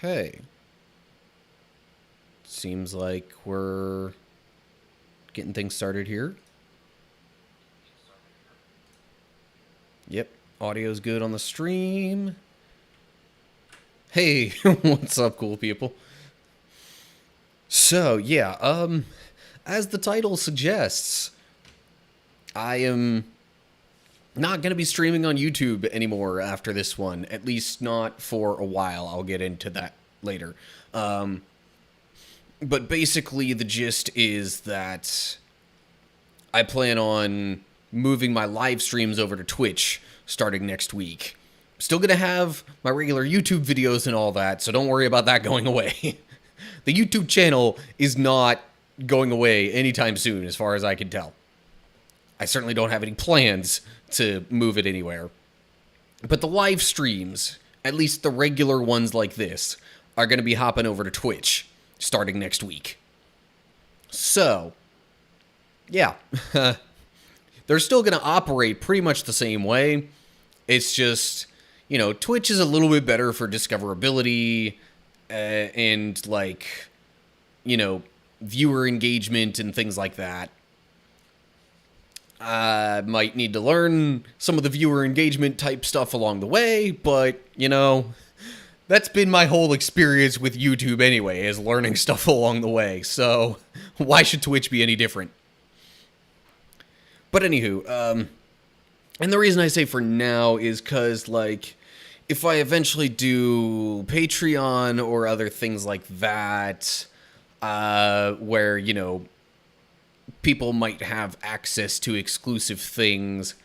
Okay. Seems like we're getting things started here. Yep. Audio's good on the stream. Hey, what's up, cool people? So, yeah, as the title suggests, I am not going to be streaming on YouTube anymore after this one. At least not for a while. I'll get into that later. But basically, the gist is that I plan on moving my live streams over to Twitch starting next week. Still going to have my regular YouTube videos and all that, so don't worry about that going away. The YouTube channel is not going away anytime soon, as far as I can tell. I certainly don't have any plans to move it anywhere. But the live streams, at least the regular ones like this, are going to be hopping over to Twitch starting next week. So, yeah. They're still going to operate pretty much the same way. It's just, Twitch is a little bit better for discoverability and, viewer engagement and things like that. I might need to learn some of the viewer engagement type stuff along the way, but, that's been my whole experience with YouTube anyway, is learning stuff along the way, so why should Twitch be any different? But anywho, and the reason I say for now is because, if I eventually do Patreon or other things like that, where, people might have access to exclusive things,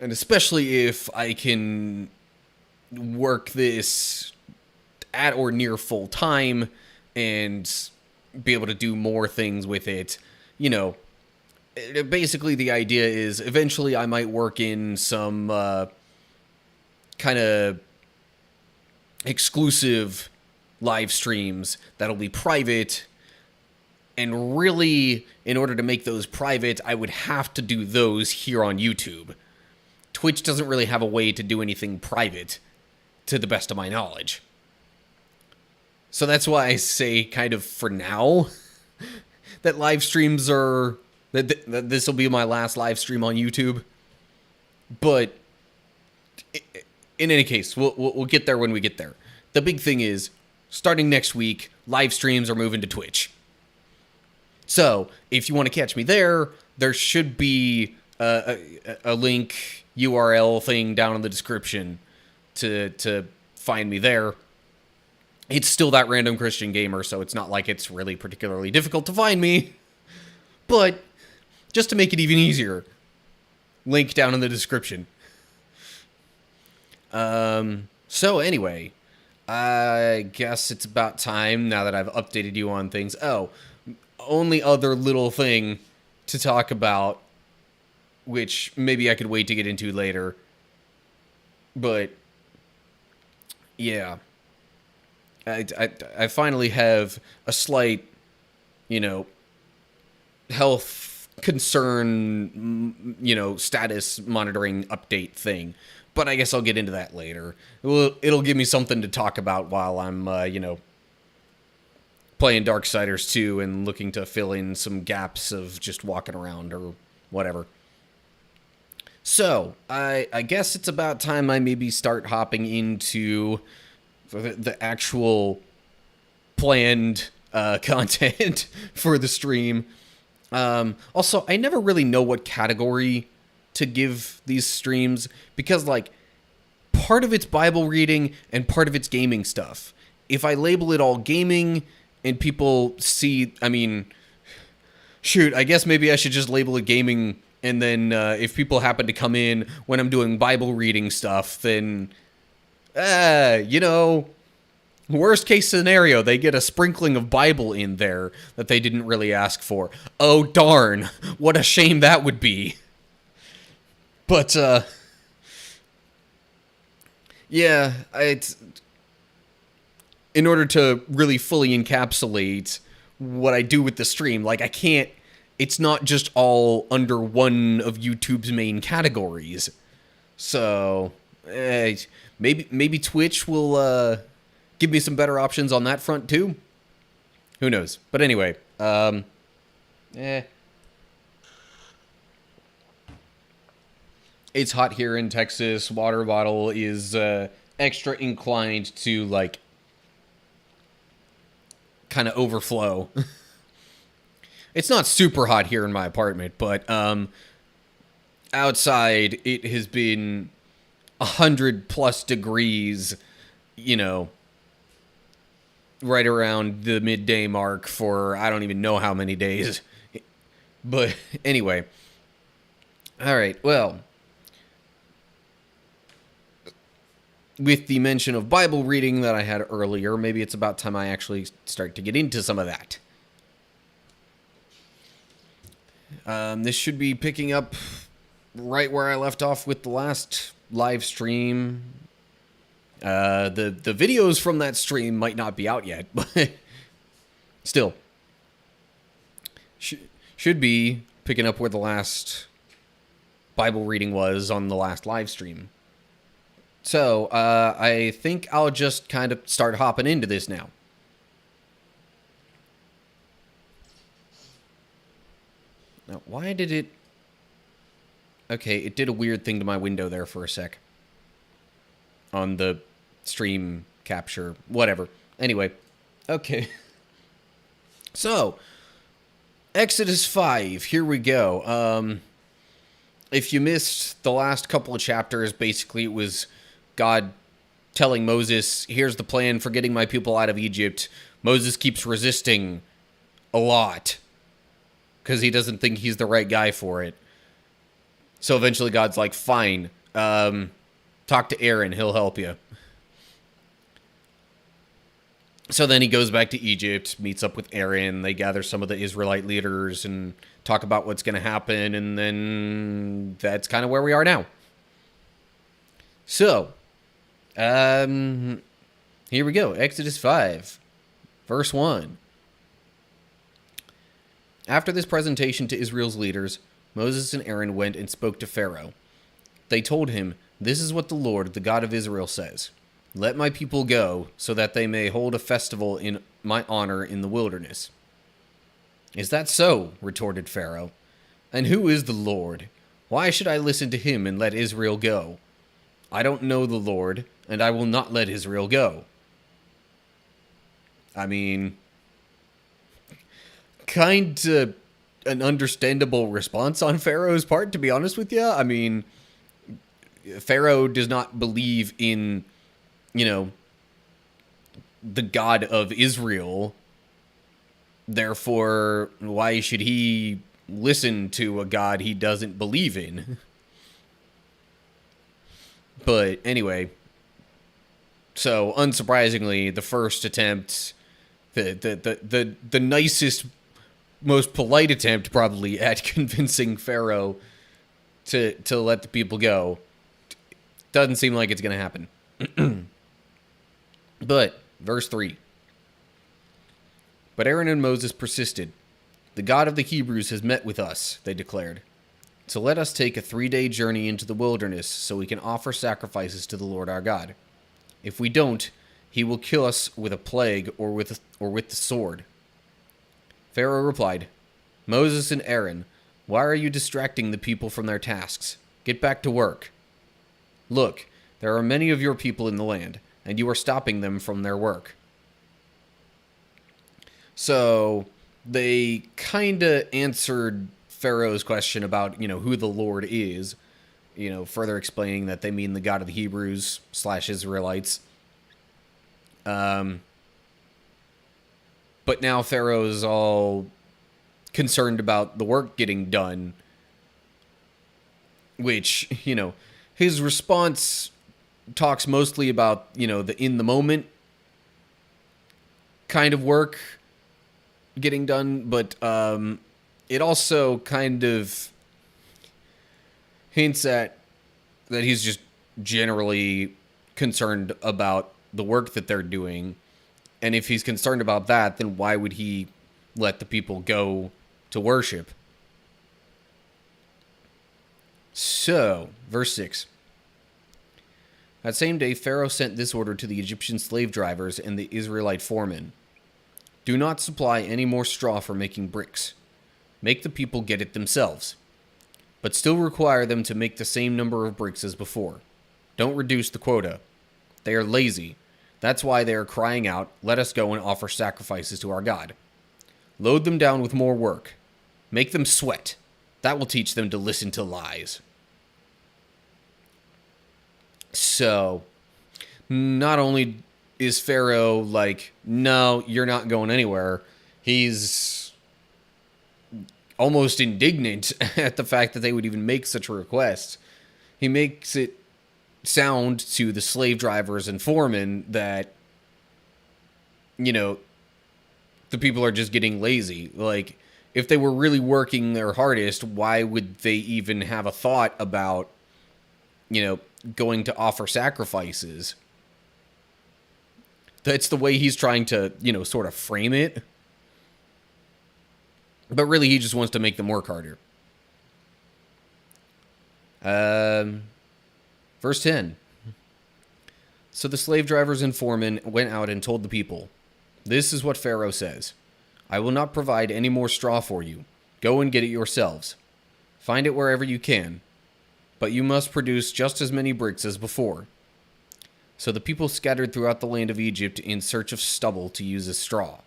and especially if I can work this at or near full time and be able to do more things with it, basically the idea is eventually I might work in some kind of exclusive live streams that'll be private. And really, in order to make those private, I would have to do those here on YouTube. Twitch doesn't really have a way to do anything private, to the best of my knowledge. So that's why I say, kind of for now, that live streams are... that this will be my last live stream on YouTube. But in any case, we'll get there when we get there. The big thing is, starting next week, live streams are moving to Twitch. So, if you want to catch me there, there should be a link, URL thing down in the description to find me there. It's still that random Christian gamer, so it's not like it's really particularly difficult to find me. But, just to make it even easier, link down in the description. So anyway, I guess it's about time, now that I've updated you on things. Oh, only other little thing to talk about, which maybe I could wait to get into later. But, yeah. I finally have a slight, health concern, status monitoring update thing. But I guess I'll get into that later. It'll give me something to talk about while I'm, playing Darksiders II and looking to fill in some gaps of just walking around or whatever. So, I guess it's about time I maybe start hopping into the actual planned content for the stream. Also, I never really know what category to give these streams, because, part of it's Bible reading and part of it's gaming stuff. If I label it all gaming and people see, shoot, I guess maybe I should just label it gaming, and then if people happen to come in when I'm doing Bible reading stuff, then, worst case scenario, they get a sprinkling of Bible in there that they didn't really ask for. Oh, darn, what a shame that would be. But, yeah, in order to really fully encapsulate what I do with the stream, it's not just all under one of YouTube's main categories. So, maybe Twitch will give me some better options on that front too. Who knows? But anyway, it's hot here in Texas. Water bottle is extra inclined to, like, kind of overflow. It's not super hot here in my apartment, but outside it has been 100+ degrees, you know, right around the midday mark for I don't even know how many days. But anyway, all right, well, with the mention of Bible reading that I had earlier, maybe it's about time I actually start to get into some of that. This should be picking up right where I left off with the last live stream. The videos from that stream might not be out yet, but still. Should be picking up where the last Bible reading was on the last live stream. So, I think I'll just kind of start hopping into this now. Now, why did it... Okay, it did a weird thing to my window there for a sec. On the stream capture, whatever. Anyway, okay. So, Exodus 5, here we go. If you missed the last couple of chapters, basically it was God telling Moses, here's the plan for getting my people out of Egypt. Moses keeps resisting a lot because he doesn't think he's the right guy for it. So eventually God's like, fine, talk to Aaron, he'll help you. So then he goes back to Egypt, meets up with Aaron, they gather some of the Israelite leaders and talk about what's going to happen, and then that's kind of where we are now. So, here we go, Exodus 5, verse 1. After this presentation to Israel's leaders, Moses and Aaron went and spoke to Pharaoh. They told him, "This is what the Lord, the God of Israel, says. Let my people go, so that they may hold a festival in my honor in the wilderness." "Is that so?" retorted Pharaoh. "And who is the Lord? Why should I listen to him and let Israel go? I don't know the Lord, and I will not let Israel go." I mean, kind of an understandable response on Pharaoh's part, to be honest with you. I mean, Pharaoh does not believe in, you know, the God of Israel. Therefore, why should he listen to a God he doesn't believe in? But anyway, so unsurprisingly, the first attempt, the nicest, most polite attempt probably at convincing Pharaoh to let the people go, doesn't seem like it's going to happen. But, verse 3. But Aaron and Moses persisted. "The God of the Hebrews has met with us," they declared. "So let us take a 3-day journey into the wilderness so we can offer sacrifices to the Lord our God. If we don't, he will kill us with a plague or with the sword." Pharaoh replied, "Moses and Aaron, why are you distracting the people from their tasks? Get back to work. Look, there are many of your people in the land, and you are stopping them from their work." So they kind of answered Pharaoh's question about, you know, who the Lord is, you know, further explaining that they mean the God of the Hebrews / Israelites. But now Pharaoh's all concerned about the work getting done, which, you know, his response talks mostly about, you know, the in the moment kind of work getting done, but it also kind of hints at that he's just generally concerned about the work that they're doing. And if he's concerned about that, then why would he let the people go to worship? So, verse 6. That same day, Pharaoh sent this order to the Egyptian slave drivers and the Israelite foremen. Do not supply any more straw for making bricks. Make the people get it themselves. But still require them to make the same number of bricks as before. Don't reduce the quota. They are lazy. That's why they are crying out, let us go and offer sacrifices to our God. Load them down with more work. Make them sweat. That will teach them to listen to lies. So, not only is Pharaoh like, no, you're not going anywhere, he's almost indignant at the fact that they would even make such a request. He makes it sound to the slave drivers and foremen that, you know, the people are just getting lazy. Like, if they were really working their hardest, why would they even have a thought about, you know, going to offer sacrifices? That's the way he's trying to, you know, sort of frame it. But really, he just wants to make them work harder. Verse 10. So the slave drivers and foremen went out and told the people, this is what Pharaoh says. I will not provide any more straw for you. Go and get it yourselves. Find it wherever you can. But you must produce just as many bricks as before. So the people scattered throughout the land of Egypt in search of stubble to use as straw.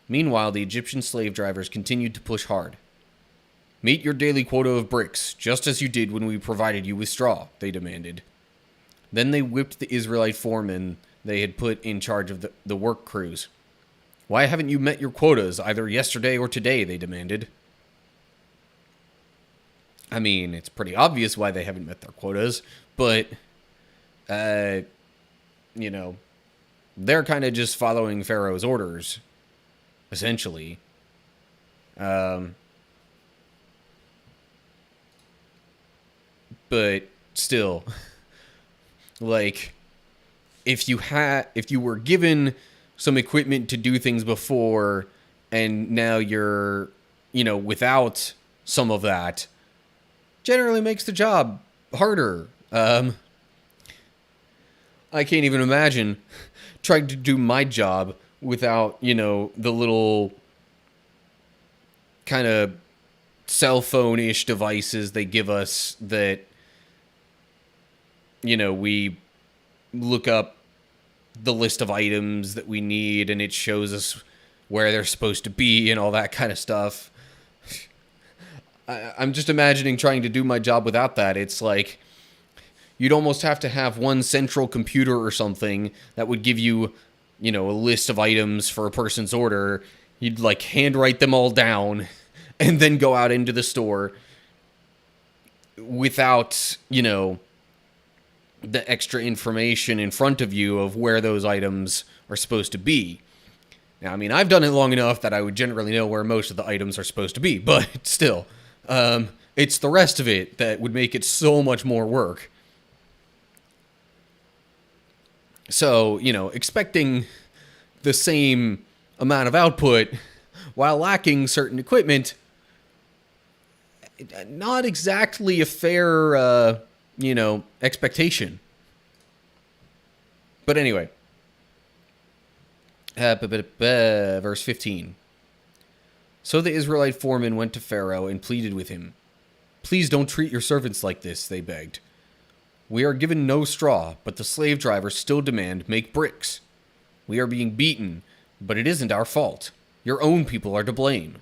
Meanwhile, the Egyptian slave drivers continued to push hard. Meet your daily quota of bricks, just as you did when we provided you with straw, they demanded. Then they whipped the Israelite foremen they had put in charge of the work crews. Why haven't you met your quotas either yesterday or today, they demanded. I mean, it's pretty obvious why they haven't met their quotas, but, you know, they're kind of just following Pharaoh's orders, essentially. But still, like, if you were given some equipment to do things before, and now you're, you know, without some of that, generally makes the job harder. I can't even imagine trying to do my job without, you know, the little kind of cell phone-ish devices they give us that, you know, we look up the list of items that we need and it shows us where they're supposed to be and all that kind of stuff. I'm just imagining trying to do my job without that. It's like you'd almost have to have one central computer or something that would give you, you know, a list of items for a person's order. You'd like handwrite them all down and then go out into the store without, you know, the extra information in front of you of where those items are supposed to be. Now, I mean, I've done it long enough that I would generally know where most of the items are supposed to be, but still, it's the rest of it that would make it so much more work. So, you know, expecting the same amount of output while lacking certain equipment, not exactly a fair, you know, expectation. But anyway, verse 15. So the Israelite foremen went to Pharaoh and pleaded with him. Please don't treat your servants like this, they begged. We are given no straw, but the slave drivers still demand make bricks. We are being beaten, but it isn't our fault. Your own people are to blame.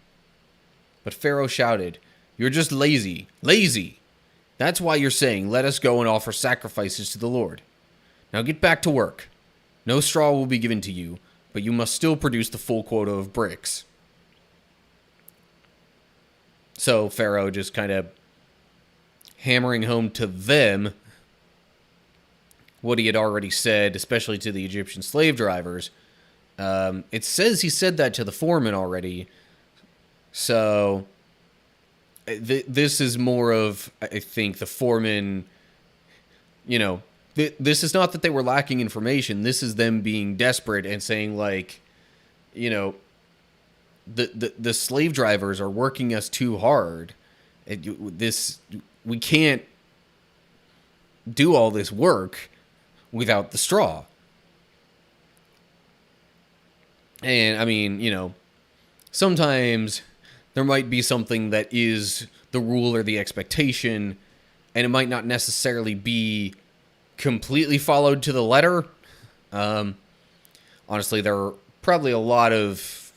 But Pharaoh shouted, You're just lazy, lazy. That's why you're saying, let us go and offer sacrifices to the Lord. Now get back to work. No straw will be given to you, but you must still produce the full quota of bricks. So Pharaoh just kind of hammering home to them what he had already said, especially to the Egyptian slave drivers. It says he said that to the foreman already. So this is more of, I think, the foreman, you know, this is not that they were lacking information. This is them being desperate and saying, like, you know, the slave drivers are working us too hard. We can't do all this work without the straw. And I mean, sometimes there might be something that is the rule or the expectation, and it might not necessarily be completely followed to the letter. Honestly, there are probably a lot of,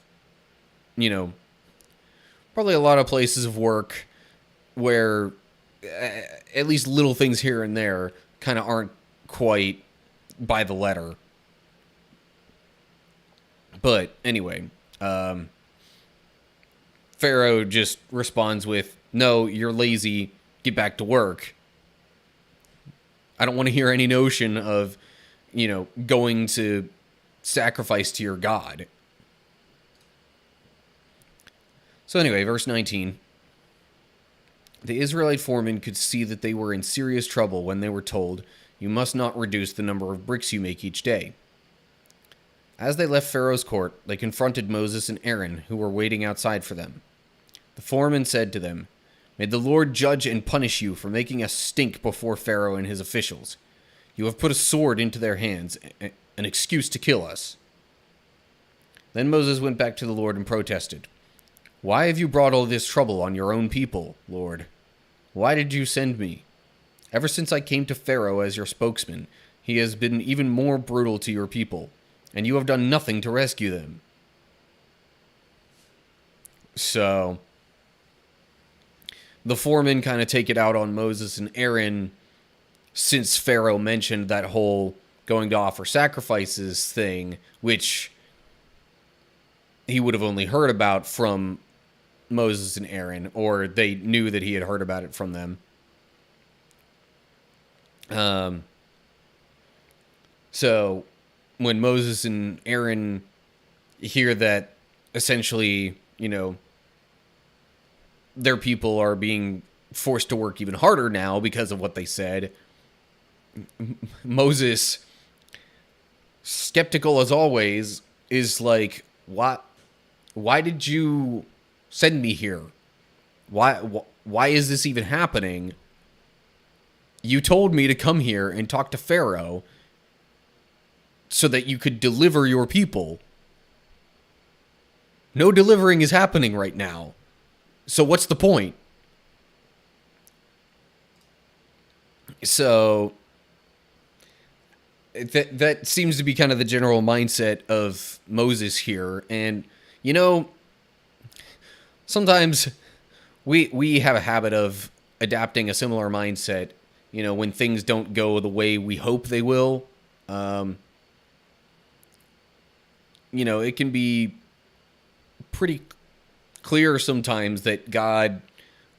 places of work where at least little things here and there kind of aren't quite by the letter. But anyway, Pharaoh just responds with, "No, you're lazy. Get back to work. I don't want to hear any notion of, going to sacrifice to your God." So anyway, verse 19. The Israelite foremen could see that they were in serious trouble when they were told, "You must not reduce the number of bricks you make each day." As they left Pharaoh's court, they confronted Moses and Aaron, who were waiting outside for them. The foreman said to them, "May the Lord judge and punish you for making us stink before Pharaoh and his officials. You have put a sword into their hands, an excuse to kill us." Then Moses went back to the Lord and protested, "Why have you brought all this trouble on your own people, Lord? Why did you send me? Ever since I came to Pharaoh as your spokesman, he has been even more brutal to your people, and you have done nothing to rescue them." So the foremen kind of take it out on Moses and Aaron, since Pharaoh mentioned that whole going to offer sacrifices thing, which he would have only heard about from Moses and Aaron, or they knew that he had heard about it from them. So when Moses and Aaron hear that essentially, their people are being forced to work even harder now because of what they said, Moses, skeptical as always, is like, why did you send me here? Why is this even happening? You told me to come here and talk to Pharaoh so that you could deliver your people. No delivering is happening right now. So what's the point? So that seems to be kind of the general mindset of Moses here. And, sometimes we have a habit of adapting a similar mindset, when things don't go the way we hope they will. It can be pretty clear sometimes that God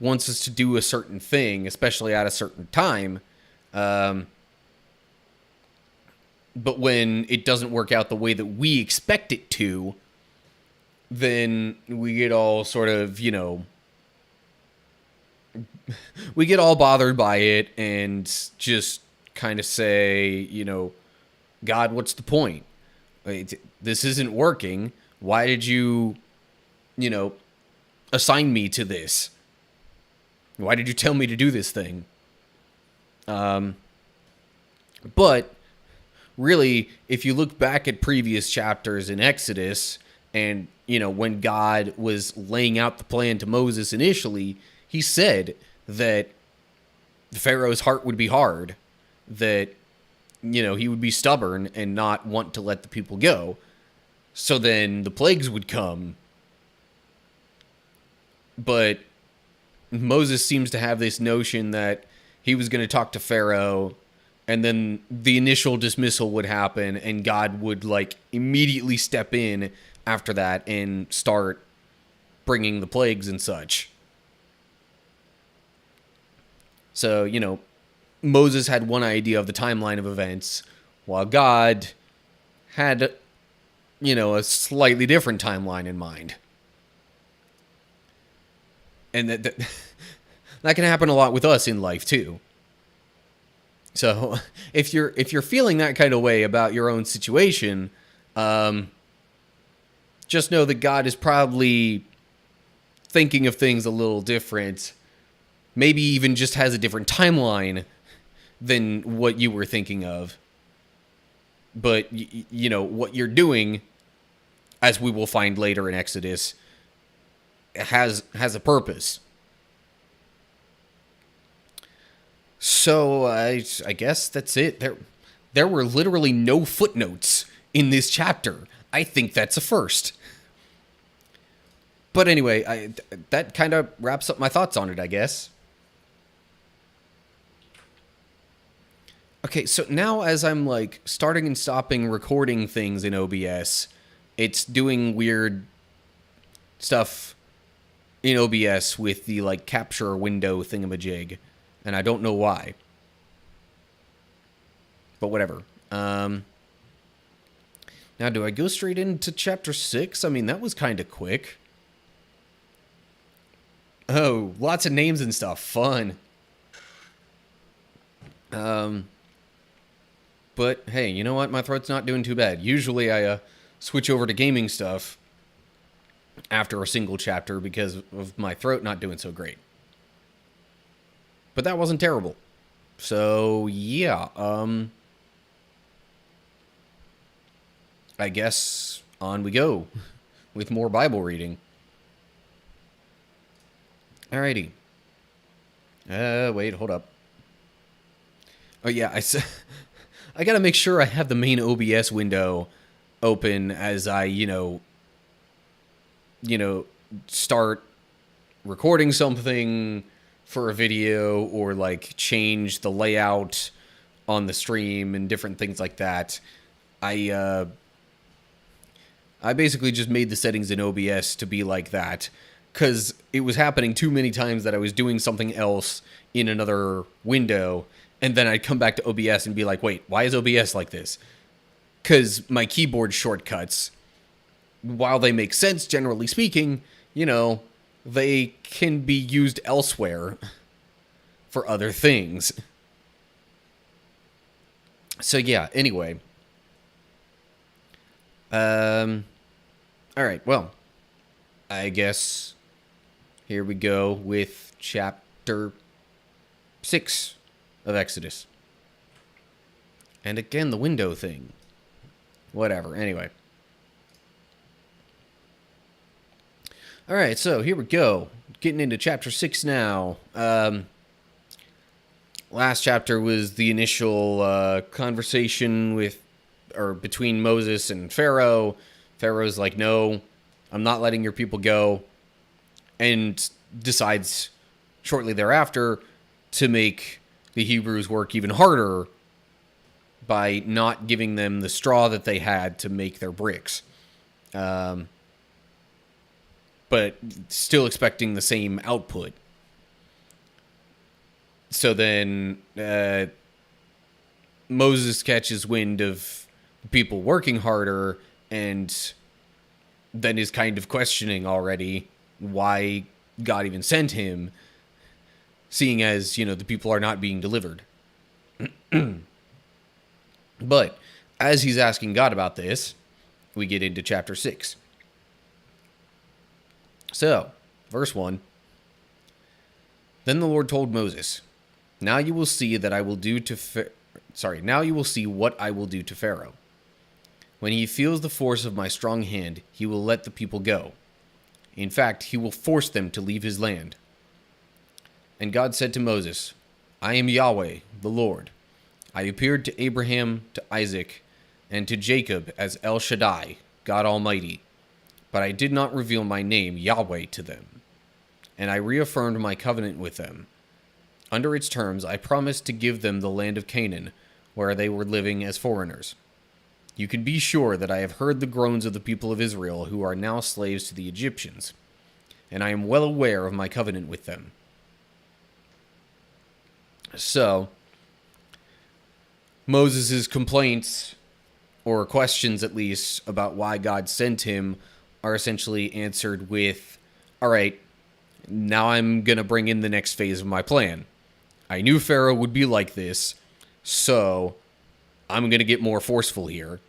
wants us to do a certain thing, especially at a certain time. But when it doesn't work out the way that we expect it to, then we get all sort of, we get all bothered by it and just kind of say, God, what's the point? This isn't working. Why did you, assign me to this? Why did you tell me to do this thing? But really, if you look back at previous chapters in Exodus, and, when God was laying out the plan to Moses initially, he said that Pharaoh's heart would be hard, that, he would be stubborn and not want to let the people go. So then the plagues would come. But Moses seems to have this notion that he was going to talk to Pharaoh, and then the initial dismissal would happen, and God would, immediately step in after that and start bringing the plagues and such. So, Moses had one idea of the timeline of events, while God had, a slightly different timeline in mind. And that can happen a lot with us in life too. So if you're feeling that kind of way about your own situation, just know that God is probably thinking of things a little different. Maybe even just has a different timeline than what you were thinking of. But, what you're doing, as we will find later in Exodus, has a purpose. So, I guess that's it. There were literally no footnotes in this chapter. I think that's a first. But anyway, that kind of wraps up my thoughts on it, I guess. Okay, so now as I'm, starting and stopping recording things in OBS, it's doing weird stuff in OBS with the, capture window thingamajig, and I don't know why. But whatever. Now, do I go straight into Chapter 6? I mean, that was kind of quick. Oh, lots of names and stuff. Fun. But, hey, you know what? My throat's not doing too bad. Usually I switch over to gaming stuff after a single chapter because of my throat not doing so great. But that wasn't terrible. So, yeah, I guess on we go with more Bible reading. Alrighty. Wait, hold up. Oh, yeah, I gotta make sure I have the main OBS window open as I, start recording something for a video or, change the layout on the stream and different things like that. I basically just made the settings in OBS to be like that, because it was happening too many times that I was doing something else in another window, and then I'd come back to OBS and be like, wait, why is OBS like this? Because my keyboard shortcuts, while they make sense, generally speaking, they can be used elsewhere for other things. So yeah, anyway. Alright, well, I guess here we go with chapter 6 of Exodus. And again, the window thing. Whatever, anyway. Alright, so here we go. Getting into chapter 6 now. Last chapter was the initial conversation between Moses and Pharaoh. Pharaoh's like, no, I'm not letting your people go. And decides shortly thereafter to make the Hebrews work even harder by not giving them the straw that they had to make their bricks. But still expecting the same output. So then Moses catches wind of people working harder and then is kind of questioning already why God even sent him, seeing as, the people are not being delivered. But as he's asking God about this, we get into chapter 6. So, verse 1. Then the Lord told Moses, now you will see what I will do to Pharaoh. When he feels the force of my strong hand, he will let the people go. In fact, he will force them to leave his land. And God said to Moses, I am Yahweh, the Lord. I appeared to Abraham, to Isaac, and to Jacob as El Shaddai, God Almighty. But I did not reveal my name, Yahweh, to them. And I reaffirmed my covenant with them. Under its terms, I promised to give them the land of Canaan, where they were living as foreigners. You can be sure that I have heard the groans of the people of Israel who are now slaves to the Egyptians, and I am well aware of my covenant with them. So, Moses' complaints, or questions at least, about why God sent him are essentially answered with, alright, now I'm going to bring in the next phase of my plan. I knew Pharaoh would be like this, so I'm going to get more forceful here.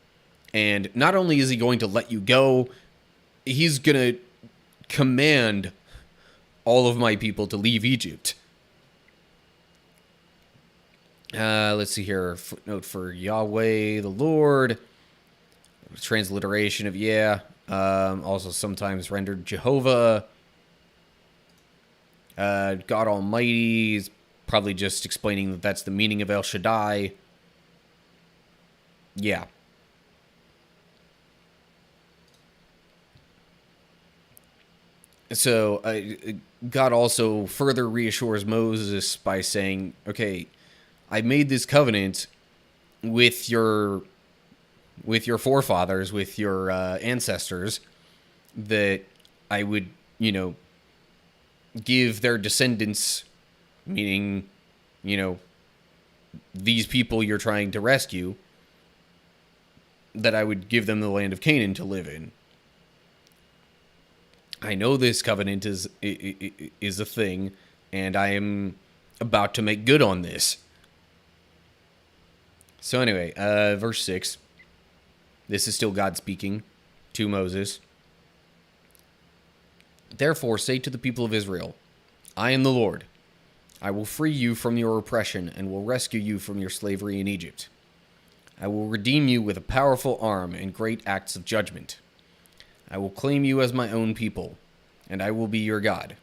And not only is he going to let you go, he's going to command all of my people to leave Egypt. Let's see here. Footnote for Yahweh, the Lord. Transliteration of yeah. Also sometimes rendered Jehovah. God Almighty is probably just explaining that that's the meaning of El Shaddai. Yeah. So God also further reassures Moses by saying, okay, I made this covenant with your forefathers, with your ancestors, that I would, give their descendants, meaning, these people you're trying to rescue, that I would give them the land of Canaan to live in. I know this covenant is a thing, and I am about to make good on this. So anyway, verse 6. This is still God speaking to Moses. Therefore say to the people of Israel, I am the Lord. I will free you from your oppression and will rescue you from your slavery in Egypt. I will redeem you with a powerful arm and great acts of judgment. I will claim you as my own people, and I will be your God.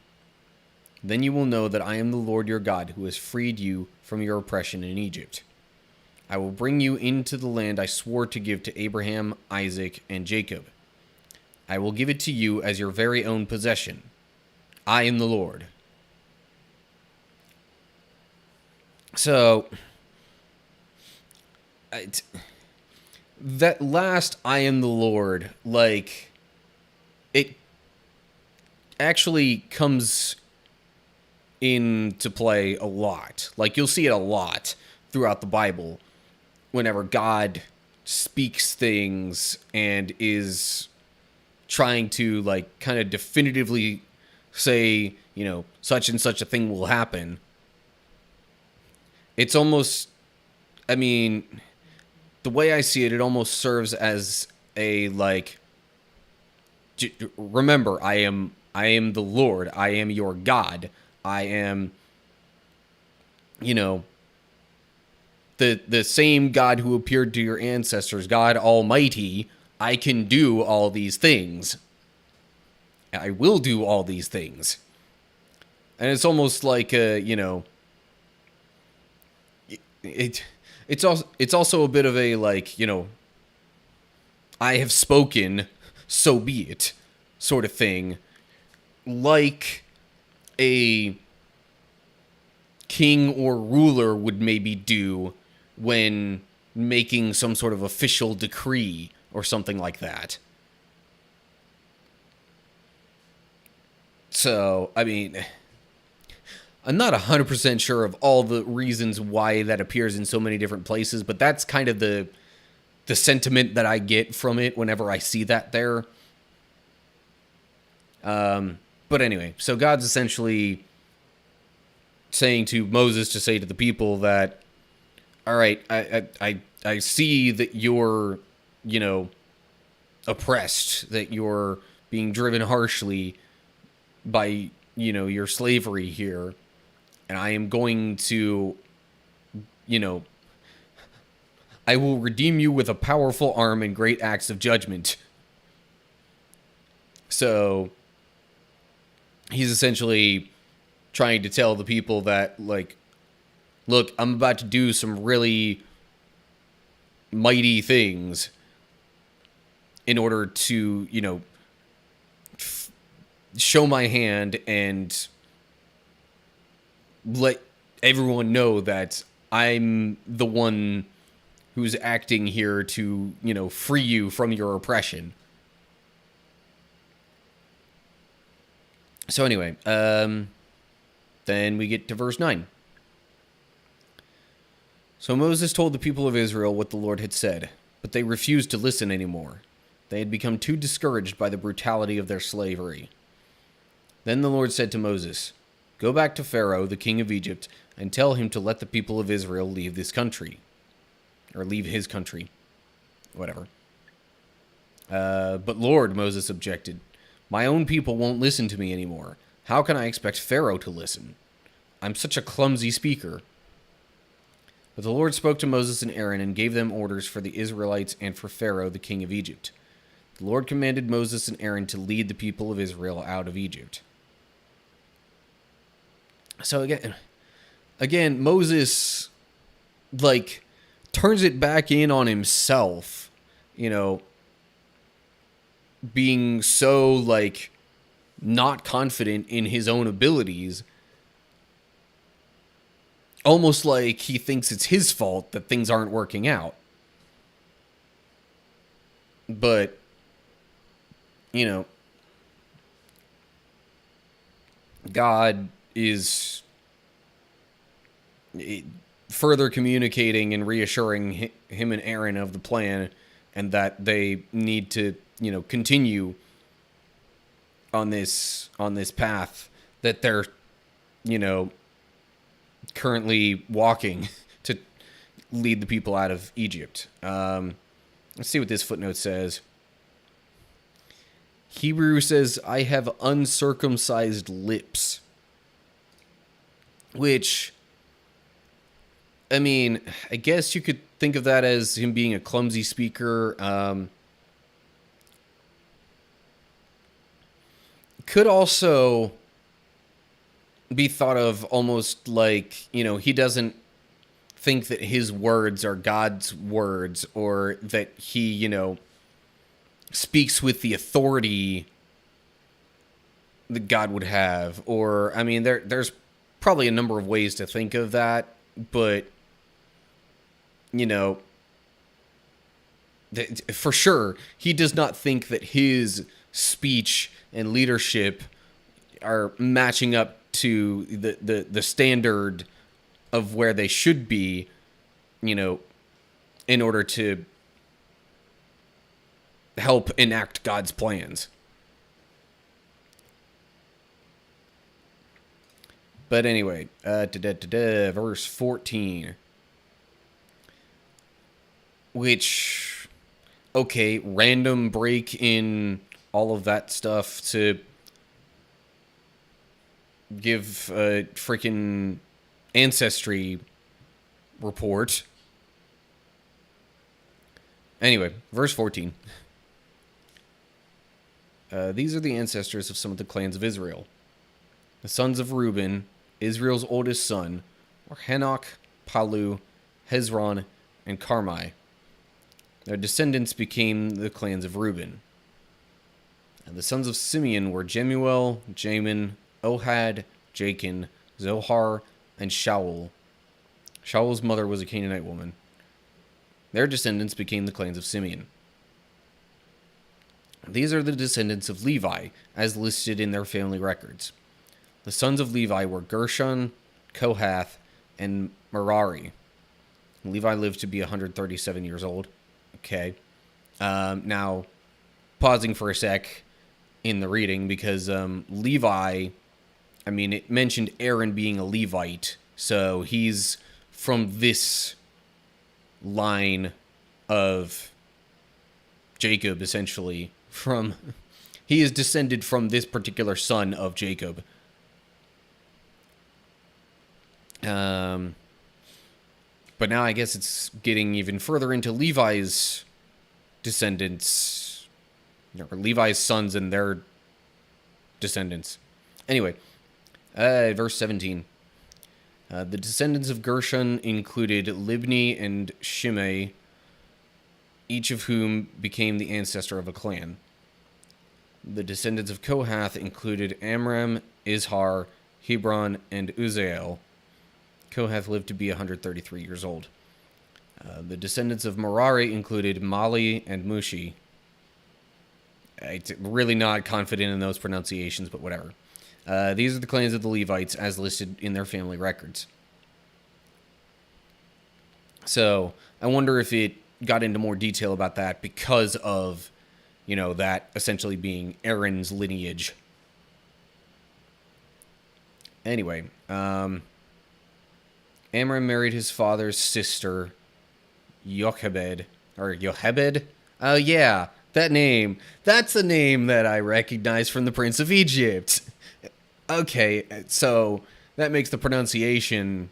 Then you will know that I am the Lord your God who has freed you from your oppression in Egypt. I will bring you into the land I swore to give to Abraham, Isaac, and Jacob. I will give it to you as your very own possession. I am the Lord. So, that last I am the Lord, like, it actually comes into play a lot. Like, you'll see it a lot throughout the Bible whenever God speaks things and is trying to, like, kind of definitively say, such and such a thing will happen. It's almost, the way I see it, it almost serves as a, like, remember, I am the Lord. I am your God. I am, the same God who appeared to your ancestors, God Almighty. I can do all these things. I will do all these things. And it's almost like it's also a bit of a, like, I have spoken, so be it, sort of thing. Like a king or ruler would maybe do when making some sort of official decree or something like that. So, I'm not 100% sure of all the reasons why that appears in so many different places, but that's kind of the sentiment that I get from it whenever I see that there. But anyway, so God's essentially saying to Moses to say to the people that, all right, I see that you're, oppressed, that you're being driven harshly by, your slavery here. And I am going to, I will redeem you with a powerful arm and great acts of judgment. So he's essentially trying to tell the people that, like, look, I'm about to do some really mighty things in order to, show my hand and let everyone know that I'm the one who's acting here to, free you from your oppression. So anyway, then we get to verse 9. So Moses told the people of Israel what the Lord had said, but they refused to listen anymore. They had become too discouraged by the brutality of their slavery. Then the Lord said to Moses, "Go back to Pharaoh, the king of Egypt, and tell him to let the people of Israel leave this country." Or leave his country. Whatever. But Lord, Moses objected, "My own people won't listen to me anymore. How can I expect Pharaoh to listen? I'm such a clumsy speaker." But the Lord spoke to Moses and Aaron and gave them orders for the Israelites and for Pharaoh, the king of Egypt. The Lord commanded Moses and Aaron to lead the people of Israel out of Egypt. So again, Moses, like, turns it back in on himself, you know, being so, like, not confident in his own abilities. Almost like he thinks it's his fault that things aren't working out. But, you know, God is further communicating and reassuring him and Aaron of the plan, and that they need to, you know, continue on this path that they're, you know, currently walking to lead the people out of Egypt. Let's see what this footnote says. Hebrew says, I have uncircumcised lips. Which, I mean, I guess you could think of that as him being a clumsy speaker. Could also be thought of almost like, you know, he doesn't think that his words are God's words, or that he, you know, speaks with the authority that God would have. Or, I mean, there's probably a number of ways to think of that, but, you know, for sure, he does not think that his speech and leadership are matching up to the standard of where they should be, you know, in order to help enact God's plans. But anyway, verse 14. Which, okay, random break in all of that stuff to give a freaking ancestry report. Anyway, verse 14. These are the ancestors of some of the clans of Israel. The sons of Reuben, Israel's oldest son, were Hanok, Palu, Hezron, and Carmi. Their descendants became the clans of Reuben. And the sons of Simeon were Jemuel, Jamin, Ohad, Jachin, Zohar, and Shaul. Shaul's mother was a Canaanite woman. Their descendants became the clans of Simeon. These are the descendants of Levi, as listed in their family records. The sons of Levi were Gershon, Kohath, and Merari. Levi lived to be 137 years old. Okay. Now, pausing for a sec in the reading, because Levi, I mean, it mentioned Aaron being a Levite, so he's from this line of Jacob, essentially. He is descended from this particular son of Jacob. But now I guess it's getting even further into Levi's descendants, or Levi's sons and their descendants. Anyway, verse 17. The descendants of Gershon included Libni and Shimei, each of whom became the ancestor of a clan. The descendants of Kohath included Amram, Izhar, Hebron, and Uzziel. Kohath lived to be 133 years old. The descendants of Merari included Mali and Mushi. I'm really not confident in those pronunciations, but whatever. These are the clans of the Levites as listed in their family records. So I wonder if it got into more detail about that because of, you know, that essentially being Aaron's lineage. Anyway, Amram married his father's sister, Yochebed. Oh, yeah, that name. That's a name that I recognize from the Prince of Egypt. Okay, so that makes the pronunciation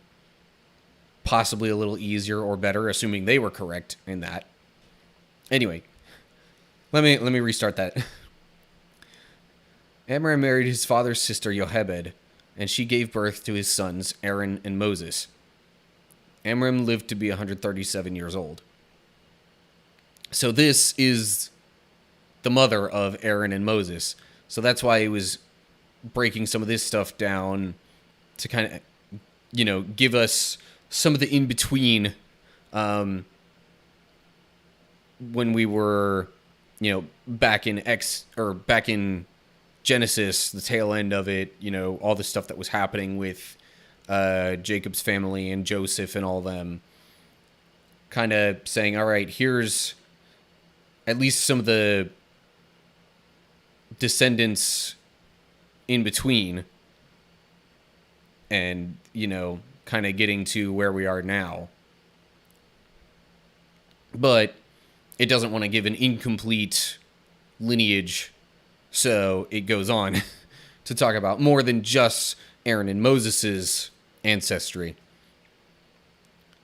possibly a little easier or better, assuming they were correct in that. Anyway, let me restart that. Amram married his father's sister Jochebed, and she gave birth to his sons Aaron and Moses. Amram lived to be 137 years old. So this is the mother of Aaron and Moses. So that's why he was breaking some of this stuff down to kind of, give us some of the in-between when we were, back in Genesis, the tail end of it, all the stuff that was happening with Jacob's family and Joseph and all them, kind of saying, all right, here's at least some of the descendants in between, and, kind of getting to where we are now. But it doesn't want to give an incomplete lineage, so it goes on to talk about more than just Aaron and Moses' ancestry.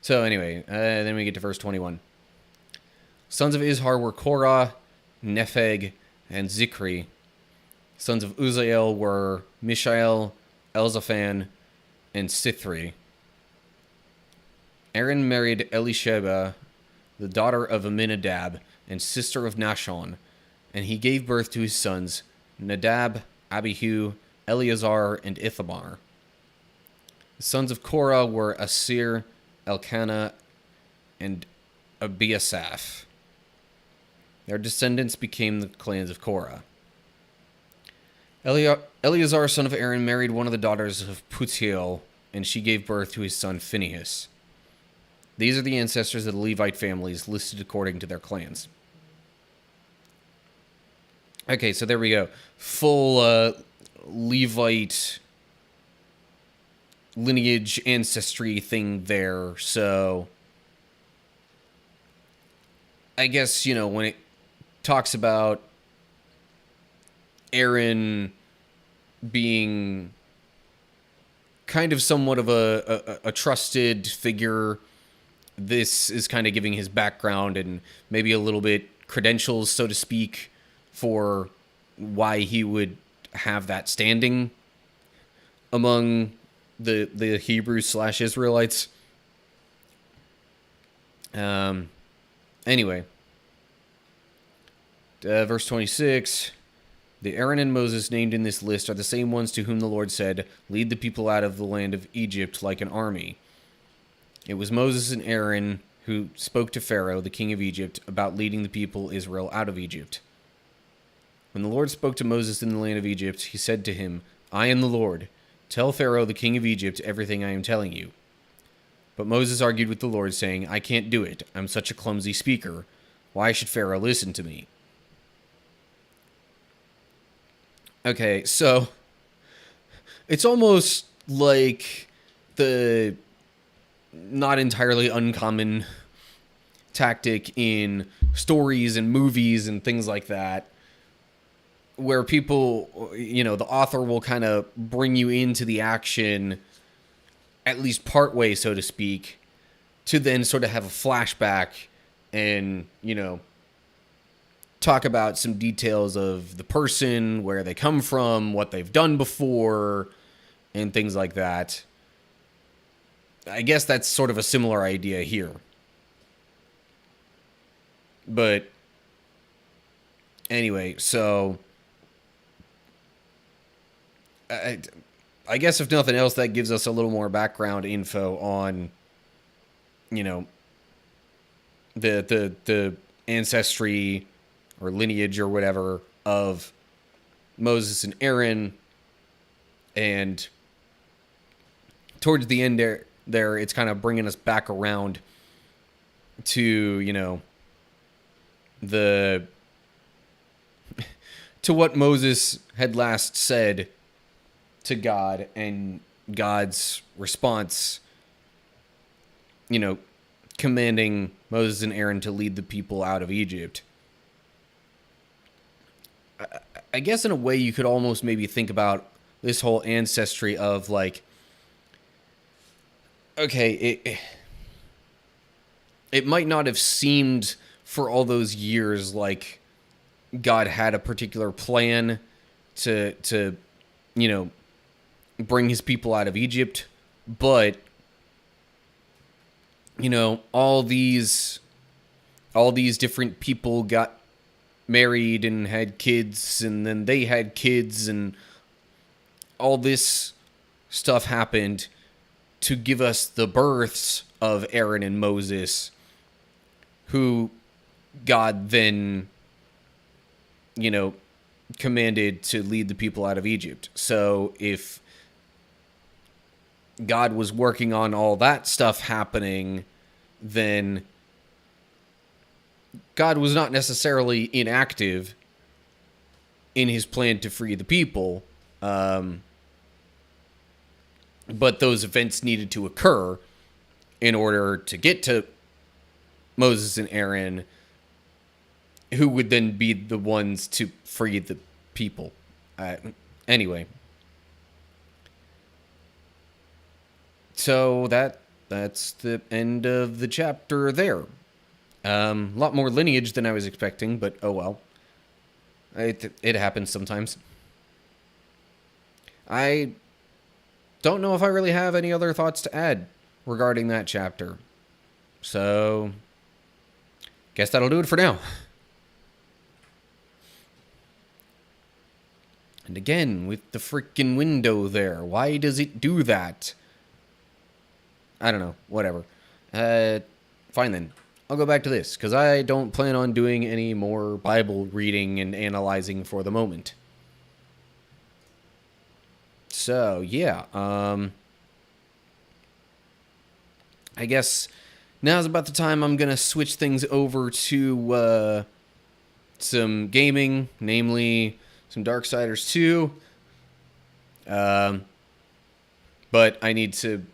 So anyway, then we get to verse 21. Sons of Izhar were Korah, Nepheg, and Zikri. Sons of Uzziel were Mishael, Elzaphan, and Sithri. Aaron married Elisheba, the daughter of Aminadab and sister of Nahshon, and he gave birth to his sons Nadab, Abihu, Eleazar, and Ithamar. The sons of Korah were Asir, Elkanah, and Abiasaph. Their descendants became the clans of Korah. Eleazar, son of Aaron, married one of the daughters of Putiel, and she gave birth to his son Phinehas. These are the ancestors of the Levite families listed according to their clans. Okay, so there we go. Full Levite lineage ancestry thing there. So I guess, when it talks about Aaron being kind of somewhat of a trusted figure, this is kind of giving his background and maybe a little bit credentials, so to speak, for why he would have that standing among the Hebrews/Israelites. Anyway, verse 26. The Aaron and Moses named in this list are the same ones to whom the Lord said, "Lead the people out of the land of Egypt like an army." It was Moses and Aaron who spoke to Pharaoh, the king of Egypt, about leading the people Israel out of Egypt. When the Lord spoke to Moses in the land of Egypt, he said to him, "I am the Lord. Tell Pharaoh, the king of Egypt, everything I am telling you." But Moses argued with the Lord, saying, "I can't do it. I'm such a clumsy speaker. Why should Pharaoh listen to me?" Okay, so it's almost like the not entirely uncommon tactic in stories and movies and things like that, where people, the author will kind of bring you into the action, at least partway, so to speak, to then sort of have a flashback and, talk about some details of the person, where they come from, what they've done before, and things like that. I guess that's sort of a similar idea here. But anyway, so I guess if nothing else, that gives us a little more background info on, the ancestry or lineage or whatever of Moses and Aaron. And towards the end there, it's kind of bringing us back around to, to what Moses had last said to God and God's response, commanding Moses and Aaron to lead the people out of Egypt. I guess in a way you could almost maybe think about this whole ancestry of like, okay, it might not have seemed for all those years like God had a particular plan to bring his people out of Egypt, but all these different people got married and had kids, and then they had kids, and all this stuff happened to give us the births of Aaron and Moses, who God then, commanded to lead the people out of Egypt. So if God was working on all that stuff happening, then God was not necessarily inactive in his plan to free the people. But those events needed to occur in order to get to Moses and Aaron, who would then be the ones to free the people. Anyway. So that's the end of the chapter there. A lot more lineage than I was expecting, but oh well. It happens sometimes. I don't know if I really have any other thoughts to add regarding that chapter. So, guess that'll do it for now. And again, with the freaking window there, why does it do that? I don't know, whatever. Fine then. I'll go back to this, because I don't plan on doing any more Bible reading and analyzing for the moment. So, yeah, I guess now's about the time I'm going to switch things over to some gaming, namely some Darksiders 2. But I need to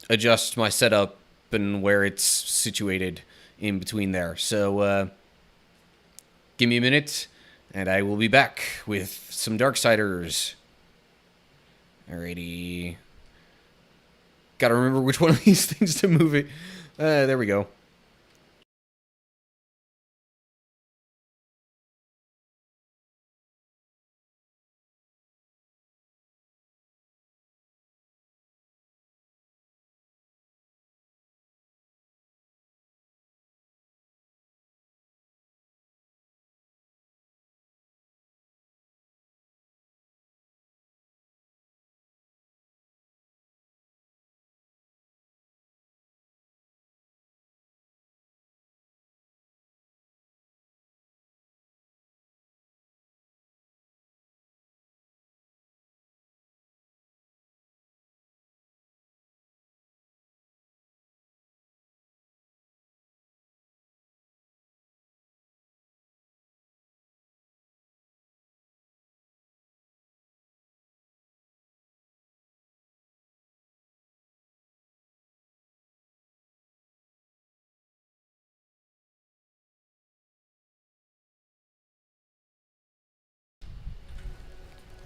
adjust my setup and where it's situated in between there. So, give me a minute, and I will be back with some Darksiders. Alrighty. Gotta remember which one of these things to move it. There we go.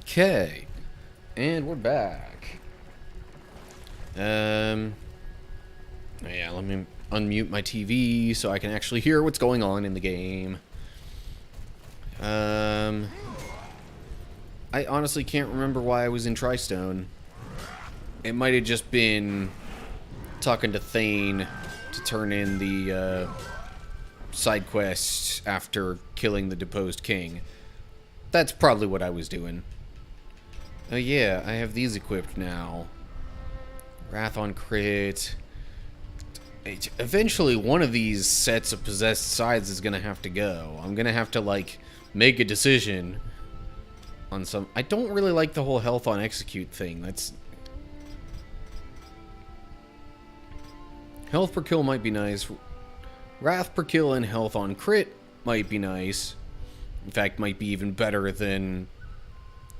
Okay. And we're back. Yeah, let me unmute my TV so I can actually hear what's going on in the game. I honestly can't remember why I was in Tristone. It might have just been talking to Thane to turn in the side quest after killing the deposed king. That's probably what I was doing. Oh yeah, I have these equipped now. Wrath on crit. Eventually, one of these sets of possessed sides is gonna have to go. I'm gonna have to, like, make a decision on some... I don't really like the whole health on execute thing. That's... Health per kill might be nice. Wrath per kill and health on crit might be nice. In fact, might be even better than...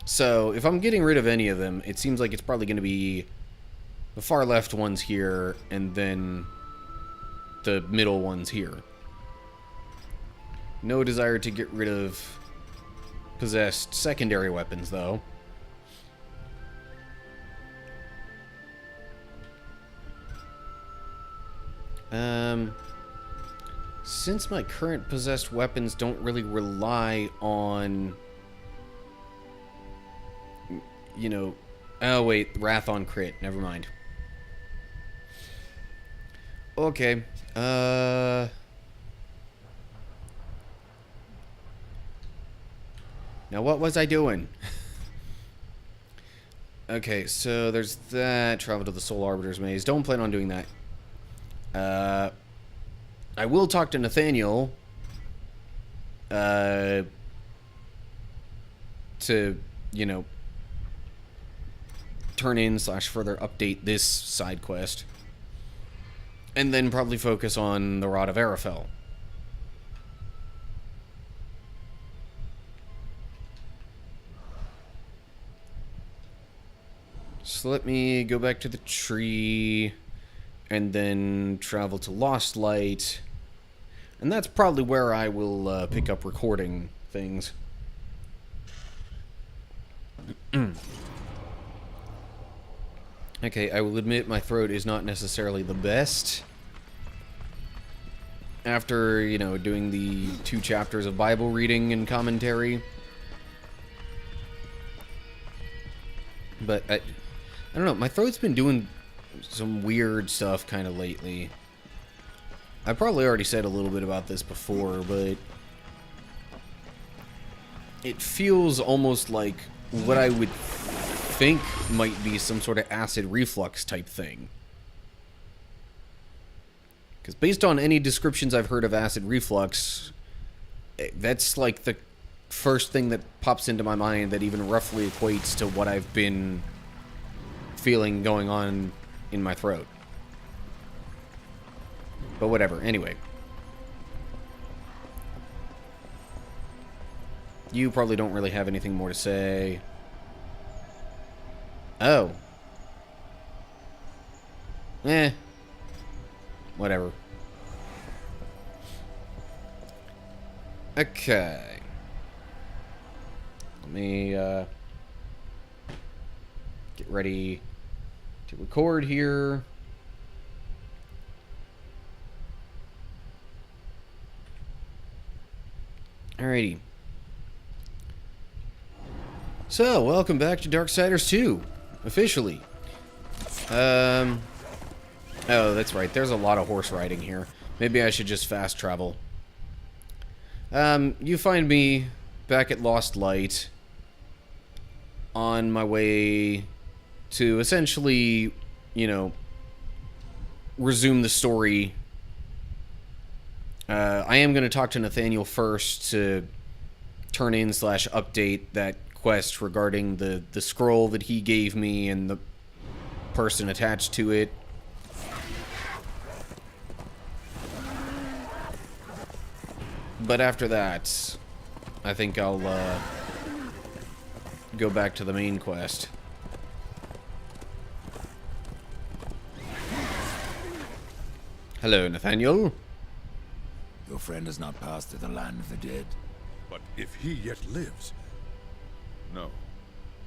So, if I'm getting rid of any of them, it seems like it's probably going to be the far left ones here, and then the middle ones here. No desire to get rid of possessed secondary weapons, though. Since my current possessed weapons don't really rely on, you know... Oh, wait. Wrath on crit. Never mind. Okay. Now, what was I doing? Okay, so there's that. Travel to the Soul Arbiter's Maze. Don't plan on doing that. I will talk to Nathaniel. To, you know, turn in / further update this side quest. And then probably focus on the Rod of Arafel. So let me go back to the tree, and then travel to Lost Light, and that's probably where I will pick up recording things. Okay, I will admit my throat is not necessarily the best. After, you know, doing the 2 chapters of Bible reading and commentary. But I don't know, my throat's been doing some weird stuff kind of lately. I probably already said a little bit about this before, but it feels almost like what I would think might be some sort of acid reflux type thing. Because based on any descriptions I've heard of acid reflux, that's like the first thing that pops into my mind that even roughly equates to what I've been feeling going on in my throat. But whatever, anyway. You probably don't really have anything more to say. Oh. Whatever. Okay. Let me, get ready to record here. Alrighty. So, welcome back to Darksiders 2. Officially. Oh, that's right. There's a lot of horse riding here. Maybe I should just fast travel. You find me back at Lost Light on my way to essentially, you know, resume the story. I am going to talk to Nathaniel first to turn in / update that quest regarding the scroll that he gave me and the person attached to it. But after that, I think I'll go back to the main quest. Hello, Nathaniel. Your friend has not passed to the land of the dead. But if he yet lives... No.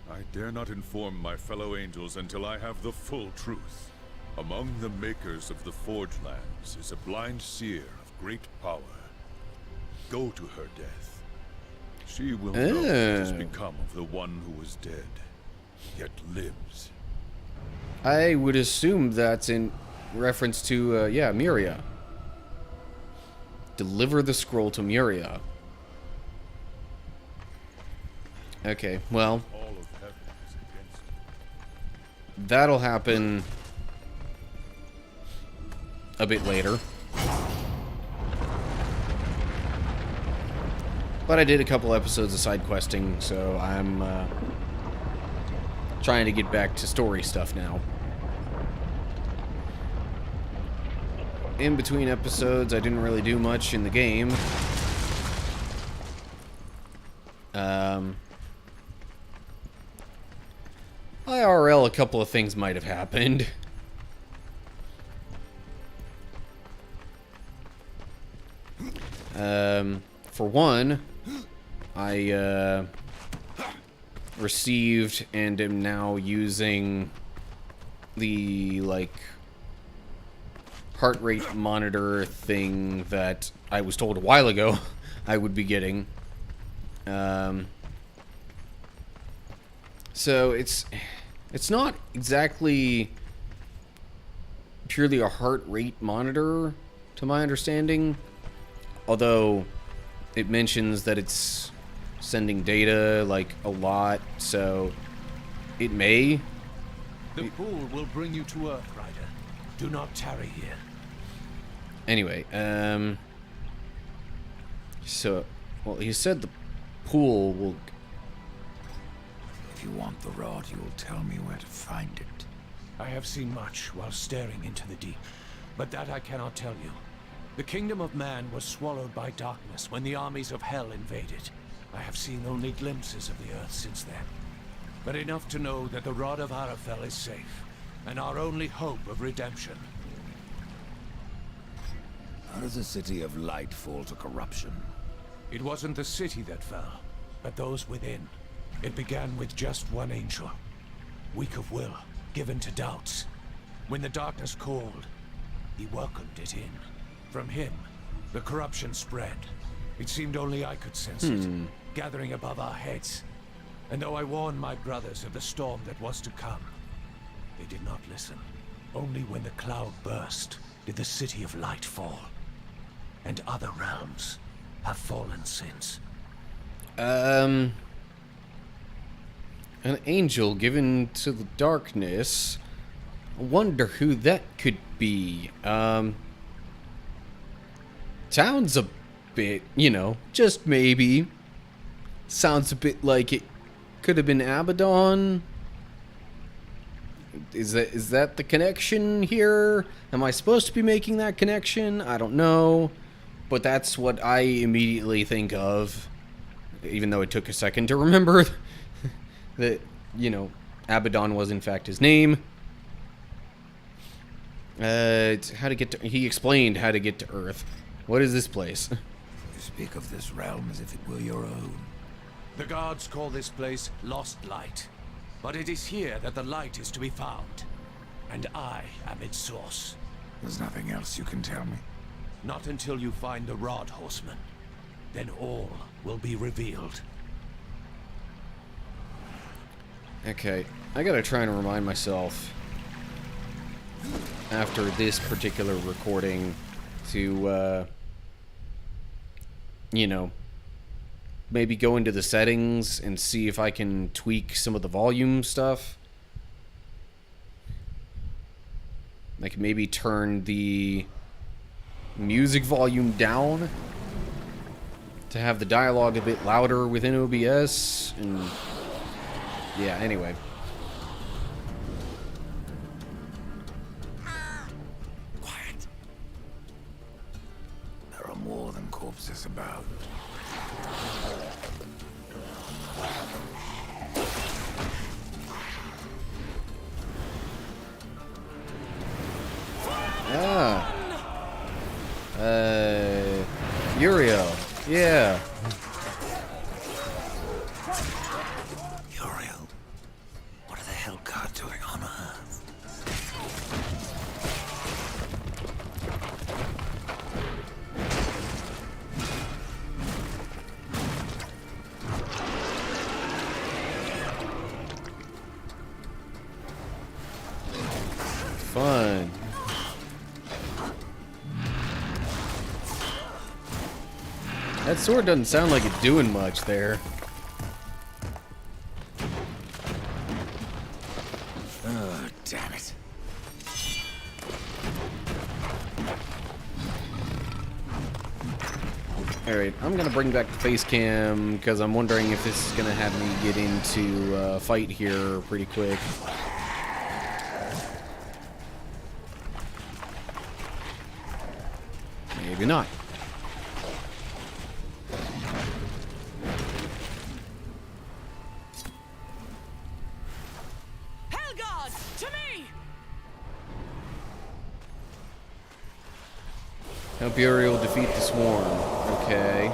I dare not inform my fellow angels until I have the full truth. Among the makers of the Forge Lands is a blind seer of great power. Go to her death. She will know what has become of the one who was dead, yet lives. I would assume that's in reference to, yeah, Miria. Deliver the scroll to Miria. Okay, well, All of heaven is against you. that'll happen a bit later. But I did a couple episodes of side questing, so I'm trying to get back to story stuff now. In between episodes, I didn't really do much in the game. IRL, a couple of things might have happened. For one, I received and am now using the, like, heart rate monitor thing that I was told a while ago I would be getting. So it's not exactly purely a heart rate monitor, to my understanding. Although it mentions that it's sending data, like, a lot, so it may. The pool will bring you to Earth, Rider. Do not tarry here. Anyway, so, well, he said the pool will... If you want the rod, you will tell me where to find it. I have seen much while staring into the deep, but that I cannot tell you. The kingdom of man was swallowed by darkness when the armies of hell invaded. I have seen only glimpses of the Earth since then, but enough to know that the rod of Arafel is safe, and our only hope of redemption. How does the city of light fall to corruption? It wasn't the city that fell, but those within. It began with just one angel, weak of will, given to doubts. When the darkness called, he welcomed it in. From him, the corruption spread. It seemed only I could sense it, gathering above our heads. And though I warned my brothers of the storm that was to come, they did not listen. Only when the cloud burst did the city of light fall. And other realms have fallen since. An angel given to the darkness. I wonder who that could be. Sounds a bit, you know, just maybe. Sounds a bit like it could have been Abaddon. Is that the connection here? Am I supposed to be making that connection? I don't know. But that's what I immediately think of. Even though it took a second to remember that, you know, Abaddon was in fact his name. It's how to get to... He explained how to get to Earth. What is this place? You speak of this realm as if it were your own. The gods call this place Lost Light. But it is here that the light is to be found. And I am its source. There's nothing else you can tell me. Not until you find the rod, Horseman. Then all will be revealed. Okay, I gotta try and remind myself after this particular recording to, you know, maybe go into the settings and see if I can tweak some of the volume stuff. Like maybe turn the music volume down to have the dialogue a bit louder within OBS, and yeah, anyway. Quiet. There are more than corpses about. Ah. Uriel. Yeah. Uriel, what are the Hellguard doing on Earth? Fun. That sword doesn't sound like it's doing much there. Oh, damn it. Alright, I'm gonna bring back the face cam because I'm wondering if this is gonna have me get into a fight here pretty quick. Maybe not. Hellguard, to me! Help Uriel defeat the swarm. Okay.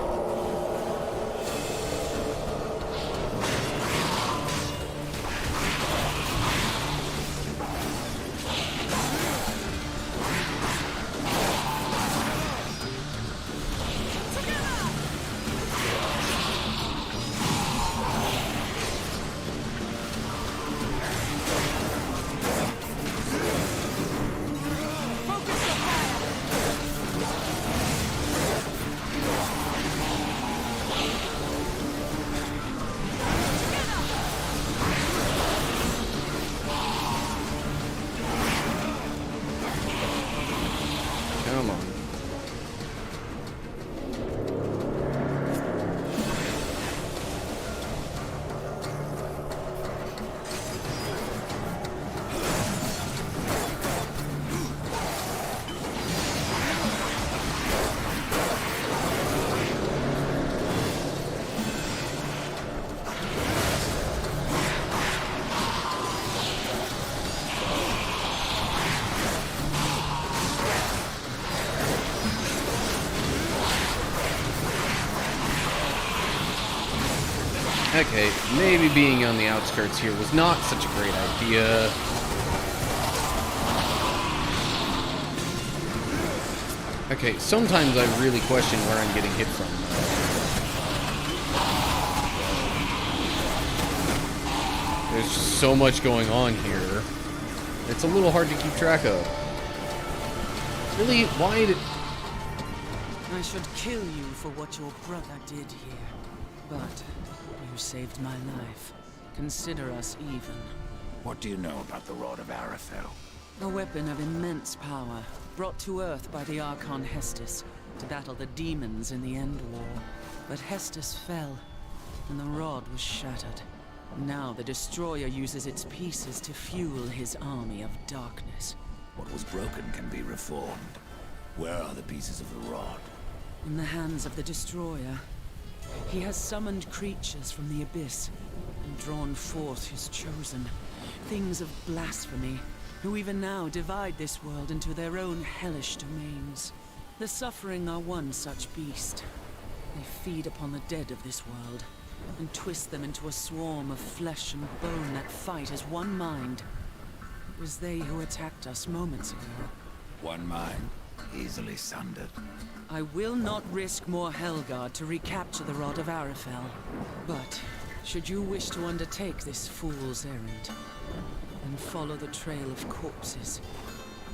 Okay, maybe being on the outskirts here was not such a great idea. Okay, sometimes I really question where I'm getting hit from. There's just so much going on here. It's a little hard to keep track of. Really, why did... I should kill you for what your brother did here. But you saved my life. Consider us even. What do you know about the Rod of Arafel? A weapon of immense power, brought to Earth by the Archon Hestus to battle the demons in the End War. But Hestus fell, and the rod was shattered. Now the Destroyer uses its pieces to fuel his army of darkness. What was broken can be reformed. Where are the pieces of the rod? In the hands of the Destroyer, he has summoned creatures from the Abyss and drawn forth his chosen. Things of blasphemy, who even now divide this world into their own hellish domains. The Suffering are one such beast. They feed upon the dead of this world, and twist them into a swarm of flesh and bone that fight as one mind. It was they who attacked us moments ago. One mind, easily sundered. I will not risk more Helgard to recapture the Rod of Arafel. But, should you wish to undertake this fool's errand, and follow the trail of corpses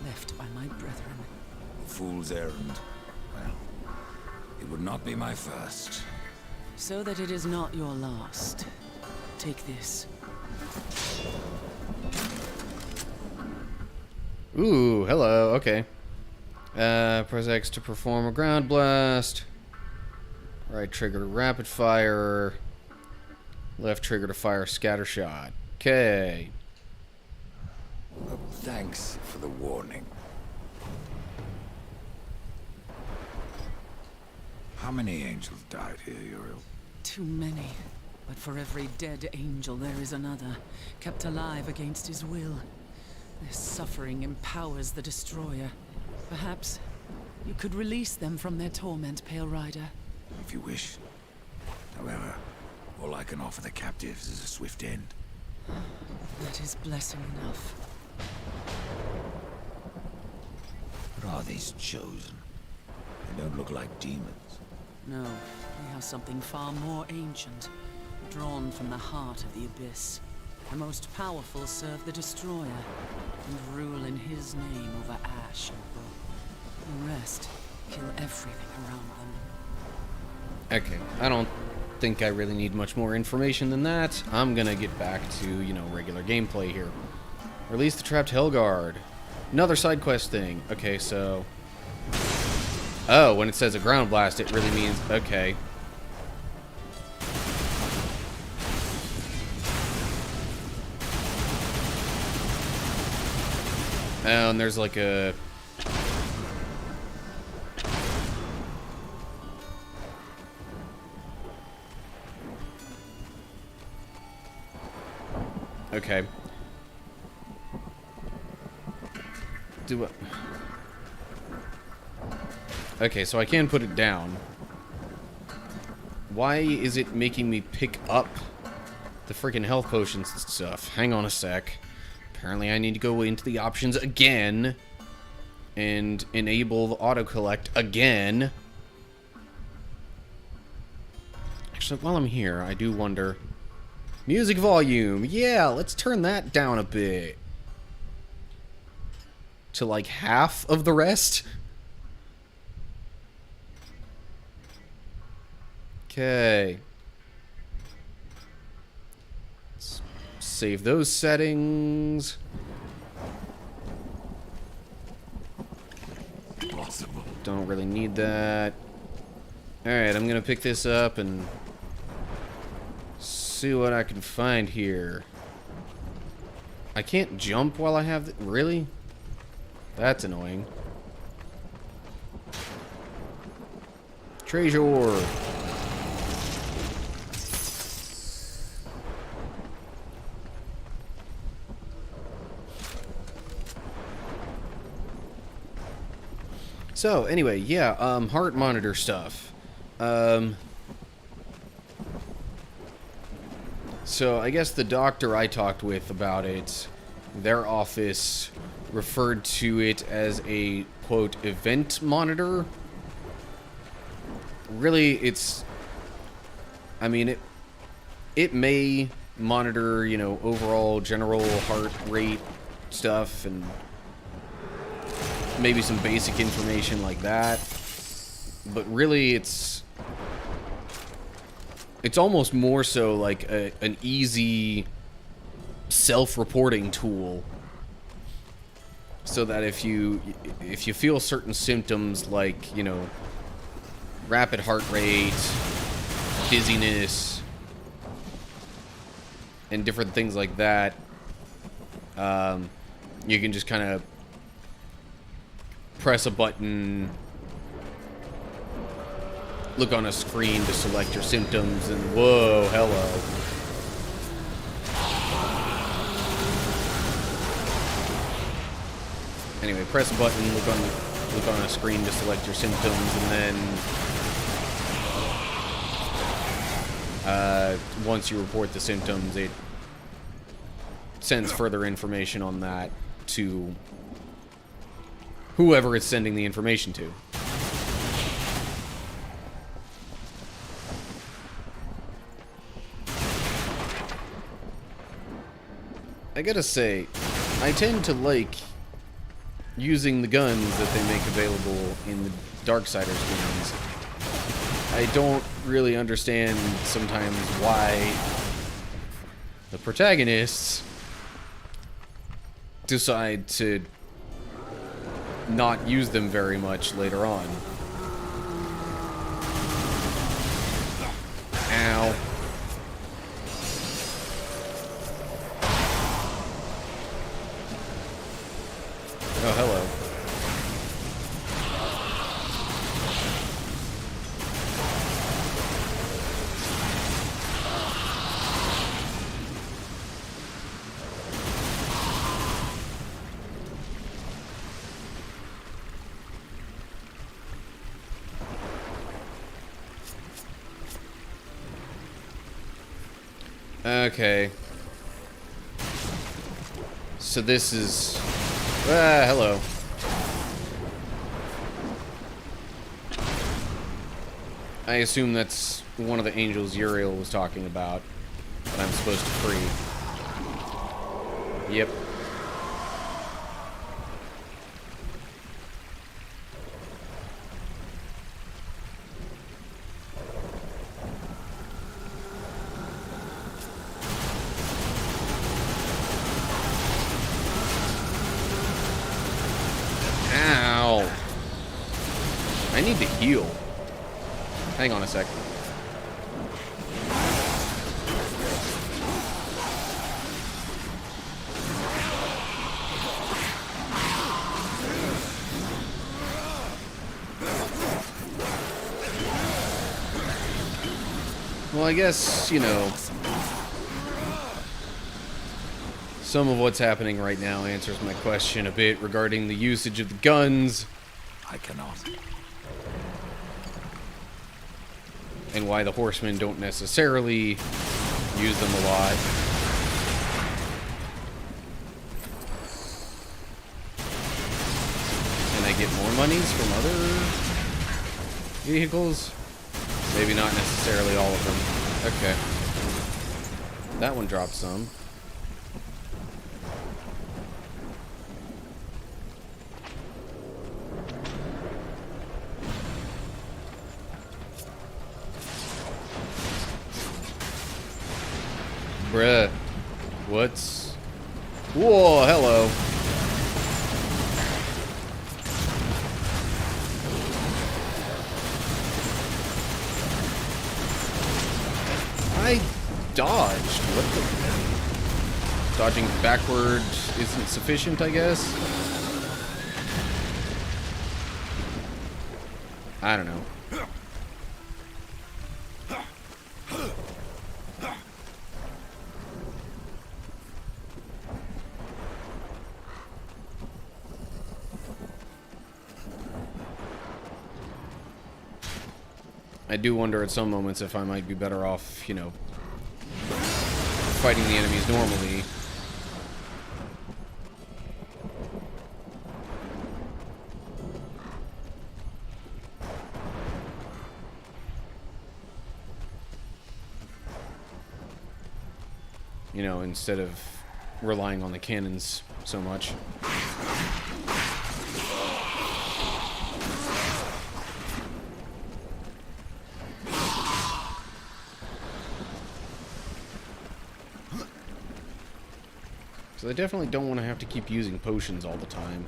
left by my brethren. A fool's errand. Well, it would not be my first. So that it is not your last, take this. Ooh, hello, okay. Press X to perform a ground blast. Right trigger to rapid fire. Left trigger to fire scatter shot. Okay. Thanks for the warning. How many angels died here, Uriel? Too many. But for every dead angel there is another, kept alive against his will. Their suffering empowers the Destroyer. Perhaps you could release them from their torment, Pale Rider. If you wish. However, all I can offer the captives is a swift end. That is blessing enough. What are these chosen? They don't look like demons. No, they have something far more ancient, drawn from the heart of the Abyss. The most powerful serve the Destroyer, and rule in his name over ash and bone. The rest kill everything around them. Okay, I don't think I really need much more information than that. I'm gonna get back to, you know, regular gameplay here. Release the trapped Helgard. Another side quest thing. Okay, so... Oh, when it says a ground blast, it really means... Okay. Oh, and there's like a... Okay. Do what? Okay, so I can put it down. Why is it making me pick up the freaking health potions and stuff? Hang on a sec. Apparently I need to go into the options again and enable the auto-collect again. Actually, while I'm here, I do wonder... Music volume! Yeah, let's turn that down a bit. To like half of the rest? Okay. Let's save those settings. Possible. Don't really need that. Alright, I'm gonna pick this up and see what I can find here. I can't jump while I have... Really? That's annoying. Treasure. So, anyway, yeah, heart monitor stuff. So I guess the doctor I talked with about it, their office referred to it as a, quote, event monitor. Really, it's... I mean, it may monitor, you know, overall general heart rate stuff and maybe some basic information like that. But really, it's almost more so like an easy self-reporting tool, so that if you feel certain symptoms like, you know, rapid heart rate, dizziness, and different things like that, you can just kind of press a button, look on a screen to select your symptoms, and whoa, hello. Anyway, press a button, look on a screen to select your symptoms, and then once you report the symptoms, it sends further information on that to whoever it's sending the information to. I gotta say, I tend to like using the guns that they make available in the Darksiders games. I don't really understand sometimes why the protagonists decide to not use them very much later on. Ow. Oh, hello. Okay. So this is... hello. I assume that's one of the angels Uriel was talking about that I'm supposed to free. Yep. Ow. I need to heal. Hang on a sec. Well, I guess, you know, some of what's happening right now answers my question a bit regarding the usage of the guns. I cannot. And why the horsemen don't necessarily use them a lot. And I get more monies from other vehicles? Maybe not necessarily all of them. Okay. That one dropped some. Bruh. What's... Whoa, hello. I dodged. What the... Dodging backward isn't sufficient, I guess? I don't know. I do wonder at some moments if I might be better off, you know, fighting the enemies normally. You know, instead of relying on the cannons so much. So I definitely don't want to have to keep using potions all the time.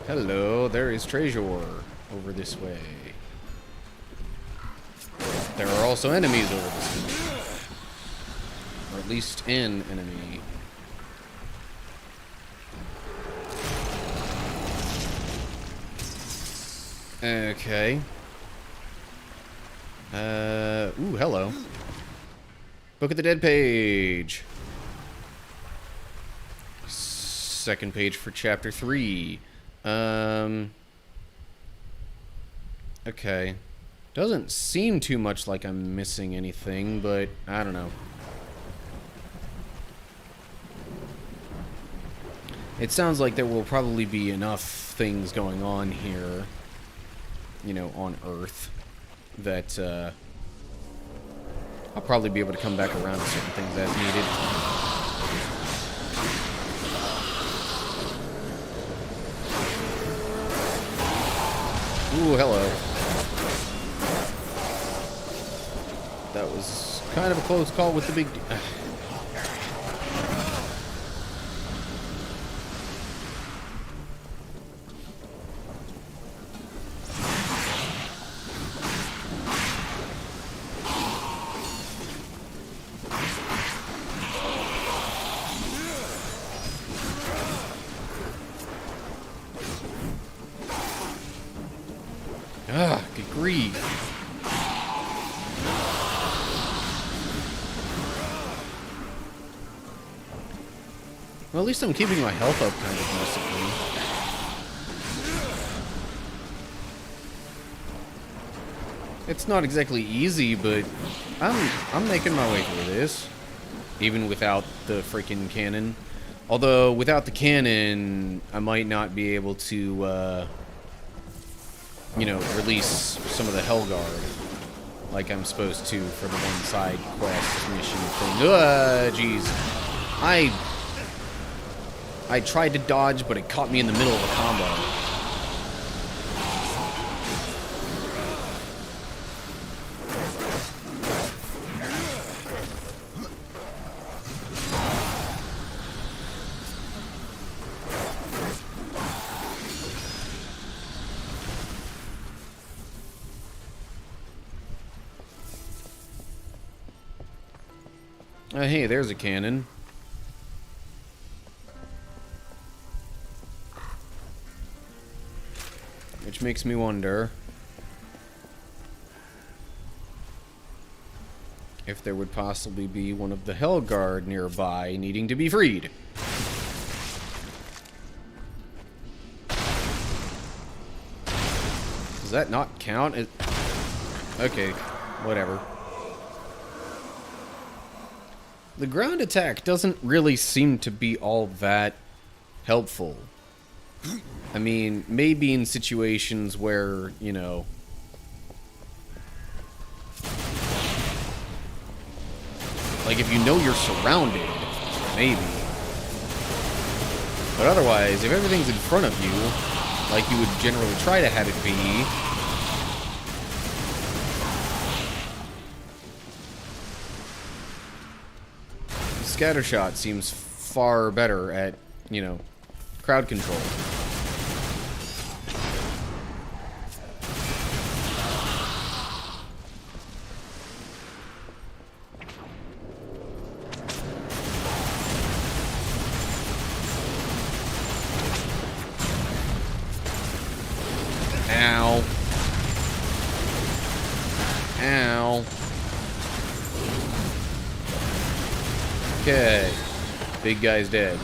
Hello, there is treasure over this way. There are also enemies over this way. Or at least an enemy. Okay. Ooh, hello. Book of the Dead page. Second page for chapter 3. Okay. Doesn't seem too much like I'm missing anything, but I don't know. It sounds like there will probably be enough things going on here, you know, on Earth, that I'll probably be able to come back around to certain things as needed. Ooh, hello. That was kind of a close call with the big... good grief. Well, at least I'm keeping my health up kind of decently. It's not exactly easy, but I'm making my way through this, even without the freaking cannon. Although without the cannon, I might not be able to, you know, release some of the Hellguard like I'm supposed to for the one side quest mission thing. Jeez. I tried to dodge, but it caught me in the middle of a combo. Hey, there's a cannon. Which makes me wonder if there would possibly be one of the Hellguard nearby needing to be freed. Does that not count? Okay, whatever. The ground attack doesn't really seem to be all that helpful. I mean, maybe in situations where, you know, like if you know you're surrounded, maybe. But otherwise, if everything's in front of you, like you would generally try to have it be, Scattershot seems far better at, you know, crowd control. Ow. Ow. Okay. Big guy's dead.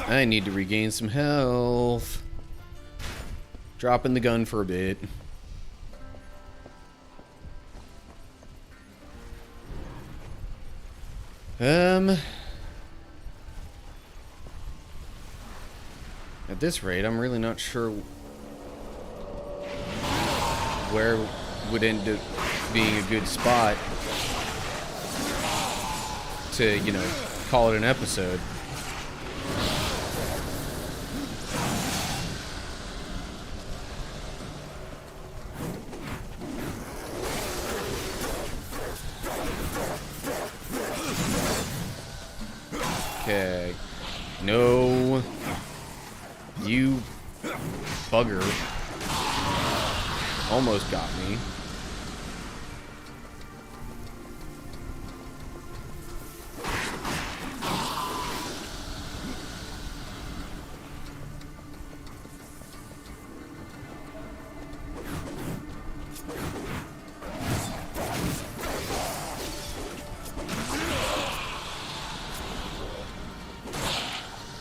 I need to regain some health. Dropping the gun for a bit. At this rate, I'm really not sure where would end up being a good spot to, you know, call it an episode. Okay. No. You bugger. Almost got me.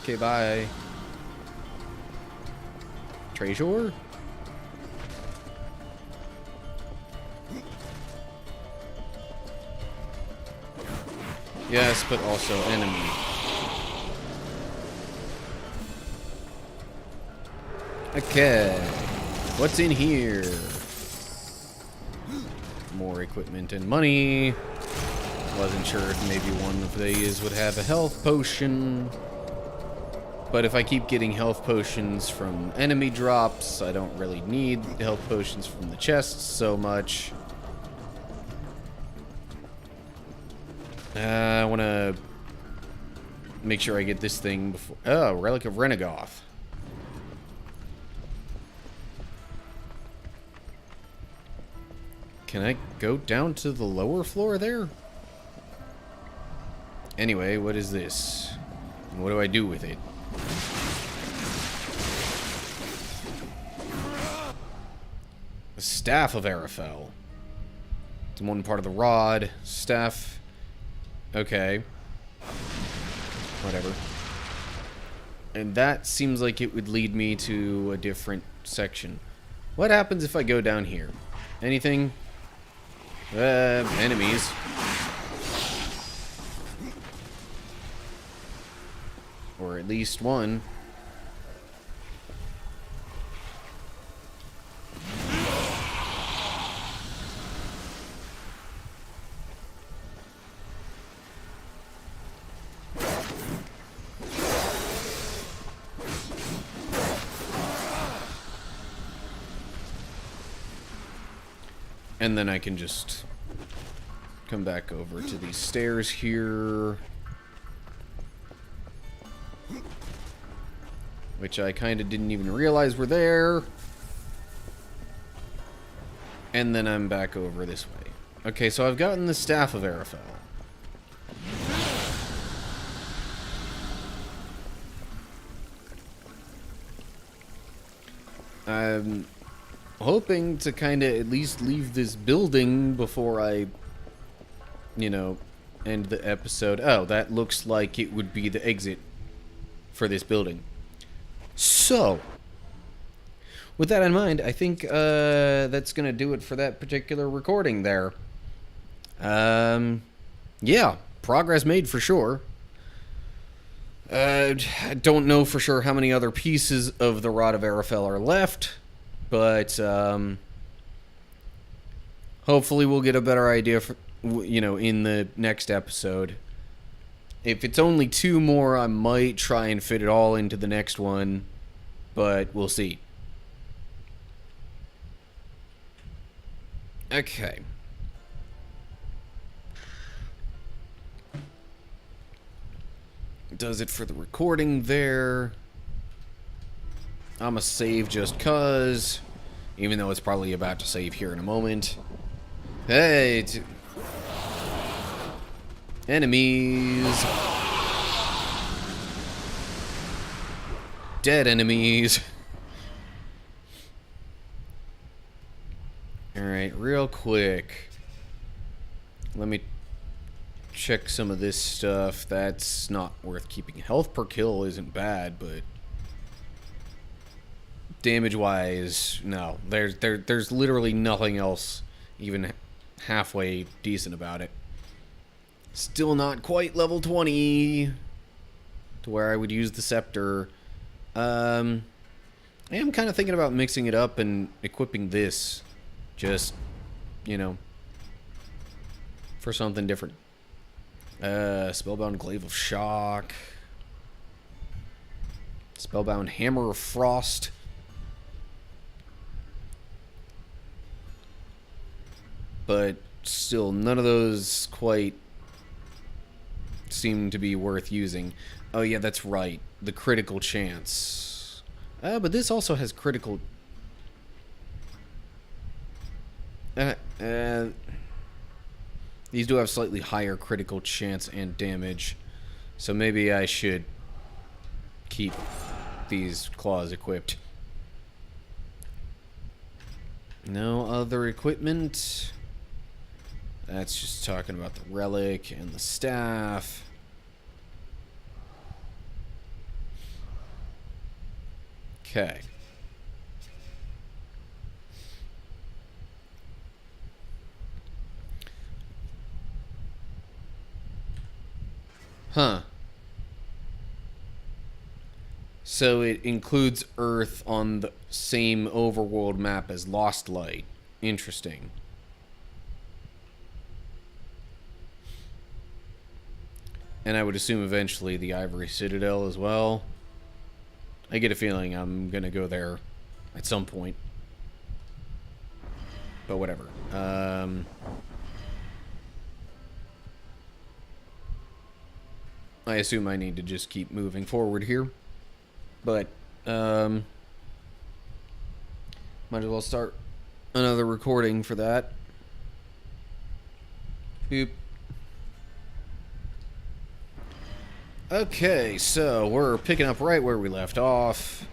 Okay, bye. Treasure? Yes, but also enemy. Okay. What's in here? More equipment and money. Wasn't sure if maybe one of these would have a health potion. But if I keep getting health potions from enemy drops, I don't really need health potions from the chests so much. I want to make sure I get this thing before... Oh, Relic of Renegoth. Can I go down to the lower floor there? Anyway, what is this? And what do I do with it? The Staff of Arafel. It's one part of the rod. Staff... Okay. Whatever. And that seems like it would lead me to a different section. What happens if I go down here? Anything? Enemies. Or at least one. And then I can just come back over to these stairs here. Which I kind of didn't even realize were there. And then I'm back over this way. Okay, so I've gotten the Staff of Arafel. I'm hoping to kind of at least leave this building before I, you know, end the episode. Oh, that looks like it would be the exit for this building. So, with that in mind, I think that's going to do it for that particular recording there. Yeah, progress made for sure. I don't know for sure how many other pieces of the Rod of Arafel are left, but hopefully we'll get a better idea, for, you know, in the next episode. If it's only 2 more, I might try and fit it all into the next one, but we'll see. Okay. Does it for the recording there. I'm a save just cuz, even though it's probably about to save here in a moment. Hey, enemies. Dead enemies. Alright, real quick. Let me check some of this stuff. That's not worth keeping. Health per kill isn't bad, but damage-wise, no. There's literally nothing else even halfway decent about it. Still not quite level 20 to where I would use the scepter. I am kind of thinking about mixing it up and equipping this. Just, you know, for something different. Spellbound Glaive of Shock. Spellbound Hammer of Frost. But still, none of those quite seem to be worth using. Oh yeah, that's right. The critical chance. But this also has critical... these do have slightly higher critical chance and damage. So maybe I should keep these claws equipped. No other equipment. That's just talking about the relic and the staff. Okay. Huh. So it includes Earth on the same overworld map as Lost Light. Interesting. And I would assume eventually the Ivory Citadel as well. I get a feeling I'm gonna go there at some point. But whatever. I assume I need to just keep moving forward here. But, might as well start another recording for that. Boop. Okay, so we're picking up right where we left off.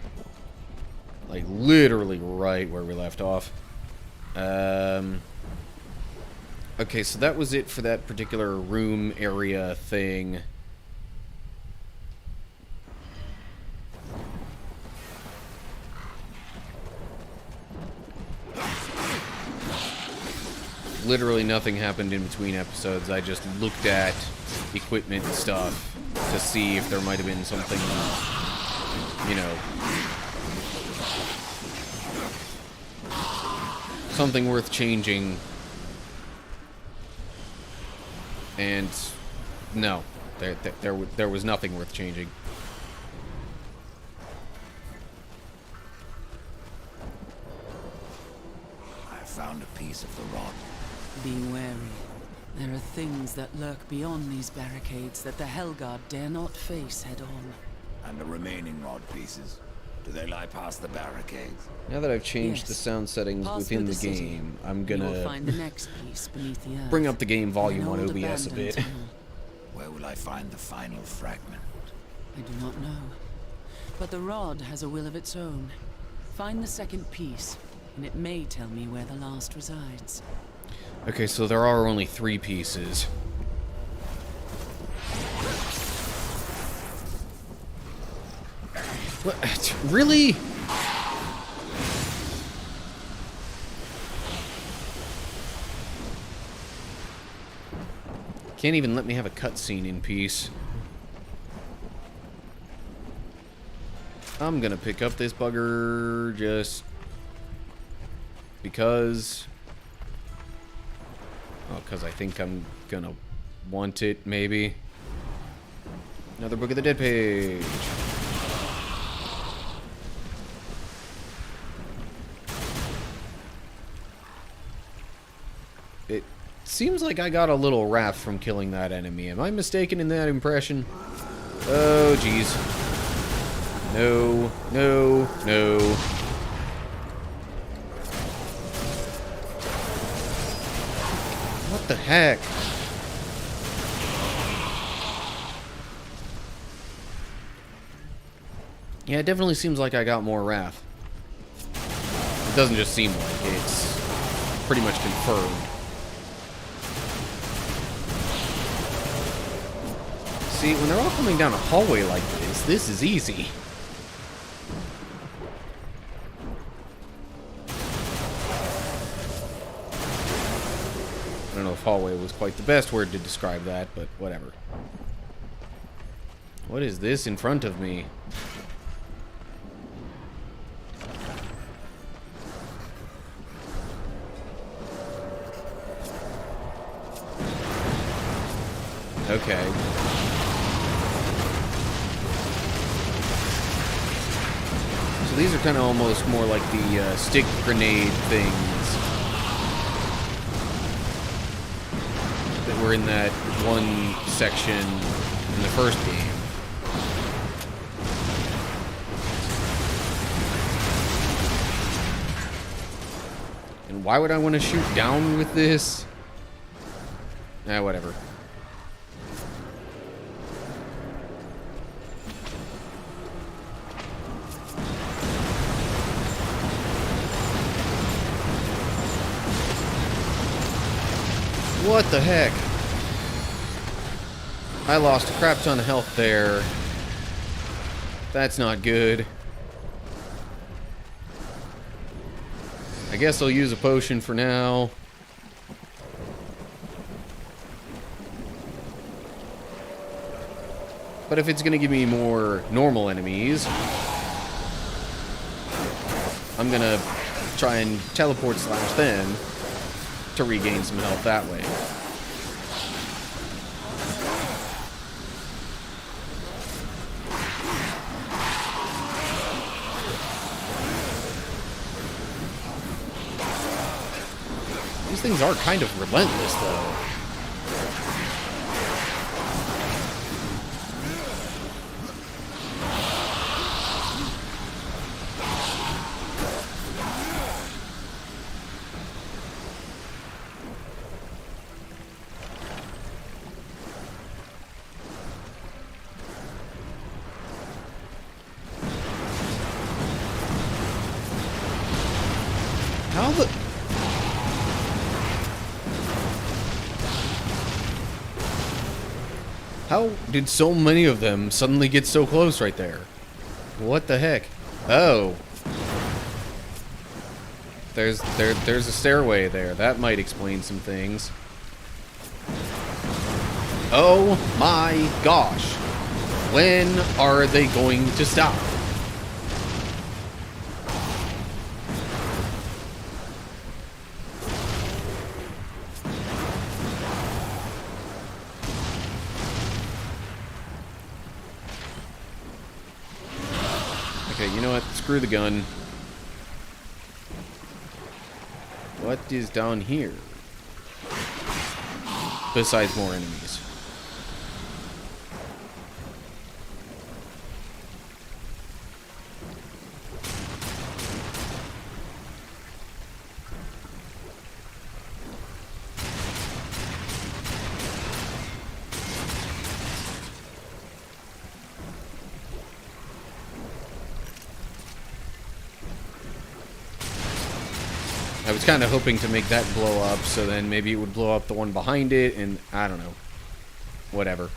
Like, literally right where we left off. Okay, so that was it for that particular room area thing. Literally nothing happened in between episodes. I just looked at equipment and stuff to see if there might have been something, you know, something worth changing. And no, there was nothing worth changing. I found a piece of the rod. Be wary. There are things that lurk beyond these barricades that the Hellguard dare not face head-on. And the remaining rod pieces, do they lie past the barricades? Now that I've changed Yes. the sound settings Pass within through the city. game, I'm You will gonna find the next piece beneath the earth. bring up the game volume An on old OBS a abandoned bit. tunnel. Where will I find the final fragment? I do not know. But the rod has a will of its own. Find the second piece, and it may tell me where the last resides. Okay, so there are only 3 pieces. What? Really? Can't even let me have a cutscene in peace. I'm gonna pick up this bugger just because. Oh, because I think I'm gonna want it, maybe. Another Book of the Dead page. It seems like I got a little wrath from killing that enemy. Am I mistaken in that impression? Oh, jeez. No, no, no. What the heck? Yeah, it definitely seems like I got more wrath. It doesn't just seem like it, it's pretty much confirmed. See, when they're all coming down a hallway like this is easy. if hallway was quite the best word to describe that, but whatever. What is this in front of me? Okay. So these are kind of almost more like the stick grenade things that were in that one section in the first game. And why would I want to shoot down with this? Whatever. What the heck? I lost a crap ton of health there. That's not good. I guess I'll use a potion for now. But if it's gonna give me more normal enemies, I'm gonna try and teleport slash them to regain some health that way. These things are kind of relentless, though. How the... How did so many of them suddenly get so close right there? What the heck? Oh. There's a stairway there. That might explain some things. Oh my gosh. When are they going to stop? Okay, you know what? Screw the gun. What is down here? Besides more enemies. I was kind of hoping to make that blow up, so then maybe it would blow up the one behind it, and I don't know. Whatever.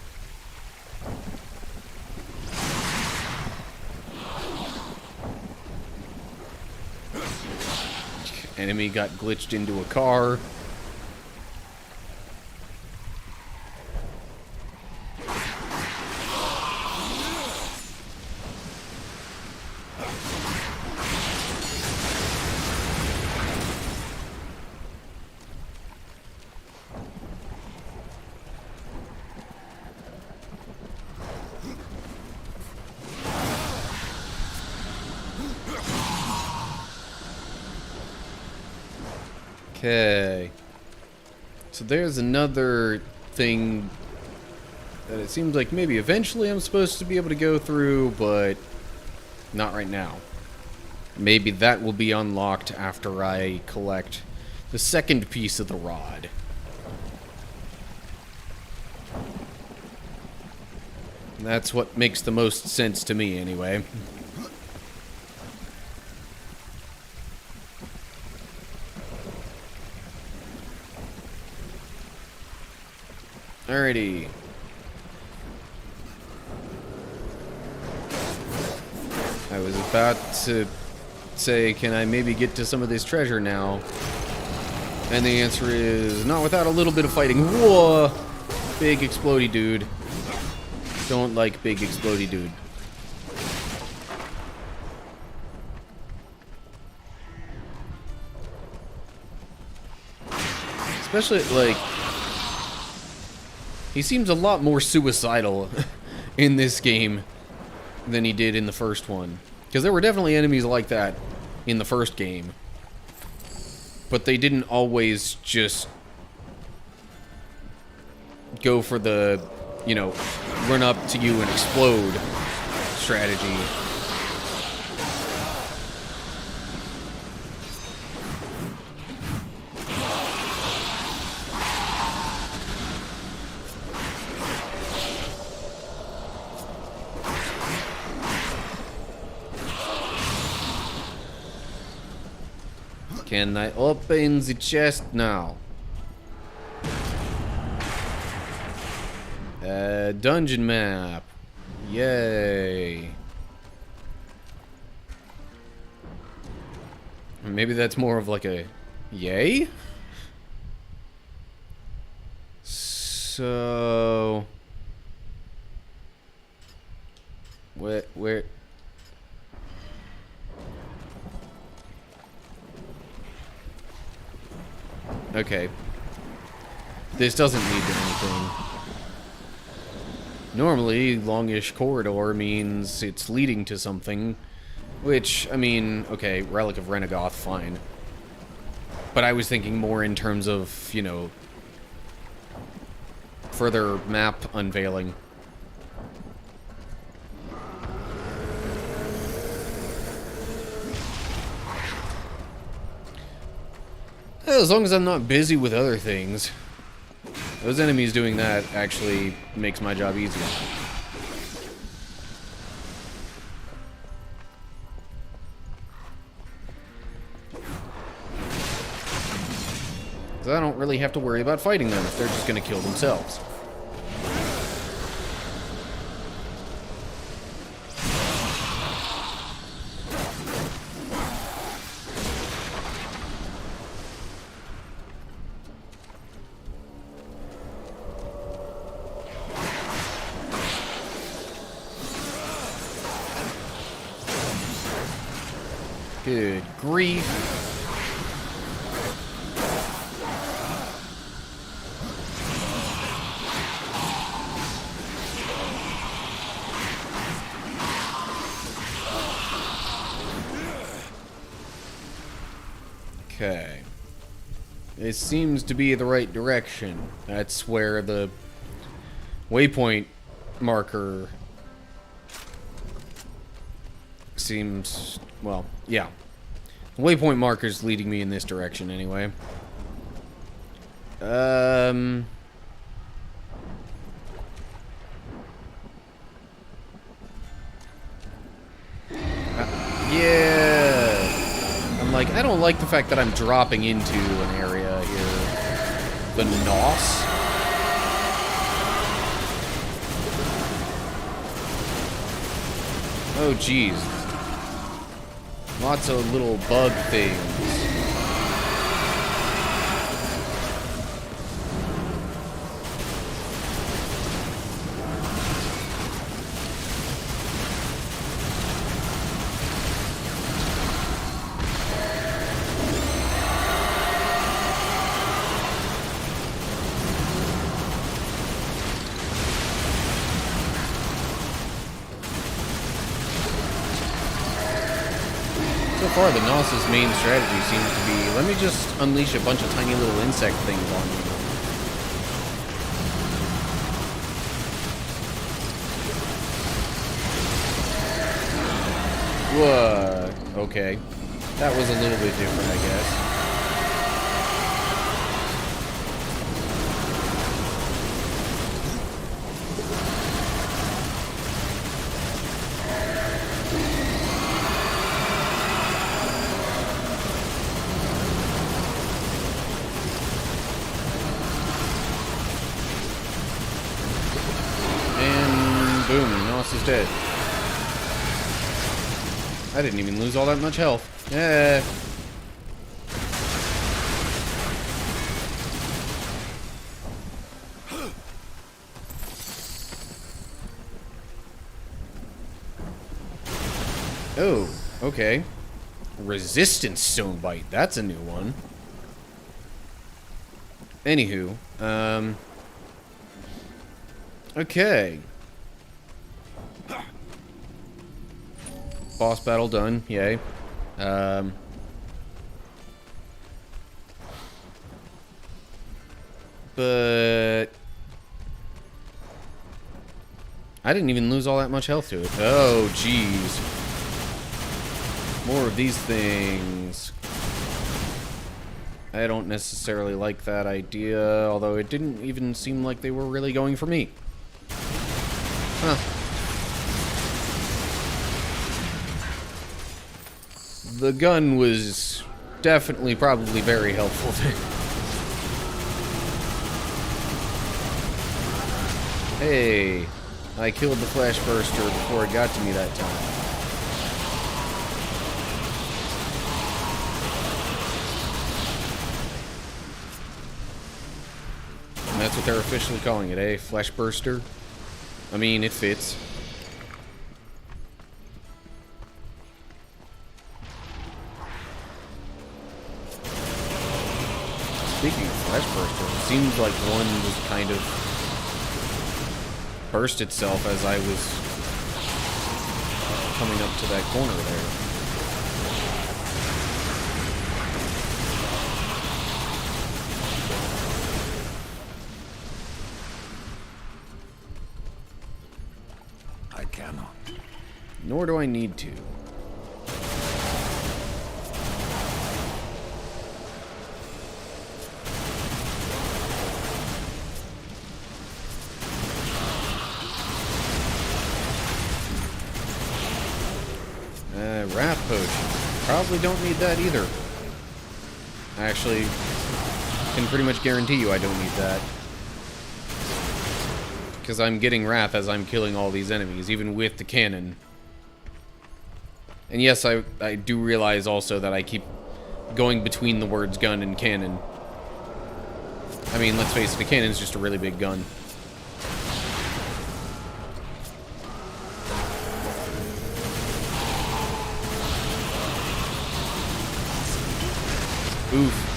Enemy got glitched into a car. Okay. So there's another thing that it seems like maybe eventually I'm supposed to be able to go through, but not right now. Maybe that will be unlocked after I collect the second piece of the rod. That's what makes the most sense to me, anyway. Alrighty. I was about to say, can I maybe get to some of this treasure now? And the answer is not without a little bit of fighting. Whoa! Big explodey dude. Don't like big explodey dude. Especially, like, he seems a lot more suicidal in this game than he did in the first one. Because there were definitely enemies like that in the first game. But they didn't always just go for the, you know, run up to you and explode strategy. Can I open the chest now? Dungeon map. Yay. Maybe that's more of like a yay? So... Where... Okay. This doesn't lead to anything. Normally, longish corridor means it's leading to something. Which, I mean, okay, Relic of Renegoth, fine. But I was thinking more in terms of, you know, further map unveiling. As long as I'm not busy with other things. Those enemies doing that actually makes my job easier. So I don't really have to worry about fighting them if they're just gonna kill themselves. Good grief. Okay. It seems to be the right direction. That's where the waypoint marker seems... well, yeah. The waypoint marker's leading me in this direction anyway. Yeah. I'm like, I don't like the fact that I'm dropping into an area here. The Nos. Oh, jeez. Lots of little bug things. So far, the Nos's main strategy seems to be, let me just unleash a bunch of tiny little insect things on you. Whoa, okay. That was a little bit different, I guess. Boom, and Nos is dead. I didn't even lose all that much health. Yeah. Oh, okay. Resistance stone bite. That's a new one. Anywho, okay. Boss battle done. Yay. But I didn't even lose all that much health to it. Oh, jeez. More of these things. I don't necessarily like that idea, although it didn't even seem like they were really going for me. Huh. The gun was definitely probably very helpful there. Hey, I killed the flash burster before it got to me that time. And that's what they're officially calling it, eh? Flash burster? I mean, it fits. Speaking of flash burster, it seems like one was kind of burst itself as I was coming up to that corner there. I cannot. Nor do I need to. Wrath potion. Probably don't need that either. I actually can pretty much guarantee you I don't need that. Because I'm getting wrath as I'm killing all these enemies, even with the cannon. And yes, I do realize also that I keep going between the words gun and cannon. I mean, let's face it, the cannon's just a really big gun. Oof.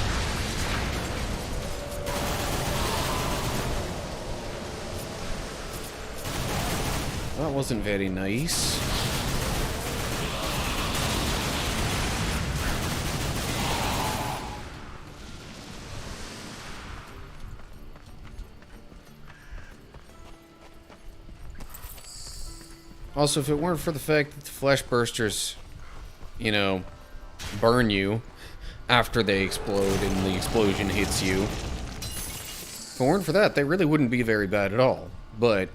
That wasn't very nice. Also, if it weren't for the fact that the flesh bursters, you know, burn you after they explode and the explosion hits you. If it weren't for that, they really wouldn't be very bad at all. But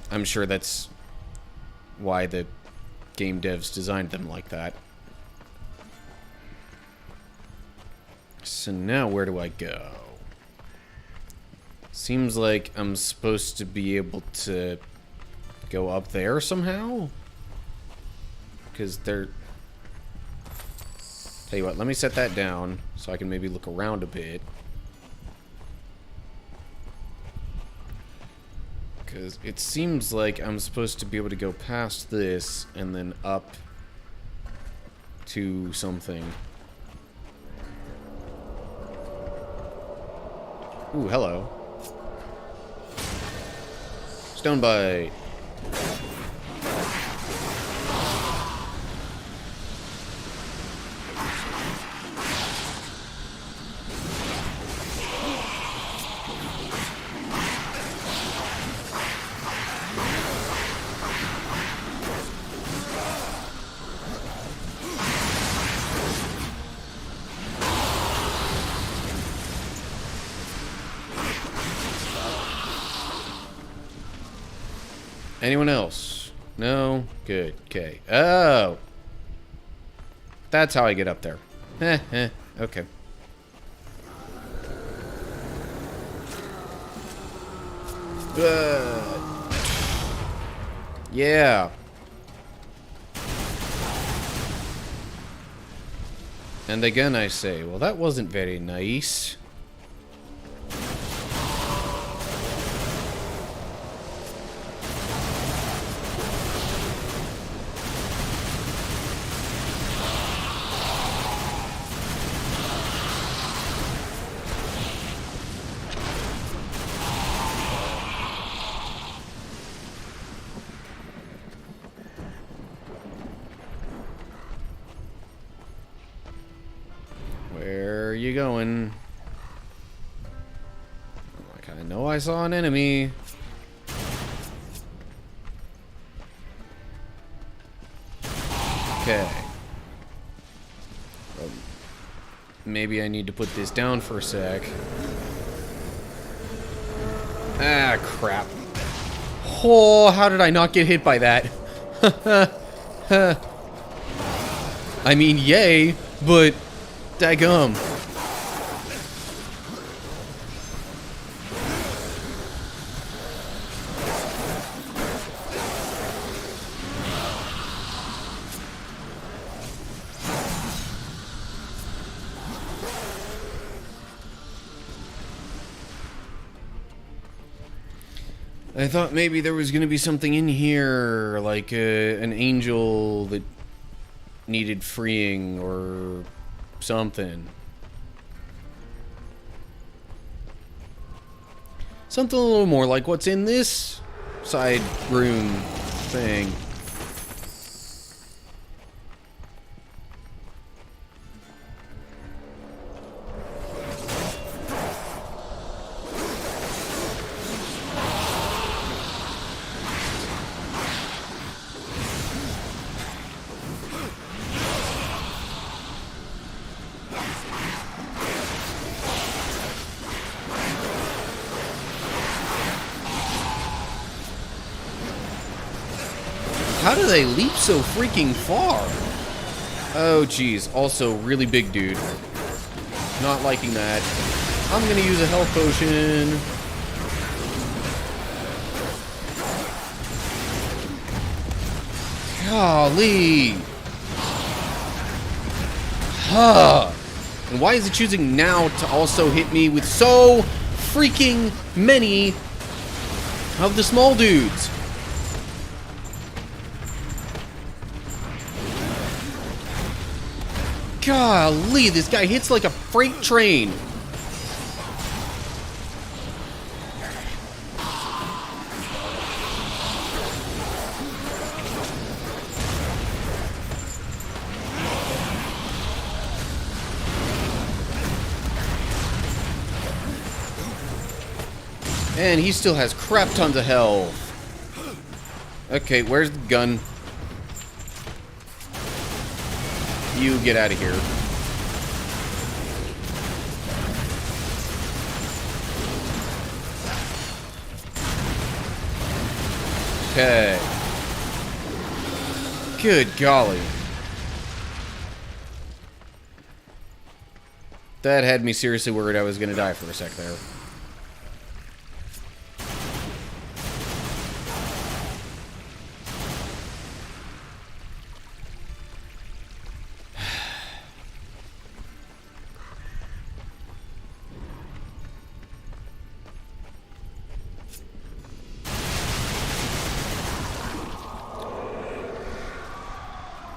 I'm sure that's why the game devs designed them like that. So now where do I go? Seems like I'm supposed to be able to go up there somehow? Because they're... Tell you what, let me set that down so I can maybe look around a bit. Because it seems like I'm supposed to be able to go past this and then up to something. Ooh, hello. Stone bite. Anyone else? No? Good. Okay. Oh! That's how I get up there. Okay. Good. Yeah. And again I say, well, that wasn't very nice. you going? Like, I know I saw an enemy. Okay. Well, maybe I need to put this down for a sec. Ah, crap. Oh, how did I not get hit by that? I mean, yay, but daggum. I thought maybe there was going to be something in here, like an angel that needed freeing or something. Something a little more like what's in this side room thing. How do they leap so freaking far? Oh, geez. Also, really big dude. Not liking that. I'm gonna use a health potion. Golly. Huh. And why is it choosing now to also hit me with so freaking many of the small dudes? Golly, this guy hits like a freight train. And he still has crap tons of health. Okay, where's the gun? You get out of here. Okay. Good golly. That had me seriously worried I was going to die for a sec there.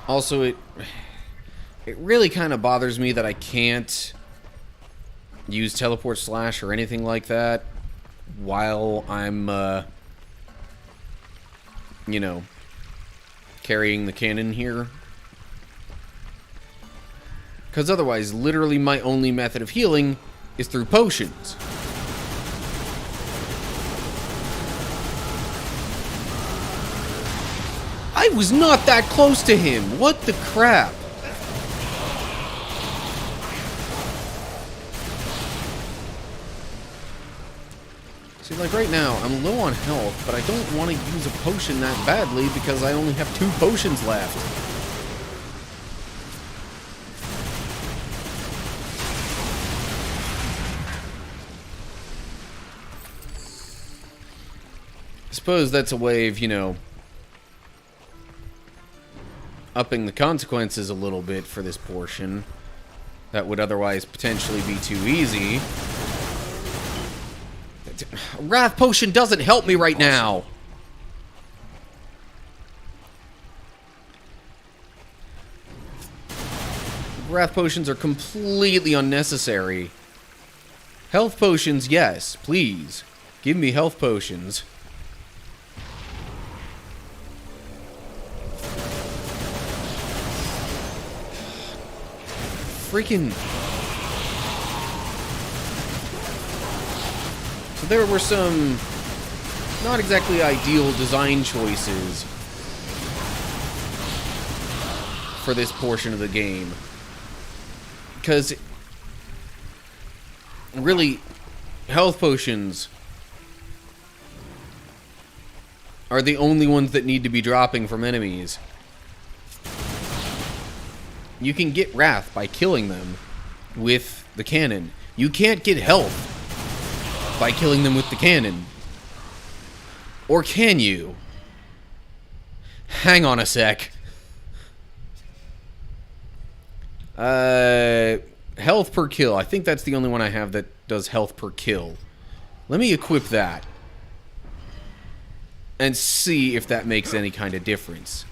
Also, it really kind of bothers me that I can't use teleport slash or anything like that while I'm, you know, carrying the cannon here. Because otherwise, literally my only method of healing is through potions. I was not that close to him. What the crap? See, like right now, I'm low on health, but I don't want to use a potion that badly because I only have 2 potions left. I suppose that's a way of, you know, upping the consequences a little bit for this portion that would otherwise potentially be too easy. Wrath potion doesn't help me right now. Wrath potions are completely unnecessary. Health potions, yes, please. Give me health potions. Freaking there were some not exactly ideal design choices for this portion of the game. Because, really, health potions are the only ones that need to be dropping from enemies. You can get Wrath by killing them with the cannon. You can't get health by killing them with the cannon. Or can you? Hang on a sec. Health per kill. I think that's the only one I have that does health per kill. Let me equip that and see if that makes any kind of difference.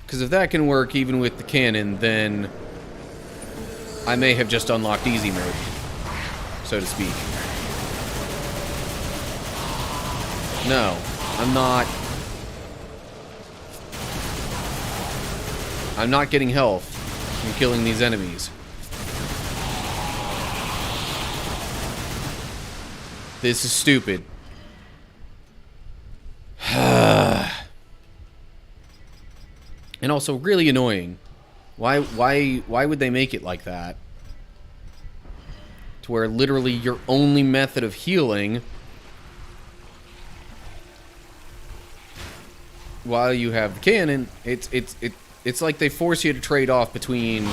Because if that can work even with the cannon, then I may have just unlocked easy mode, so to speak. No, I'm not. I'm not getting health from killing these enemies. This is stupid. And also really annoying. Why would they make it like that? To where literally your only method of healing while you have the cannon, it's like they force you to trade off between,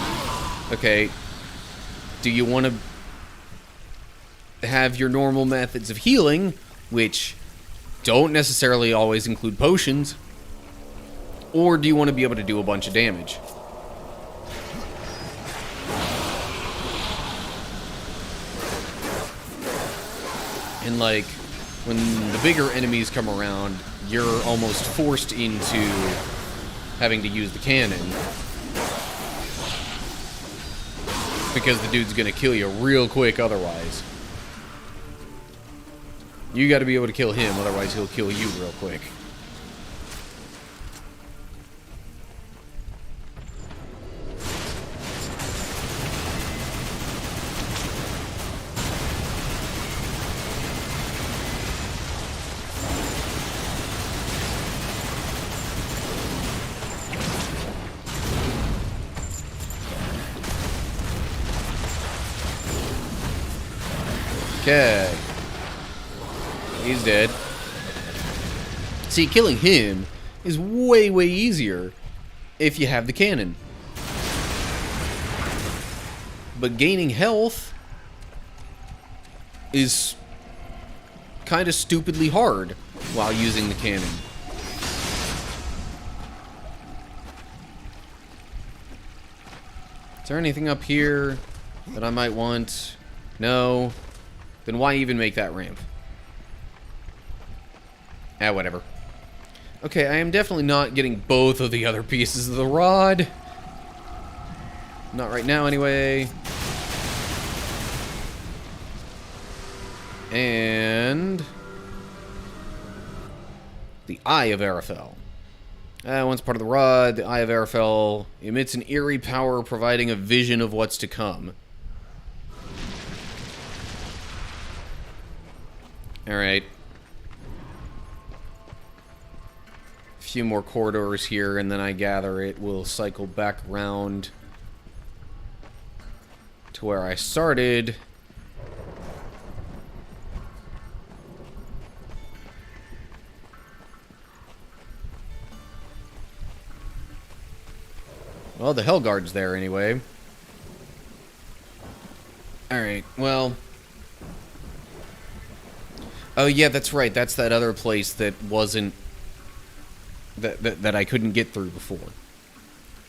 okay, do you want to have your normal methods of healing, which don't necessarily always include potions, or do you want to be able to do a bunch of damage? And like, when the bigger enemies come around, you're almost forced into having to use the cannon, because the dude's gonna kill you real quick otherwise. You gotta be able to kill him, otherwise he'll kill you real quick. Okay. He's dead. See, killing him is way, way easier if you have the cannon. But gaining health is kind of stupidly hard while using the cannon. Is there anything up here that I might want? No. Then why even make that ramp? Ah, whatever. Okay, I am definitely not getting both of the other pieces of the rod. Not right now, anyway. And the Eye of Arafel. Once part of the rod, the Eye of Arafel emits an eerie power, providing a vision of what's to come. Alright. A few more corridors here, and then I gather it will cycle back around to where I started. Well, the Hellguard's there anyway. Alright, well... Oh yeah, that's right. That's that other place that wasn't... That I couldn't get through before.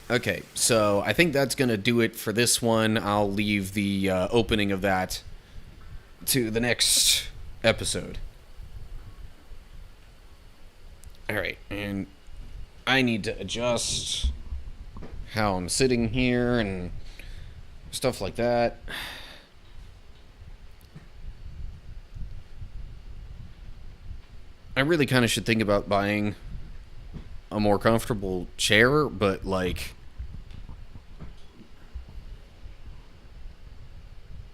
Okay, so I think that's going to do it for this one. I'll leave the opening of that to the next episode. Alright, and I need to adjust how I'm sitting here and stuff like that. I really kind of should think about buying a more comfortable chair, but like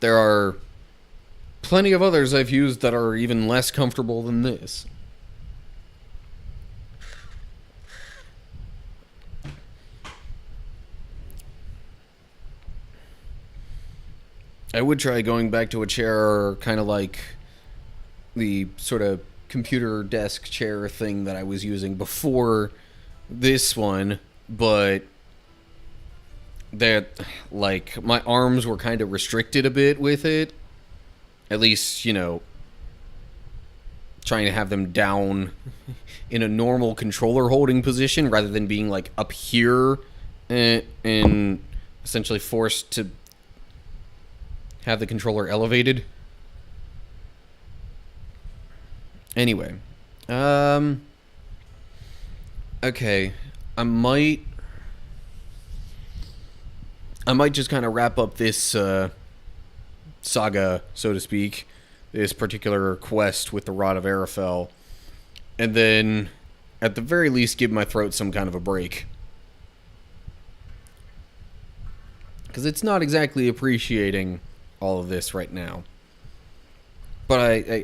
there are plenty of others I've used that are even less comfortable than this. I would try going back to a chair kind of like the sort of computer desk chair thing that I was using before this one, but that, like, my arms were kind of restricted a bit with it. At least, you know, trying to have them down in a normal controller holding position rather than being, like, up here and essentially forced to have the controller elevated. Anyway, okay, I might just kind of wrap up this saga, so to speak, this particular quest with the Rod of Arafel, and then at the very least give my throat some kind of a break. Because it's not exactly appreciating all of this right now. But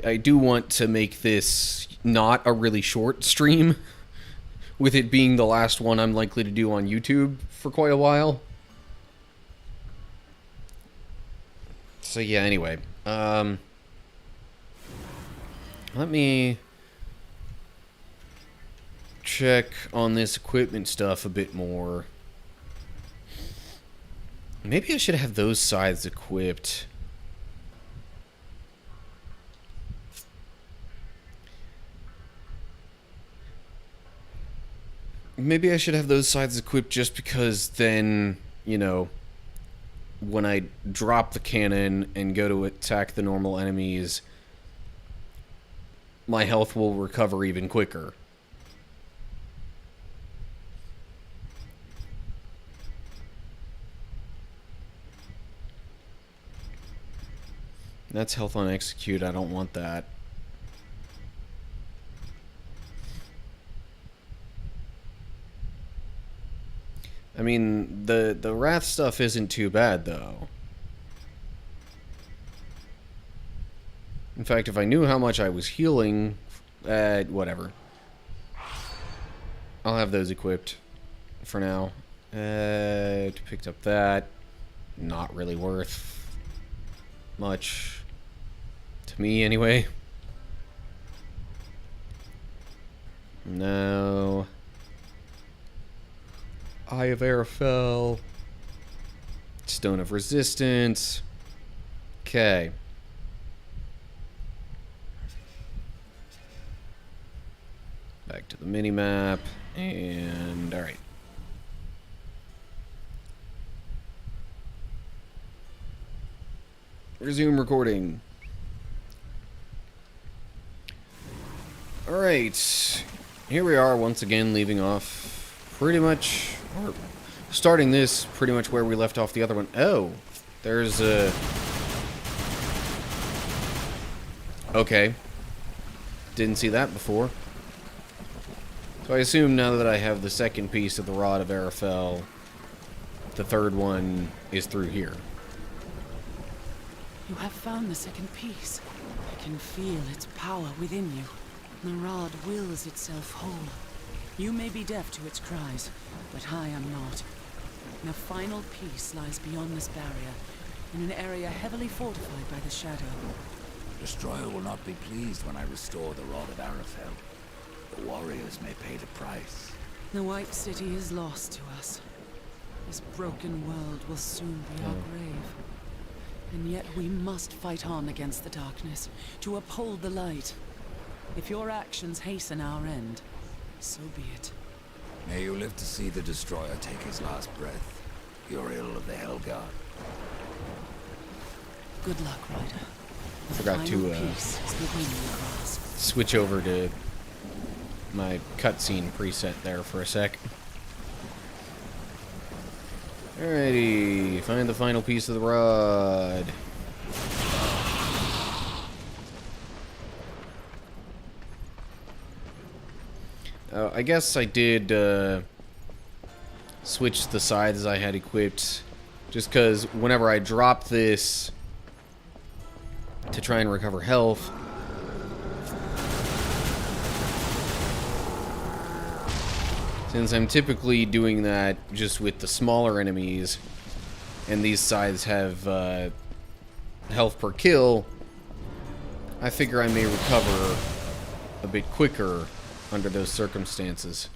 I do want to make this not a really short stream, with it being the last one I'm likely to do on YouTube for quite a while. So yeah, anyway. Let me check on this equipment stuff a bit more. Maybe I should have those sides equipped. Maybe I should have those sides equipped just because then, you know, when I drop the cannon and go to attack the normal enemies, my health will recover even quicker. That's health on execute. I don't want that. I mean, the Wrath stuff isn't too bad, though. In fact, if I knew how much I was healing, whatever. I'll have those equipped for now. Picked up that. Not really worth much. To me, anyway. No. Eye of Arafel. Stone of Resistance. Okay. Back to the minimap. And, alright. Resume recording. Alright. Here we are once again, leaving off pretty much, or starting this pretty much where we left off the other one. Oh, there's a... Okay. Didn't see that before. So I assume now that I have the second piece of the Rod of Arafel, the third one is through here. You have found the second piece. I can feel its power within you. The rod wills itself whole. You may be deaf to its cries, but I am not. The final piece lies beyond this barrier, in an area heavily fortified by the shadow. Destroyer will not be pleased when I restore the Rod of Arafel. The warriors may pay the price. The White City is lost to us. This broken world will soon be our grave. And yet we must fight on against the darkness, to uphold the light. If your actions hasten our end, so be it. May you live to see the Destroyer take his last breath. Uriel of the Helguard. Good luck, Ryder. The Forgot to final piece is within your grasp. switch over to my cutscene preset there for a sec. Alrighty, find the final piece of the rod. I guess I did switch the sides I had equipped, just because whenever I drop this to try and recover health. Since I'm typically doing that just with the smaller enemies, and these scythes have health per kill, I figure I may recover a bit quicker under those circumstances.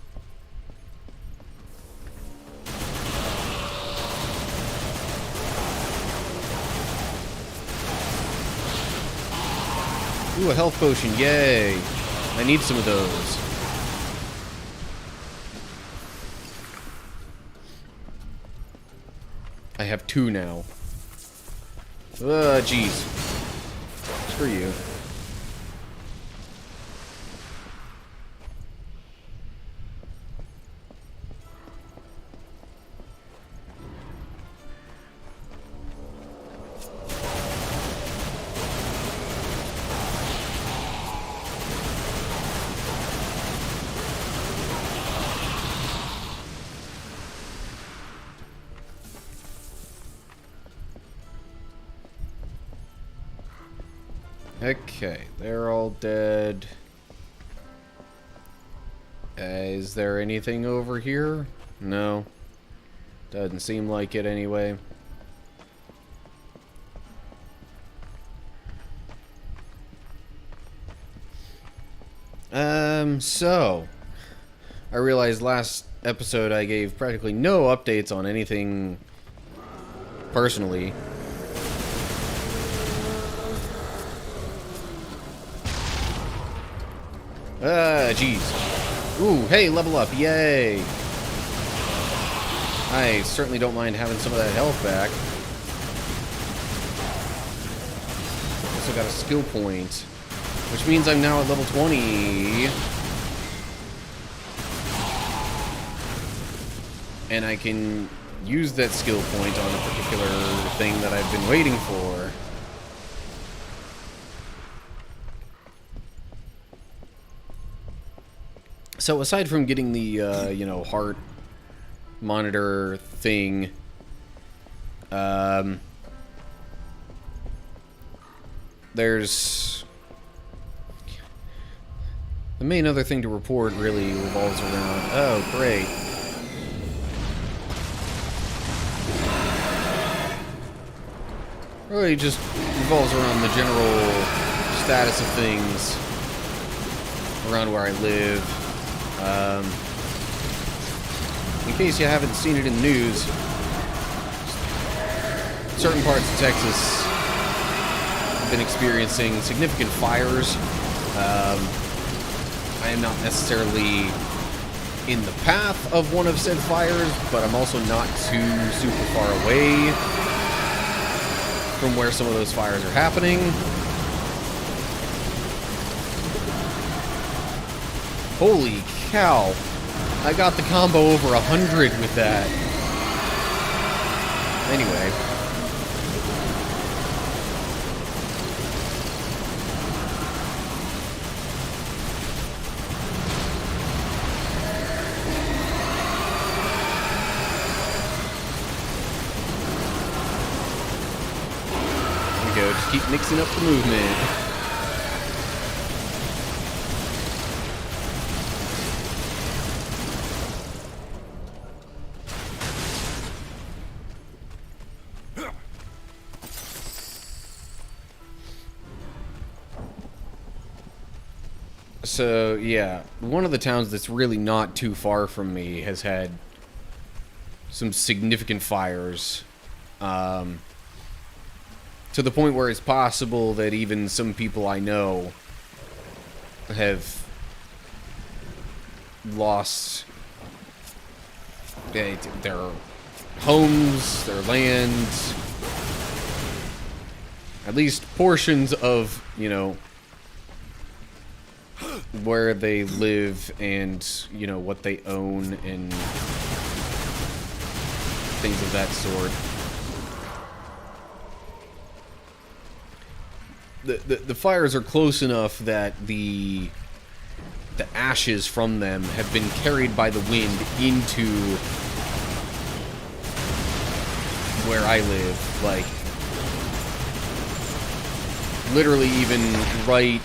Ooh, a health potion, yay! I need some of those. I have 2 now. Jeez. Screw you. Okay, they're all dead. Is there anything over here? No. Doesn't seem like it anyway. So I realized last episode I gave practically no updates on anything personally. Jeez. Ooh, hey, level up, yay! I certainly don't mind having some of that health back. Also got a skill point, which means I'm now at level 20. And I can use that skill point on a particular thing that I've been waiting for. So aside from getting the, you know, heart monitor thing, there's... The main other thing to report really revolves around... Oh, great. Really just revolves around the general status of things around where I live. In case you haven't seen it in the news, certain parts of Texas have been experiencing significant fires. I am not necessarily in the path of one of said fires, but I'm also not too super far away from where some of those fires are happening. Holy cow. I got the combo over 100 with that. Anyway. There we go. Just keep mixing up the movement. So, yeah, one of the towns that's really not too far from me has had some significant fires. To the point where it's possible that even some people I know have lost their homes, their land, at least portions of, you know, where they live and, you know, what they own and things of that sort. The fires are close enough that the ashes from them have been carried by the wind into where I live, like literally even right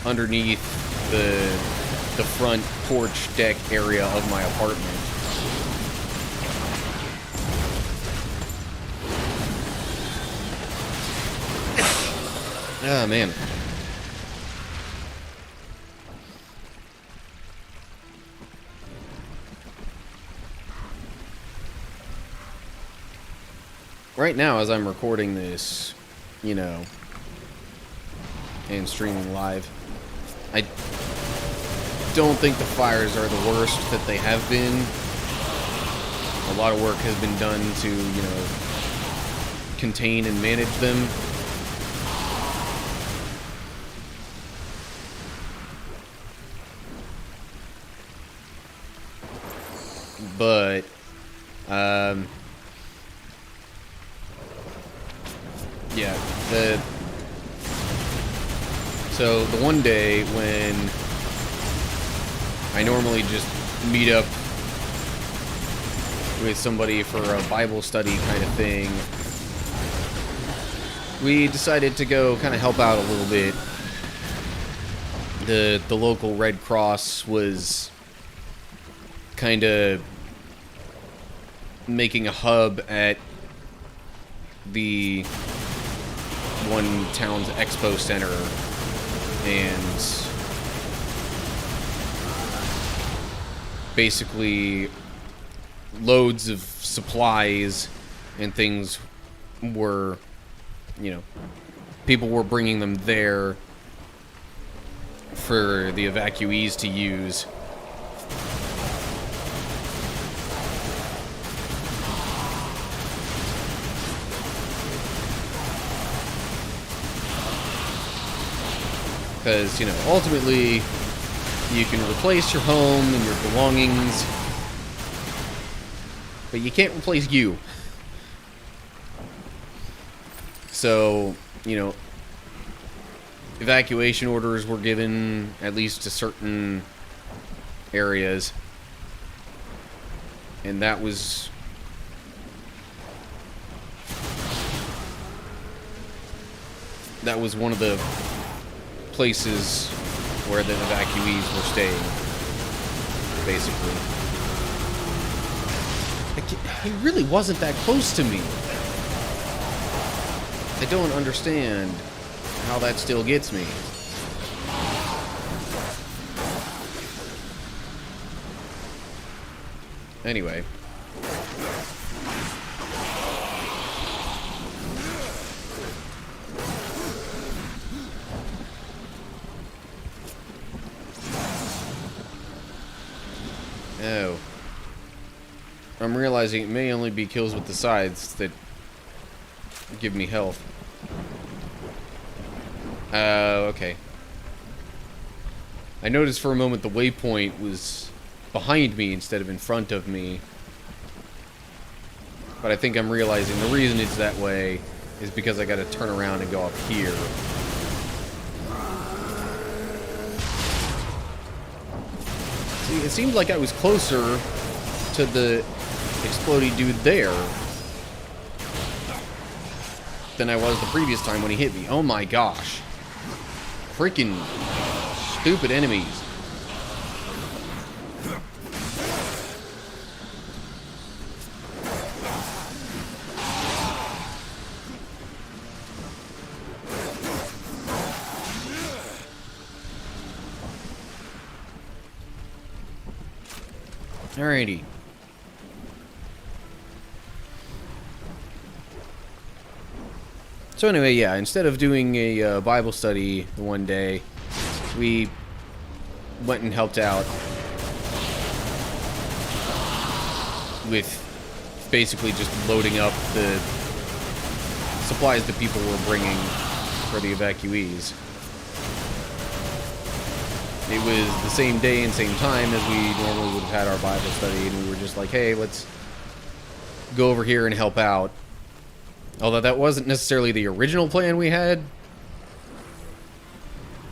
underneath the front porch deck area of my apartment. Ah, man. Right now, as I'm recording this, you know, and streaming live, I don't think the fires are the worst that they have been. A lot of work has been done to, you know, contain and manage them. But, yeah, so the one day when I normally just meet up with somebody for a Bible study kind of thing, we decided to go kind of help out a little bit. The local Red Cross was kind of making a hub at the one town's expo center, and basically loads of supplies and things were, you know, people were bringing them there for the evacuees to use. Because, you know, ultimately, you can replace your home and your belongings, but you can't replace you. So, you know, evacuation orders were given, at least to certain areas, and that was one of the places where the evacuees were staying, basically. He really wasn't that close to me. I don't understand how that still gets me. Anyway. Oh. I'm realizing it may only be kills with the sides that give me health. Okay. I noticed for a moment the waypoint was behind me instead of in front of me. But I think I'm realizing the reason it's that way is because I gotta turn around and go up here. See, it seemed like I was closer to the explodey dude there than I was the previous time when he hit me. Oh my gosh. Freaking stupid enemies. Alrighty. So anyway, yeah, instead of doing a Bible study one day, we went and helped out with basically just loading up the supplies that people were bringing for the evacuees. It was the same day and same time as we normally would have had our Bible study, and we were just like, hey, let's go over here and help out. Although that wasn't necessarily the original plan we had,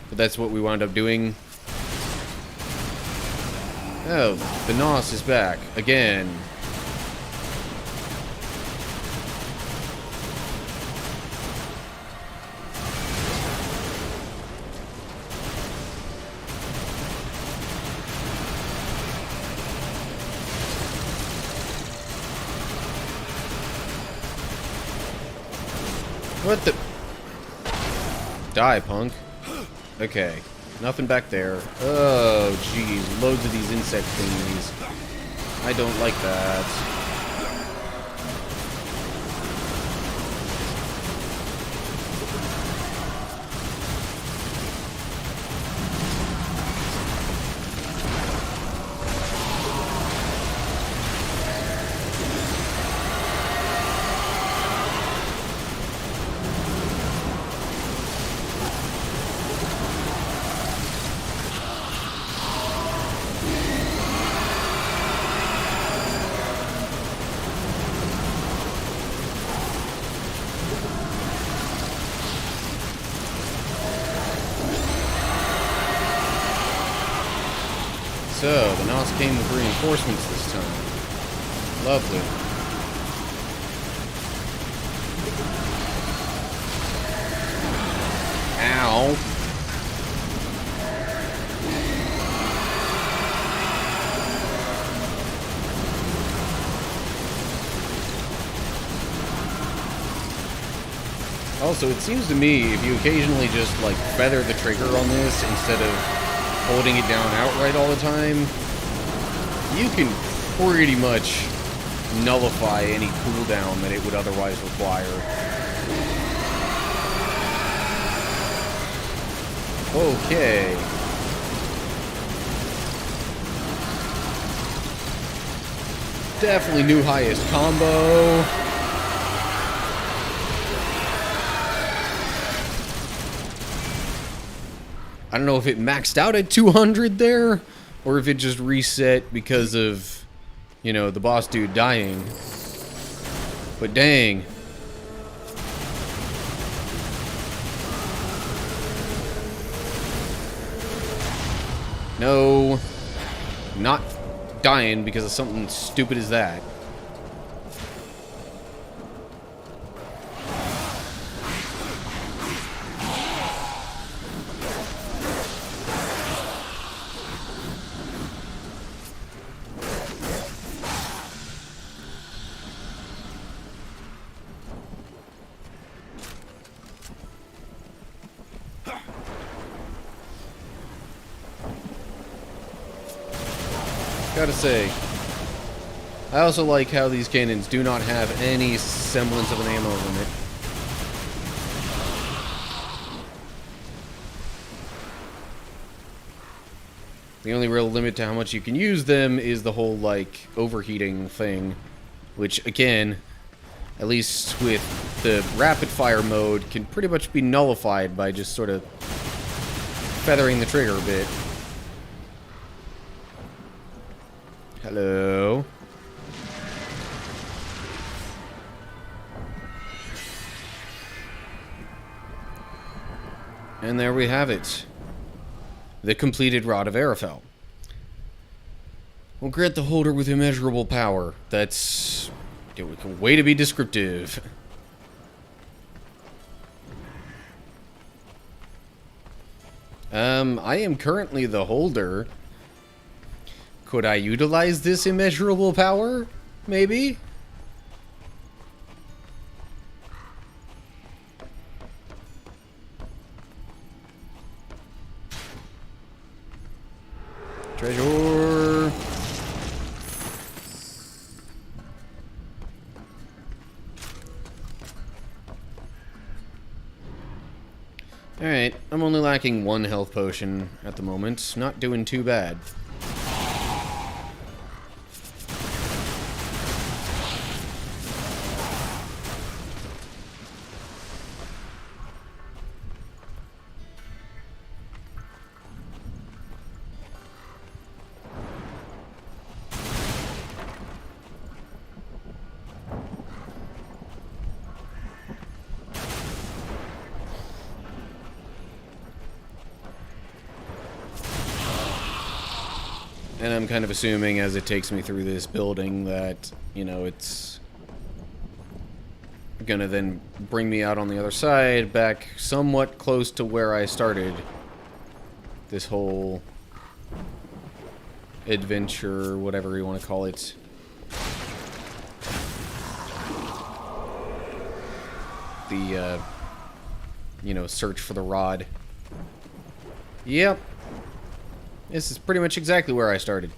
but that's what we wound up doing. Oh, the NOS is back again. What the? Die, punk. Okay. Nothing back there. Oh, jeez. Loads of these insect thingies. I don't like that. So, the Nos came with reinforcements this time. Lovely. Ow. Also, it seems to me if you occasionally just, like, feather the trigger on this instead of holding it down outright all the time, you can pretty much nullify any cooldown that it would otherwise require. Okay. Definitely new highest combo. I don't know if it maxed out at 200 there, or if it just reset because of, you know, the boss dude dying. But dang. No. Not dying because of something stupid as that. Gotta say, I also like how these cannons do not have any semblance of an ammo limit. The only real limit to how much you can use them is the whole, like, overheating thing, which, again, at least with the rapid-fire mode, can pretty much be nullified by just sort of feathering the trigger a bit. Hello. And there we have it. The completed Rod of Arafel. Will grant the holder with immeasurable power. That's a way to be descriptive. I am currently the holder. Could I utilize this immeasurable power? Maybe? Treasure! Alright, I'm only lacking one health potion at the moment. Not doing too bad. And I'm kind of assuming as it takes me through this building that, you know, it's gonna then bring me out on the other side, back somewhat close to where I started this whole adventure, whatever you want to call it. The you know, search for the rod. Yep. This is pretty much exactly where I started.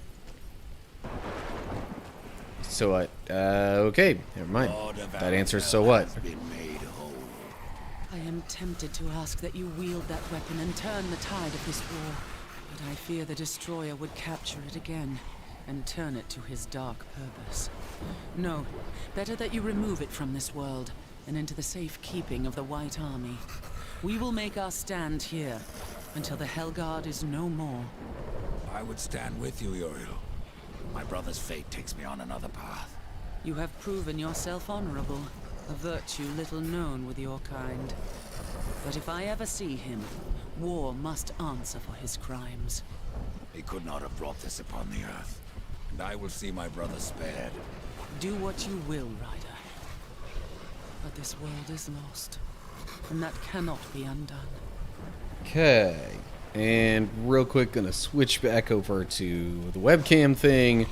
So what? Okay, never mind. That answers so what. I am tempted to ask that you wield that weapon and turn the tide of this war, but I fear the Destroyer would capture it again and turn it to his dark purpose. No, better that you remove it from this world and into the safekeeping of the White Army. We will make our stand here until the Hellguard is no more. I would stand with you, Uriel. My brother's fate takes me on another path. You have proven yourself honorable, a virtue little known with your kind. But if I ever see him, war must answer for his crimes. He could not have brought this upon the earth, and I will see my brother spared. Do what you will, Ryder. But this world is lost, and that cannot be undone. Okay. And real quick, gonna switch back over to the webcam thing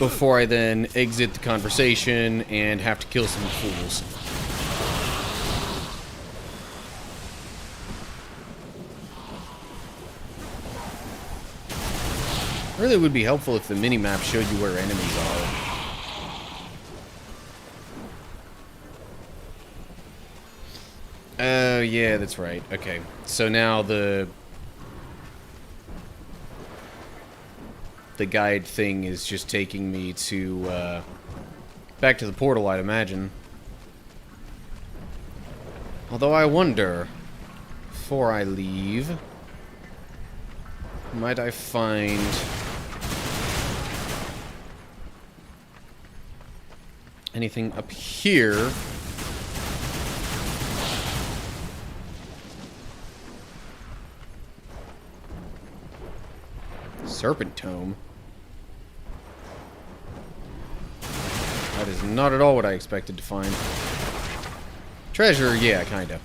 before I then exit the conversation and have to kill some fools. Really would be helpful if the minimap showed you where enemies are. Oh, yeah, that's right. Okay. So now the guide thing is just taking me to, back to the portal, I'd imagine. Although I wonder, before I leave, might I find anything up here? Serpent Tome. That is not at all what I expected to find. Treasure, yeah, kinda.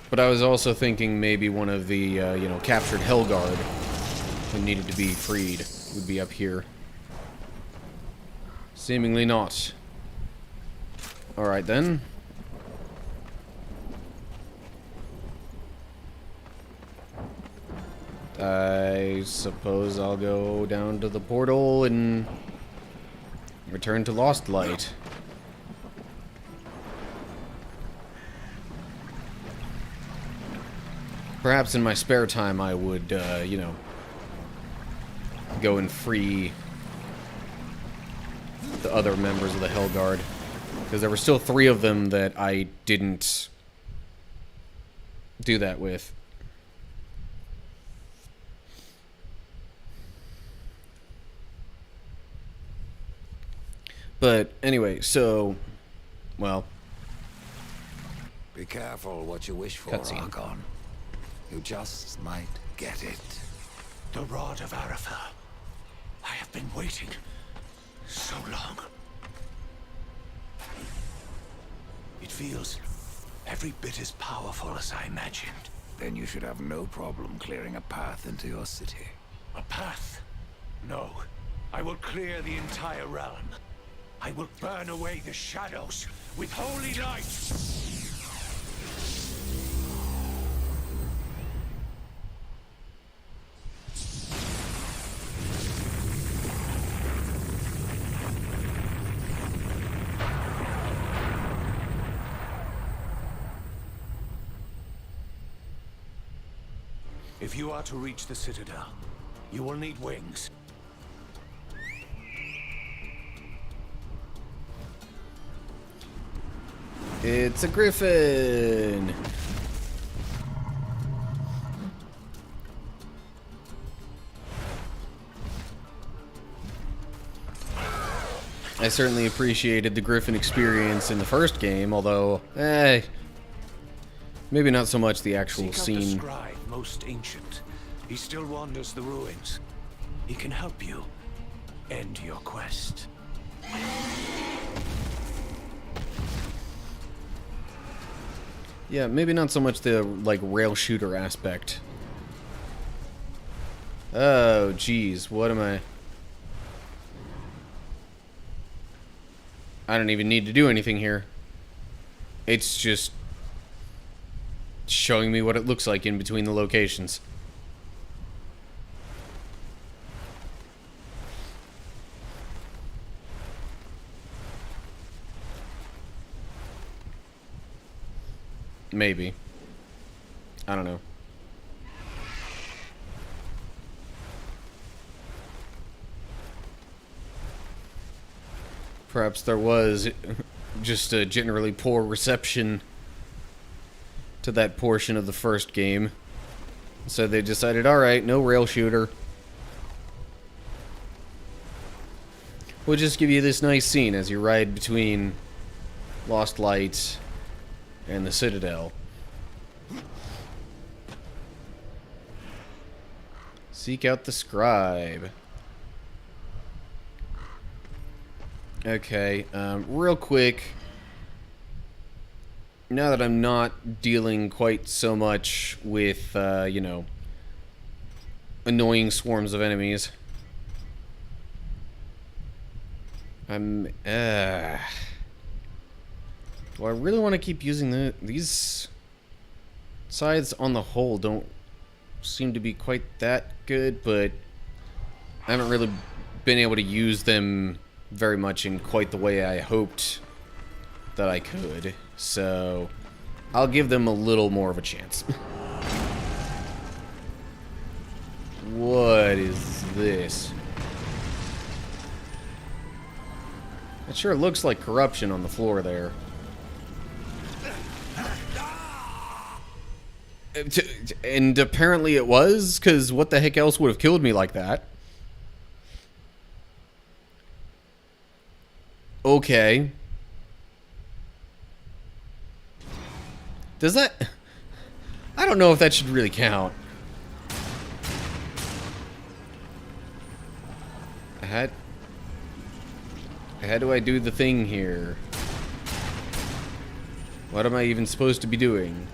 But I was also thinking maybe one of the, you know, captured Hellguard who needed to be freed would be up here. Seemingly not. Alright then. I suppose I'll go down to the portal and return to Lost Light. Perhaps in my spare time I would, you know, go and free the other members of the Hellguard. Because there were still 3 of them that I didn't do that with. But anyway, so, well. Be careful what you wish for, Cutscene. Argon. You just might get it. The Rod of Arafel. I have been waiting so long. It feels every bit as powerful as I imagined. Then you should have no problem clearing a path into your city. A path? No. I will clear the entire realm. I will burn away the shadows with holy light. If you are to reach the Citadel, you will need wings. It's a griffin! I certainly appreciated the griffin experience in the first game, although, maybe not so much the actual Seek out scene. the scribe, most ancient. He still wanders the ruins. He can help you end your quest. Yeah, maybe not so much the, like, rail shooter aspect. Oh, geez, what am I... I don't even need to do anything here. It's just showing me what it looks like in between the locations. Maybe. I don't know. Perhaps there was just a generally poor reception to that portion of the first game. So they decided, alright, no rail shooter. We'll just give you this nice scene as you ride between Lost Light and the Citadel. Seek out the scribe. Okay, real quick. Now that I'm not dealing quite so much with, you know, annoying swarms of enemies. Do I really want to keep using these scythes on the whole don't seem to be quite that good, but I haven't really been able to use them very much in quite the way I hoped that I could, so I'll give them a little more of a chance. What is this? It sure looks like corruption on the floor there. And apparently it was, because what the heck else would have killed me like that? Okay. Does that... I don't know if that should really count. How do I do the thing here? What am I even supposed to be doing?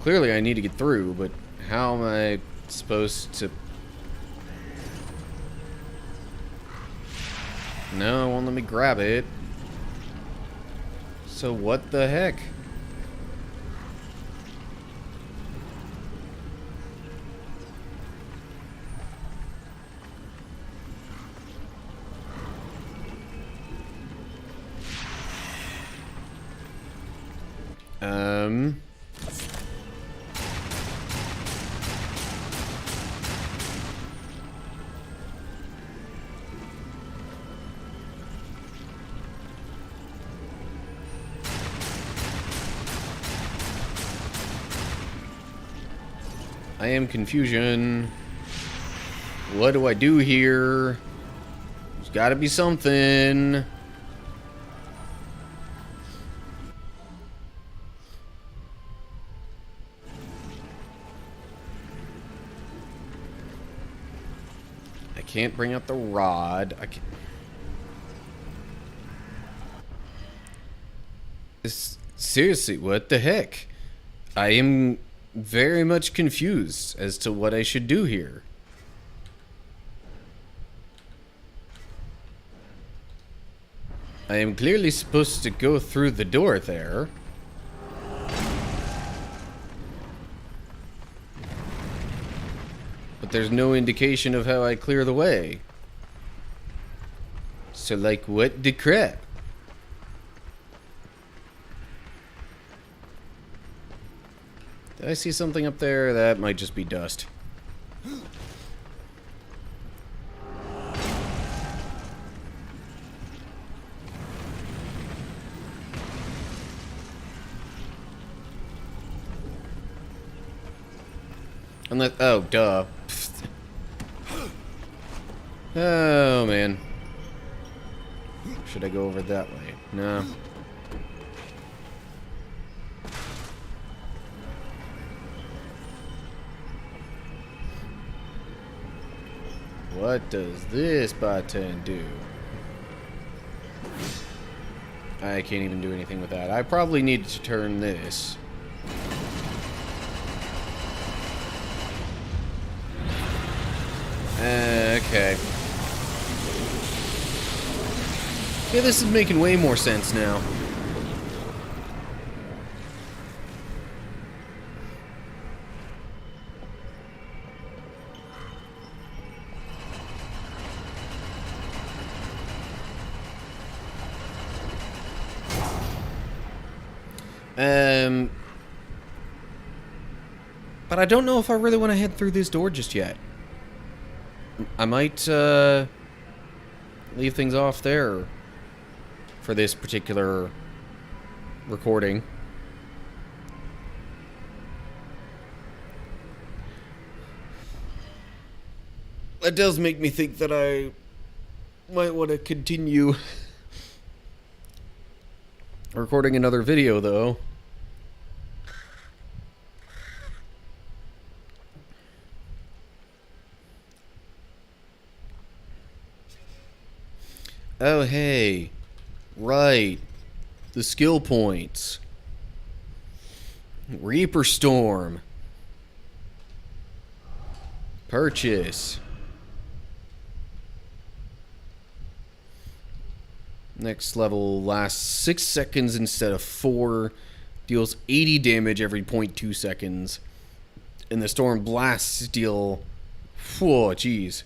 Clearly I need to get through, but how am I supposed to... No, it won't let me grab it. So what the heck? I am confusion. What do I do here? There's gotta be something. I can't bring out the rod. I can't... Seriously, what the heck? I am very much confused as to what I should do here. I am clearly supposed to go through the door there. But there's no indication of how I clear the way. So, like, what the crap? Did I see something up there? That might just be dust. Unless... Oh, duh. Oh, man. Should I go over that way? No. What does this button do? I can't even do anything with that. I probably need to turn this. Okay. Yeah, this is making way more sense now. But I don't know if I really want to head through this door just yet. I might, leave things off there for this particular recording. That does make me think that I might want to continue recording another video, though. Oh, hey. Right. The skill points. Reaper Storm. Purchase. Next level lasts 6 seconds instead of 4. Deals 80 damage every 0.2 seconds. And the Storm Blasts deal... Whoa, jeez.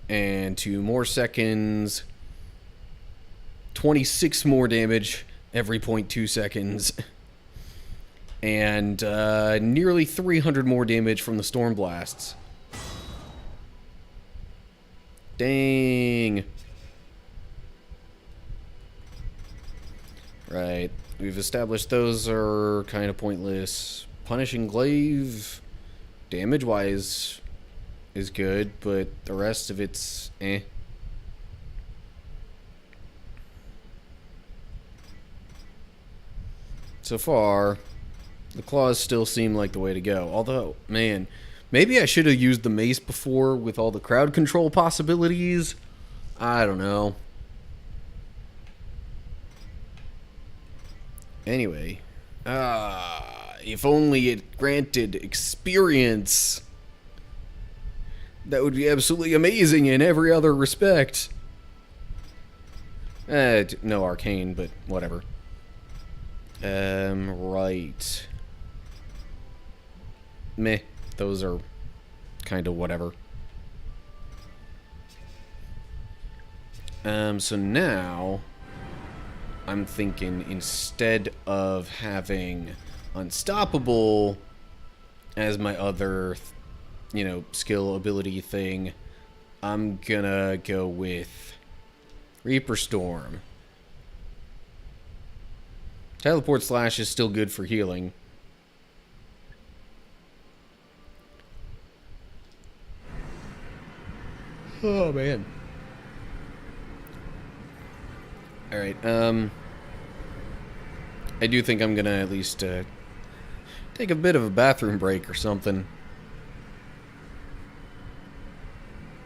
And 2 more seconds. 26 more damage every 0.2 seconds. And nearly 300 more damage from the Storm Blasts. Dang. Right. We've established those are kind of pointless. Punishing Glaive, damage-wise, is good, but the rest of it's eh. So far, the claws still seem like the way to go. Although, man, maybe I should have used the mace before with all the crowd control possibilities. I don't know. Anyway. If only it granted experience. That would be absolutely amazing in every other respect. No arcane, but whatever. Right. Meh. Those are kind of whatever. So now I'm thinking instead of having Unstoppable as my other, skill ability thing, I'm gonna go with Reaper Storm. Teleport Slash is still good for healing. Oh, man. Alright, I do think I'm gonna at least, take a bit of a bathroom break or something.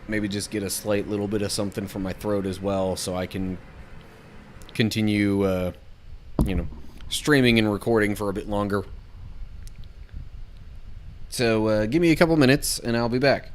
Maybe just get a slight little bit of something from my throat as well, so I can continue, streaming and recording for a bit longer. So, give me a couple minutes, and I'll be back.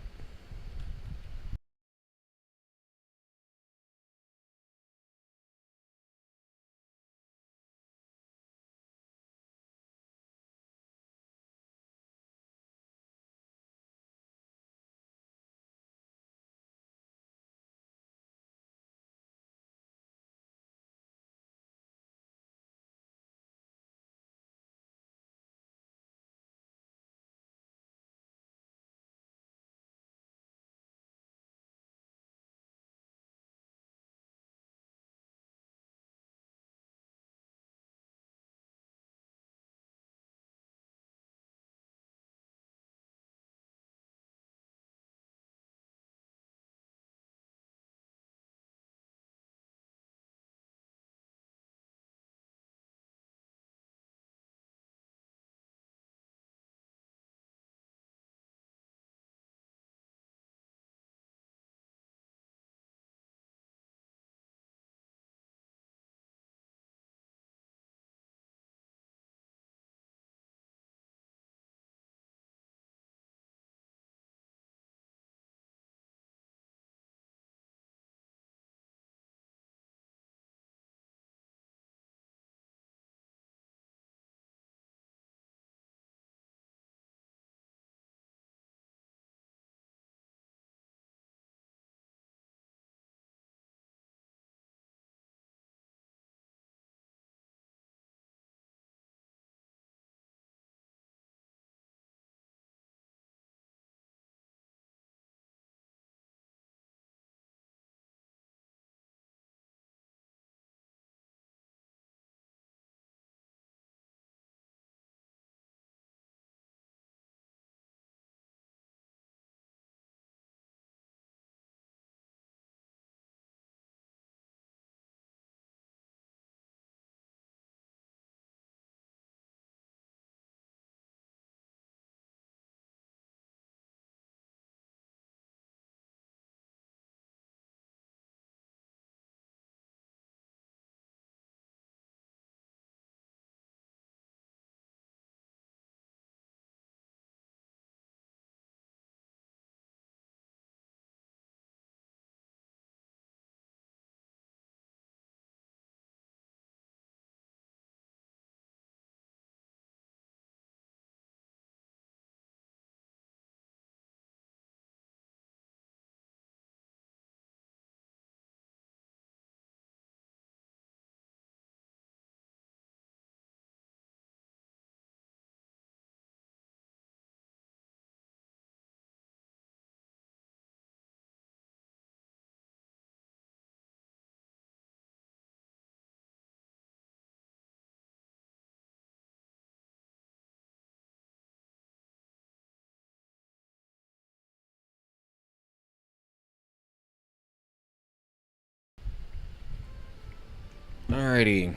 Alrighty.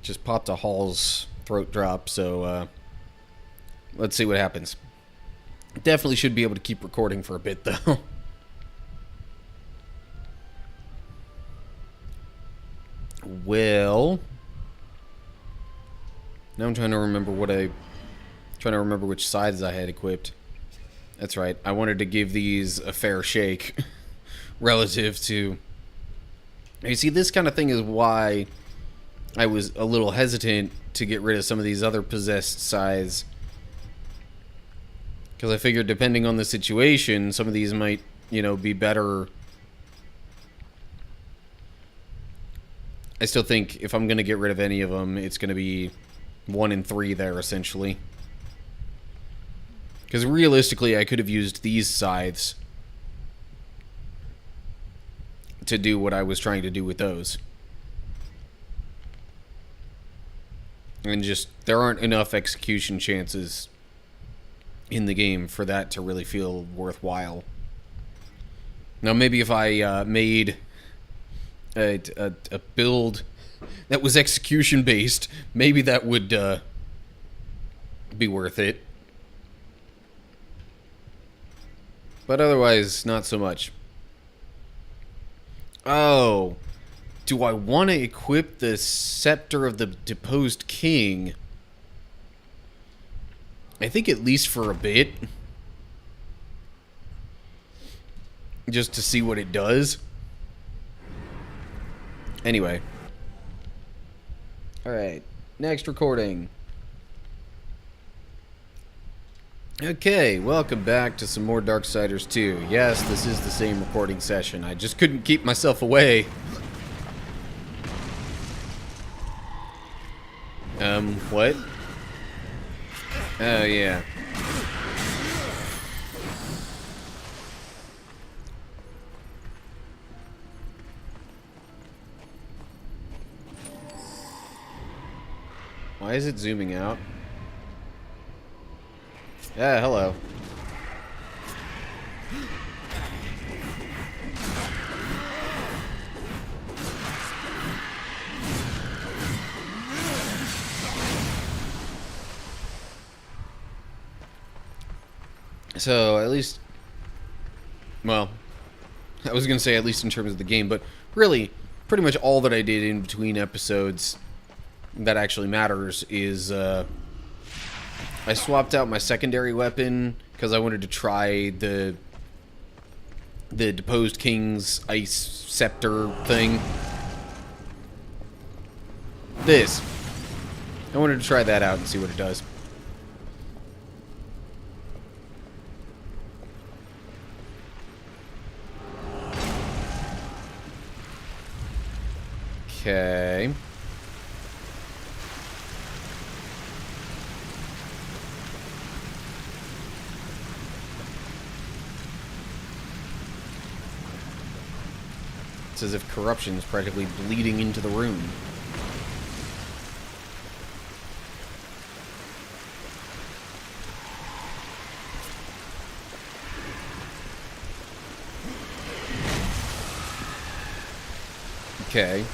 Just popped a Hall's throat drop, so let's see what happens. Definitely should be able to keep recording for a bit, though. Well, now I'm trying to remember which sides I had equipped. That's right. I wanted to give these a fair shake relative to... You see, this kind of thing is why I was a little hesitant to get rid of some of these other possessed sides. Because I figured depending on the situation, some of these might, you know, be better. I still think if I'm going to get rid of any of them, it's going to be 1 and 3 there, essentially. Because realistically, I could have used these scythes to do what I was trying to do with those. And just, there aren't enough execution chances in the game for that to really feel worthwhile. Now, maybe if I made a build that was execution based, maybe that would be worth it. But otherwise, not so much. Oh, do I want to equip the Scepter of the Deposed King? I think at least for a bit. Just to see what it does. Anyway. Alright, next recording. Okay, welcome back to some more Darksiders 2. Yes, this is the same recording session. I just couldn't keep myself away. What? Oh, yeah. Why is it zooming out? Yeah, hello. So, at least... Well, I was going to say at least in terms of the game, but really, pretty much all that I did in between episodes that actually matters is, I swapped out my secondary weapon because I wanted to try the Deposed King's Ice Scepter thing. This. I wanted to try that out and see what it does. Okay. It's as if corruption is practically bleeding into the room. Okay.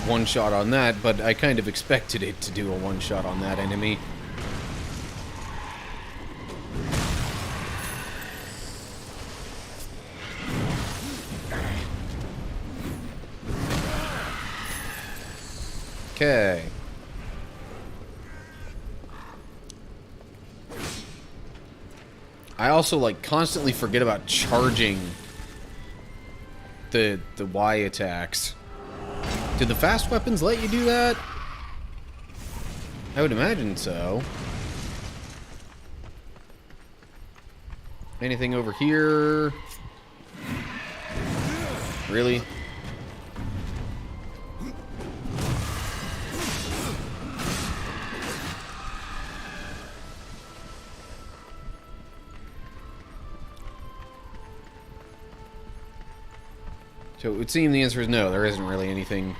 One shot on that, but I kind of expected it to do a one shot on that enemy. Okay. I also like constantly forget about charging the Y attacks. Do the fast weapons let you do that? I would imagine so. Anything over here? Really? So it would seem the answer is no, there isn't really anything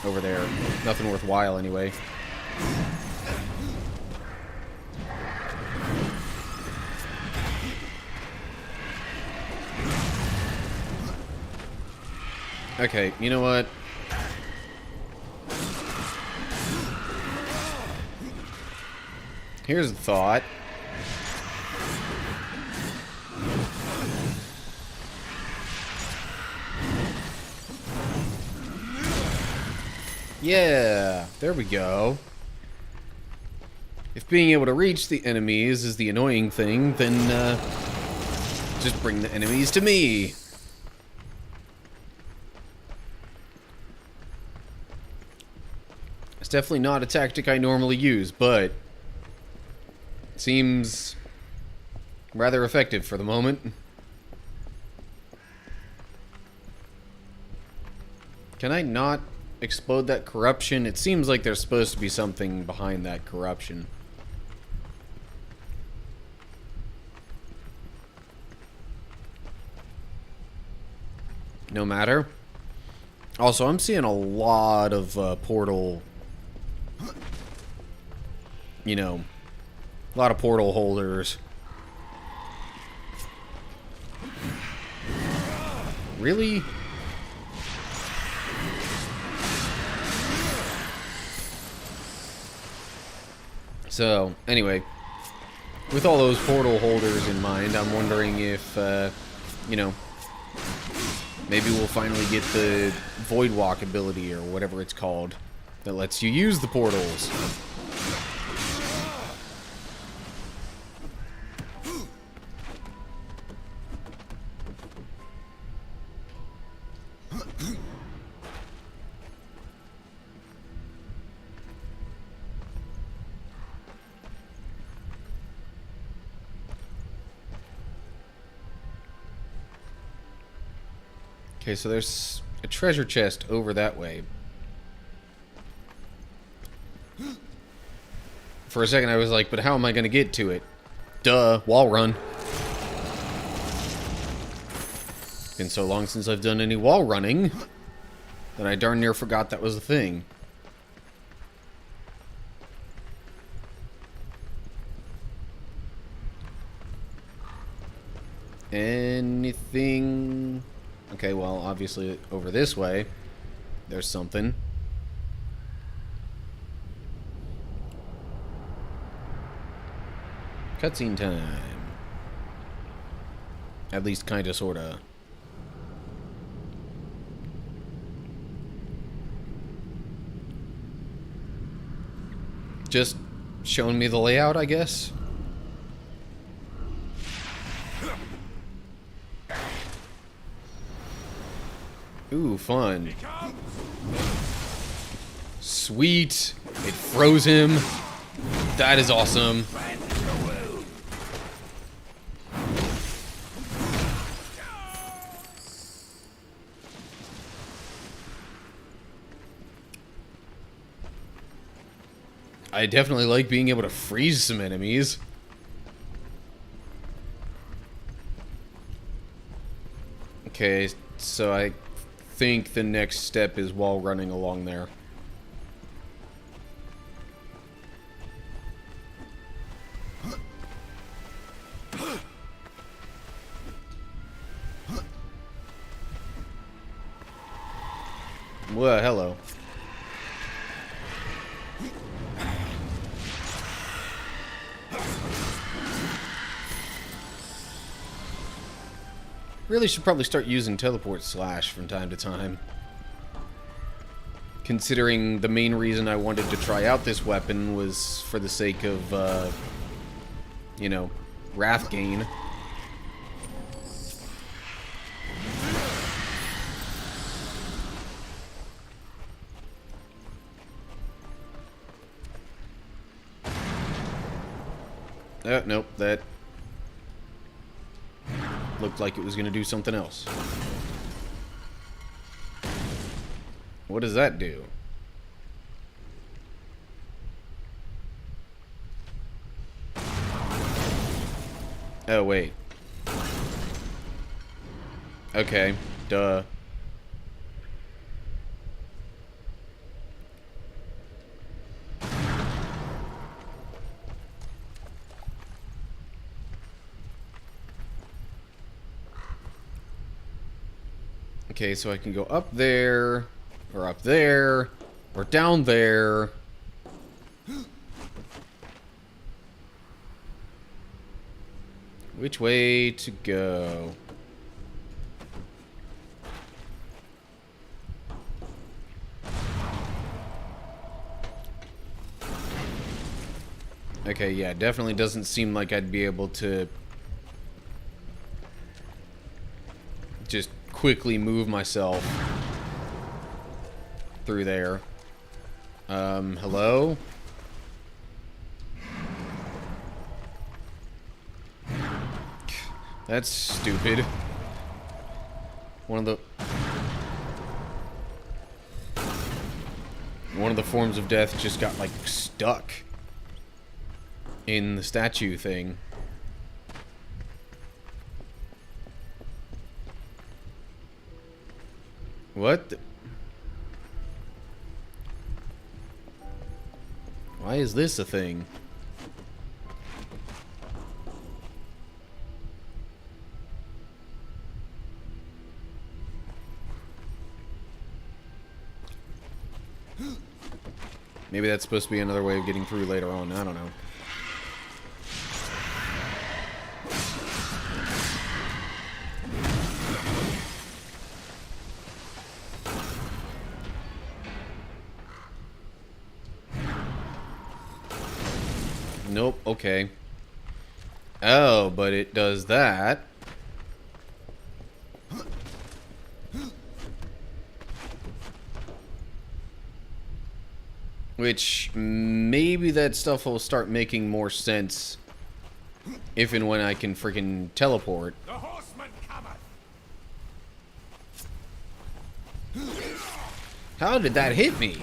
over there. Nothing worthwhile anyway. Okay, you know what? Here's a thought. Yeah, there we go. If being able to reach the enemies is the annoying thing, then just bring the enemies to me. It's definitely not a tactic I normally use, but it seems rather effective for the moment. Can I not explode that corruption? It seems like there's supposed to be something behind that corruption. No matter. Also, I'm seeing a lot of portal, you know, a lot of portal holders. Really? So, anyway, with all those portal holders in mind, I'm wondering if, you know, maybe we'll finally get the Void Walk ability, or whatever it's called, that lets you use the portals. Okay, so there's a treasure chest over that way. For a second I was like, but how am I going to get to it? Duh, wall run. Been so long since I've done any wall running that I darn near forgot that was a thing. Anything... Okay, well, obviously over this way, there's something. Cutscene time. At least kinda, sorta. Just showing me the layout, I guess. Ooh, fun. Sweet. It froze him. That is awesome. I definitely like being able to freeze some enemies. Okay, so I think the next step is wall running along there. Well, hello. Really should probably start using teleport slash from time to time. Considering the main reason I wanted to try out this weapon was for the sake of, you know, wrath gain. Nope, that looked like it was going to do something else. What does that do? Oh, wait. Okay, duh. Okay, so I can go up there, or down there. Which way to go? Okay, yeah, definitely doesn't seem like I'd be able to just quickly move myself through there. Hello? That's stupid. One of the forms of death just got, like, stuck in the statue thing. What the? Why is this a thing? Maybe that's supposed to be another way of getting through later on. I don't know. Nope, okay. Oh, but it does that. Which, maybe that stuff will start making more sense if and when I can freaking teleport. The horseman cometh! How did that hit me?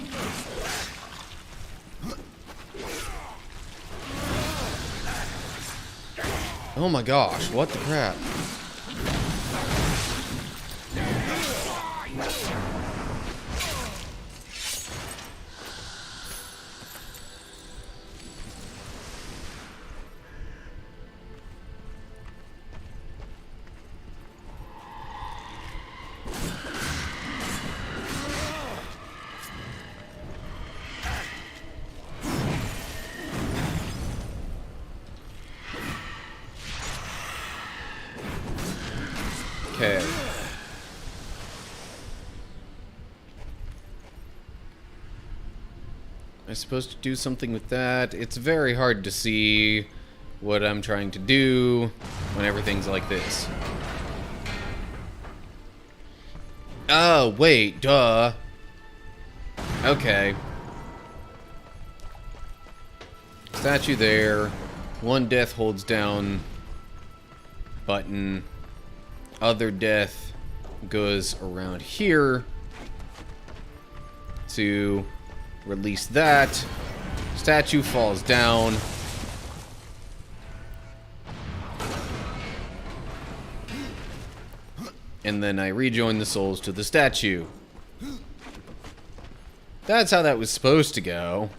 Oh my gosh, what the crap? Okay. I'm supposed to do something with that. It's very hard to see what I'm trying to do when everything's like this. Oh, wait, duh. Okay. Statue there. One death holds down button. Other death goes around here to release that. Statue falls down. And then I rejoin the souls to the statue. That's how that was supposed to go.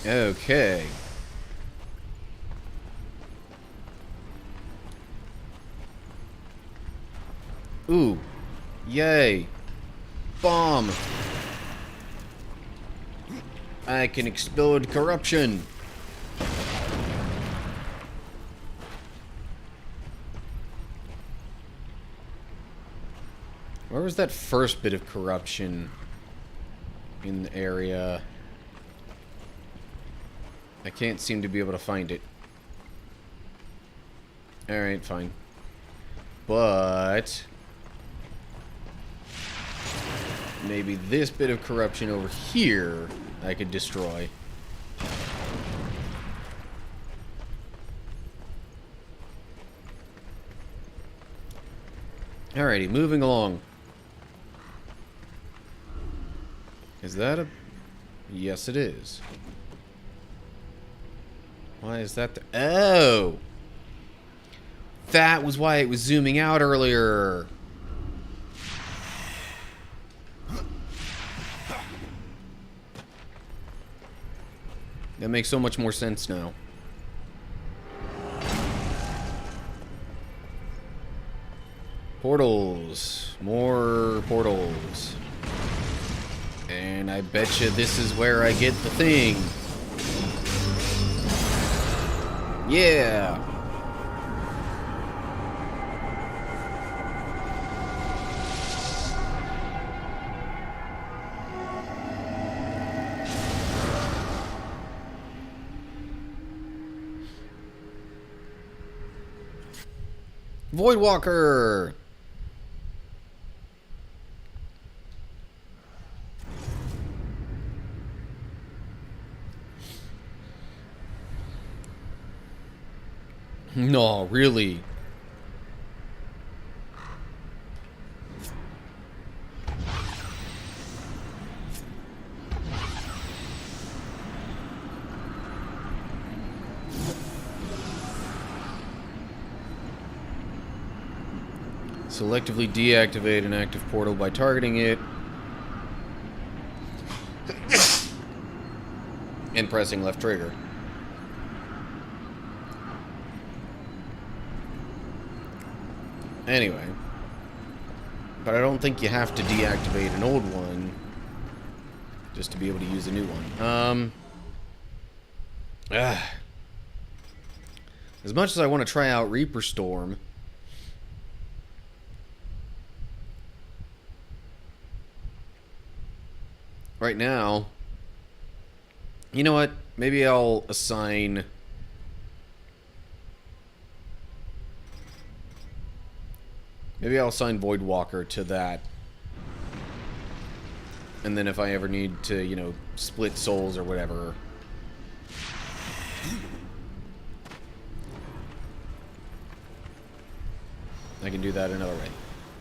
Okay. Ooh. Yay. Bomb. I can explode corruption. Where was that first bit of corruption in the area? I can't seem to be able to find it. Alright, fine. But maybe this bit of corruption over here I could destroy. Alrighty, moving along. Is that a... Yes, it is. Why is that there? Oh! That was why it was zooming out earlier. That makes so much more sense now. Portals. More portals. And I bet you this is where I get the thing. Yeah. Voidwalker. No, really. Selectively deactivate an active portal by targeting it and pressing left trigger. Anyway, but I don't think you have to deactivate an old one just to be able to use a new one. As much as I want to try out Reaper Storm, right now, you know what? Maybe I'll assign... Maybe I'll assign Voidwalker to that. And then if I ever need to, you know, split souls or whatever... I can do that another way.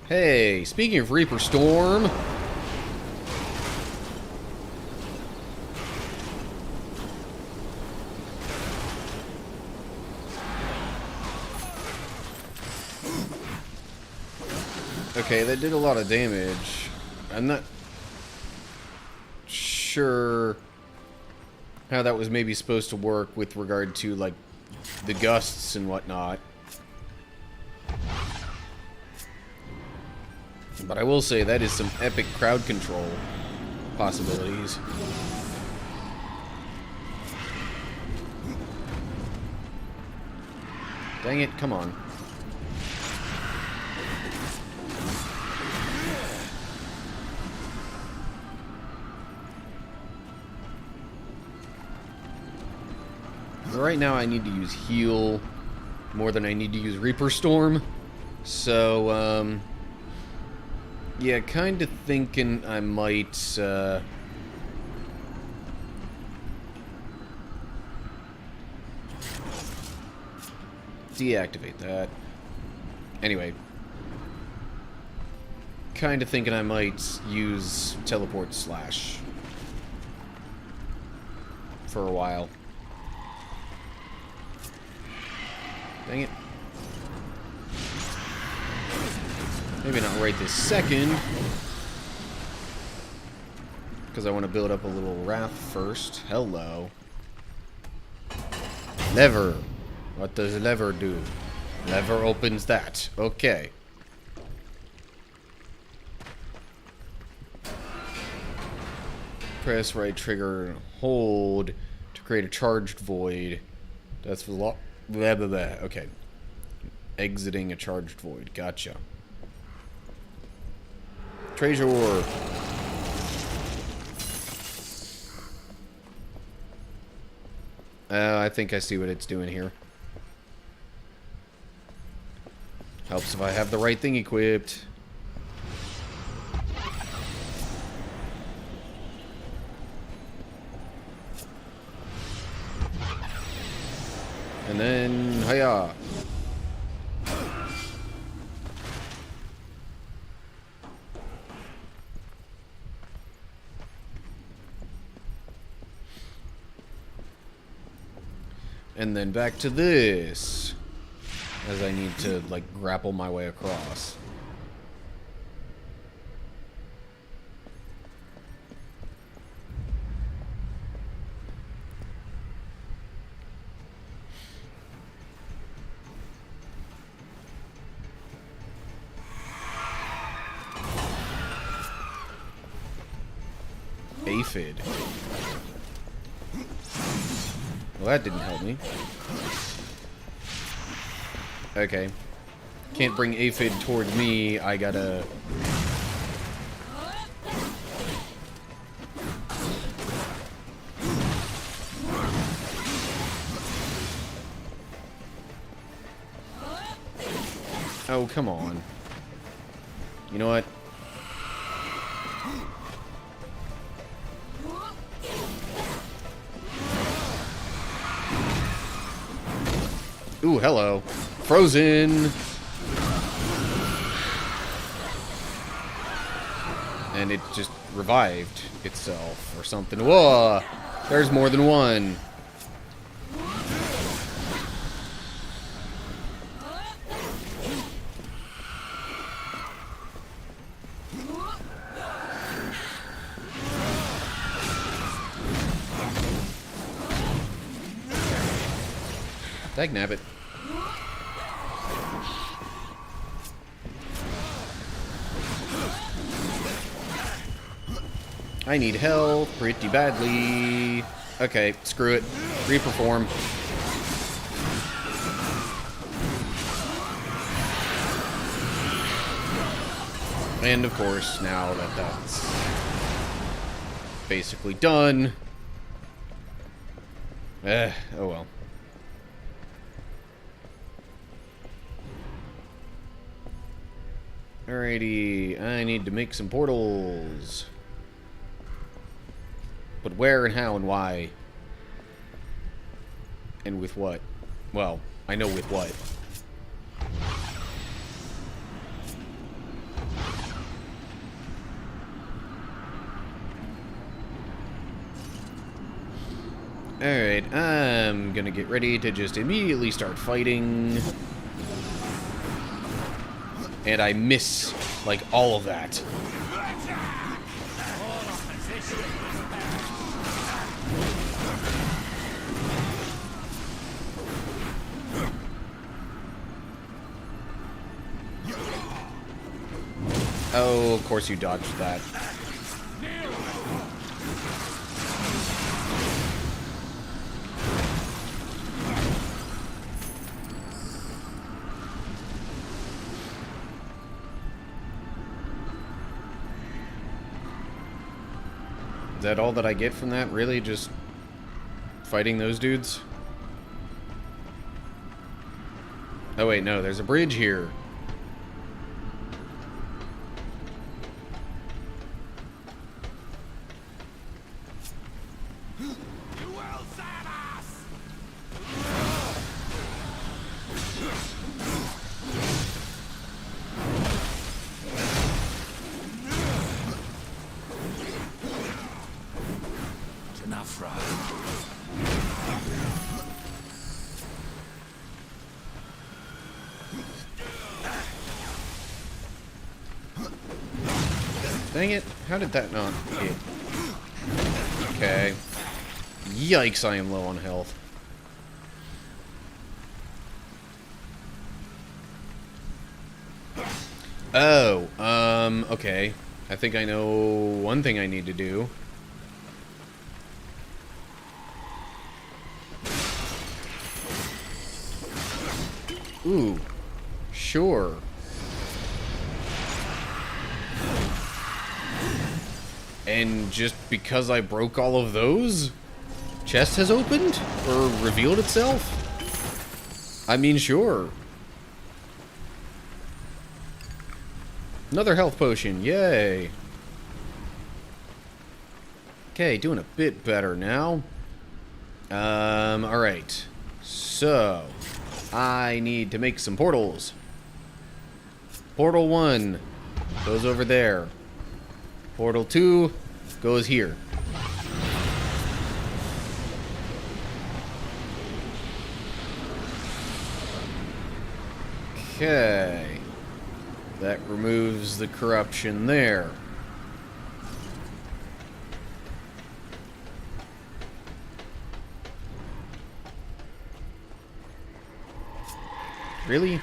Hey, speaking of Reaper Storm... Okay, that did a lot of damage. I'm not sure how that was maybe supposed to work with regard to, like, the gusts and whatnot. But I will say that is some epic crowd control possibilities. Dang it, come on. Right now I need to use heal more than I need to use Reaper Storm. So, yeah, kind of thinking I might, deactivate that. Anyway. Kind of thinking I might use Teleport Slash for a while. Dang it. Maybe not right this second. Because I want to build up a little wrath first. Hello. Lever. What does lever do? Lever opens that. Okay. Press right trigger and hold to create a charged void. That's blah, blah, blah. Okay. Exiting a charged void. Gotcha. Treasure. I think I see what it's doing here. Helps if I have the right thing equipped. And then, hiya! And then back to this, as I need to, like, grapple my way across. aphid. Well, that didn't help me. Okay. Can't bring aphid towards me. I gotta... Oh, come on. You know what? Ooh, hello. Frozen! And it just revived itself or something. Whoa! There's more than one. Dagnabbit. I need help pretty badly. Okay, screw it. Reperform. And of course, now that that's basically done. Oh well. Alrighty, I need to make some portals. But where and how and why? And with what? Well, I know with what. Alright, I'm gonna get ready to just immediately start fighting. And I miss, like, all of that. Oh, of course you dodged that. Is that all that I get from that? Really? Just fighting those dudes? Oh wait, no, there's a bridge here. Dang it, how did that not hit? Okay. Yikes, I am low on health. Oh, okay. I think I know one thing I need to do. Ooh, sure. And just because I broke all of those, chest has opened? Or revealed itself? I mean, sure. Another health potion, yay. Okay, doing a bit better now. Alright. So, I need to make some portals. Portal 1 goes over there. Portal 2 goes here. Okay. That removes the corruption there. Really?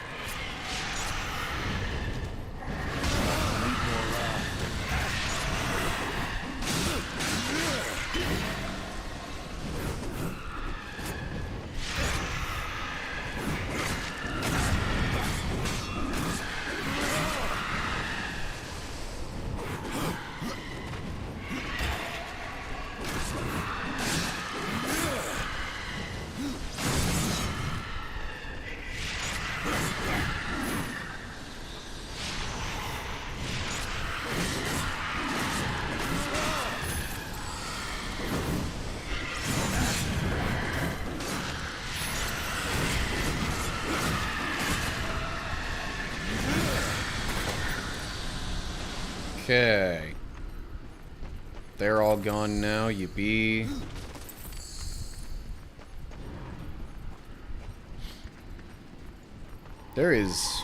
Okay. They're all gone now, yippee. There is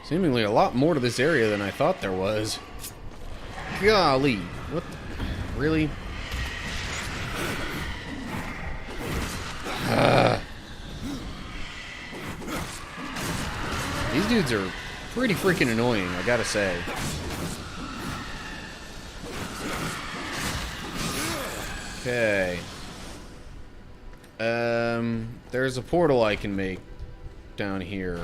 seemingly a lot more to this area than I thought there was. Golly. What the, really? These dudes are pretty freaking annoying, I gotta say. Okay. There's a portal I can make down here.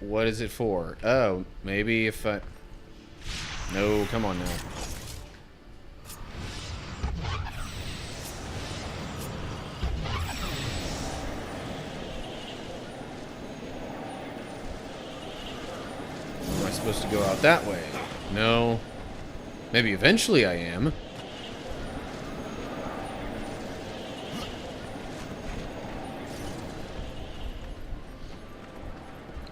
What is it for? Oh, maybe if I... No, come on now. Am I supposed to go out that way? No. Maybe eventually I am.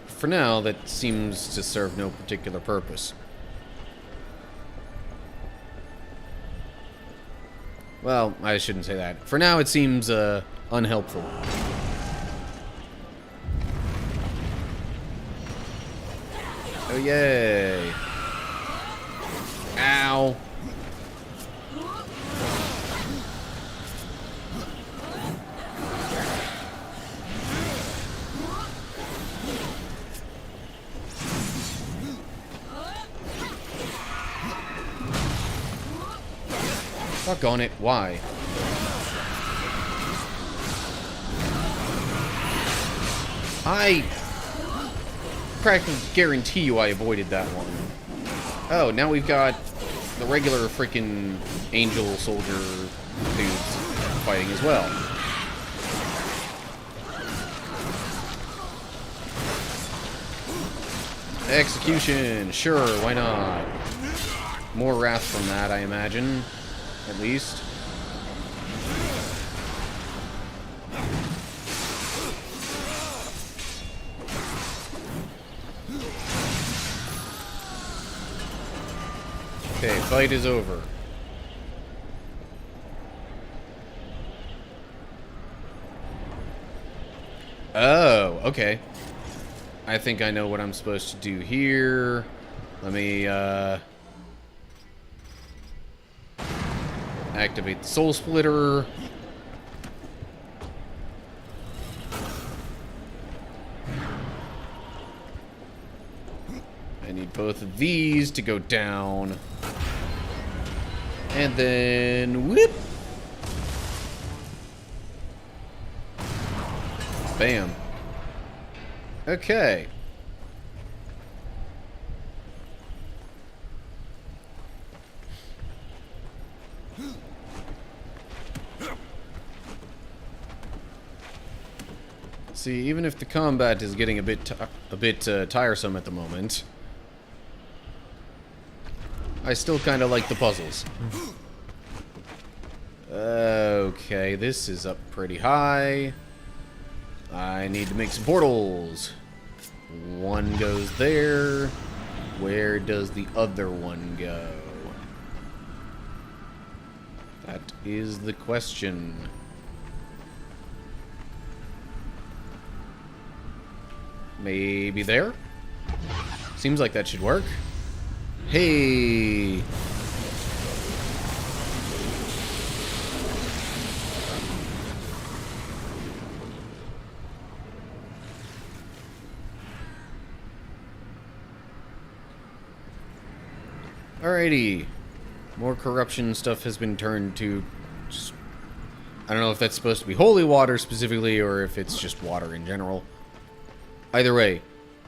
For now, that seems to serve no particular purpose. Well, I shouldn't say that. For now, it seems unhelpful. Oh, yay. Ow. Fuck on it. Why? I practically guarantee you I avoided that one. Oh, now we've got the regular freaking angel soldier dudes fighting as well. Execution! Sure, why not? More wrath from that, I imagine. At least. Okay, fight is over. Oh, okay. I think I know what I'm supposed to do here. Let me, activate the Soul Splitter. I need both of these to go down. And then, whoop! Bam. Okay. See, even if the combat is getting a bit tiresome at the moment, I still kind of like the puzzles. Okay, this is up pretty high. I need to make some portals. One goes there. Where does the other one go? That is the question. Maybe there? Seems like that should work. Hey! Alrighty. More corruption stuff has been turned to... Just, I don't know if that's supposed to be holy water specifically, or if it's just water in general. Either way,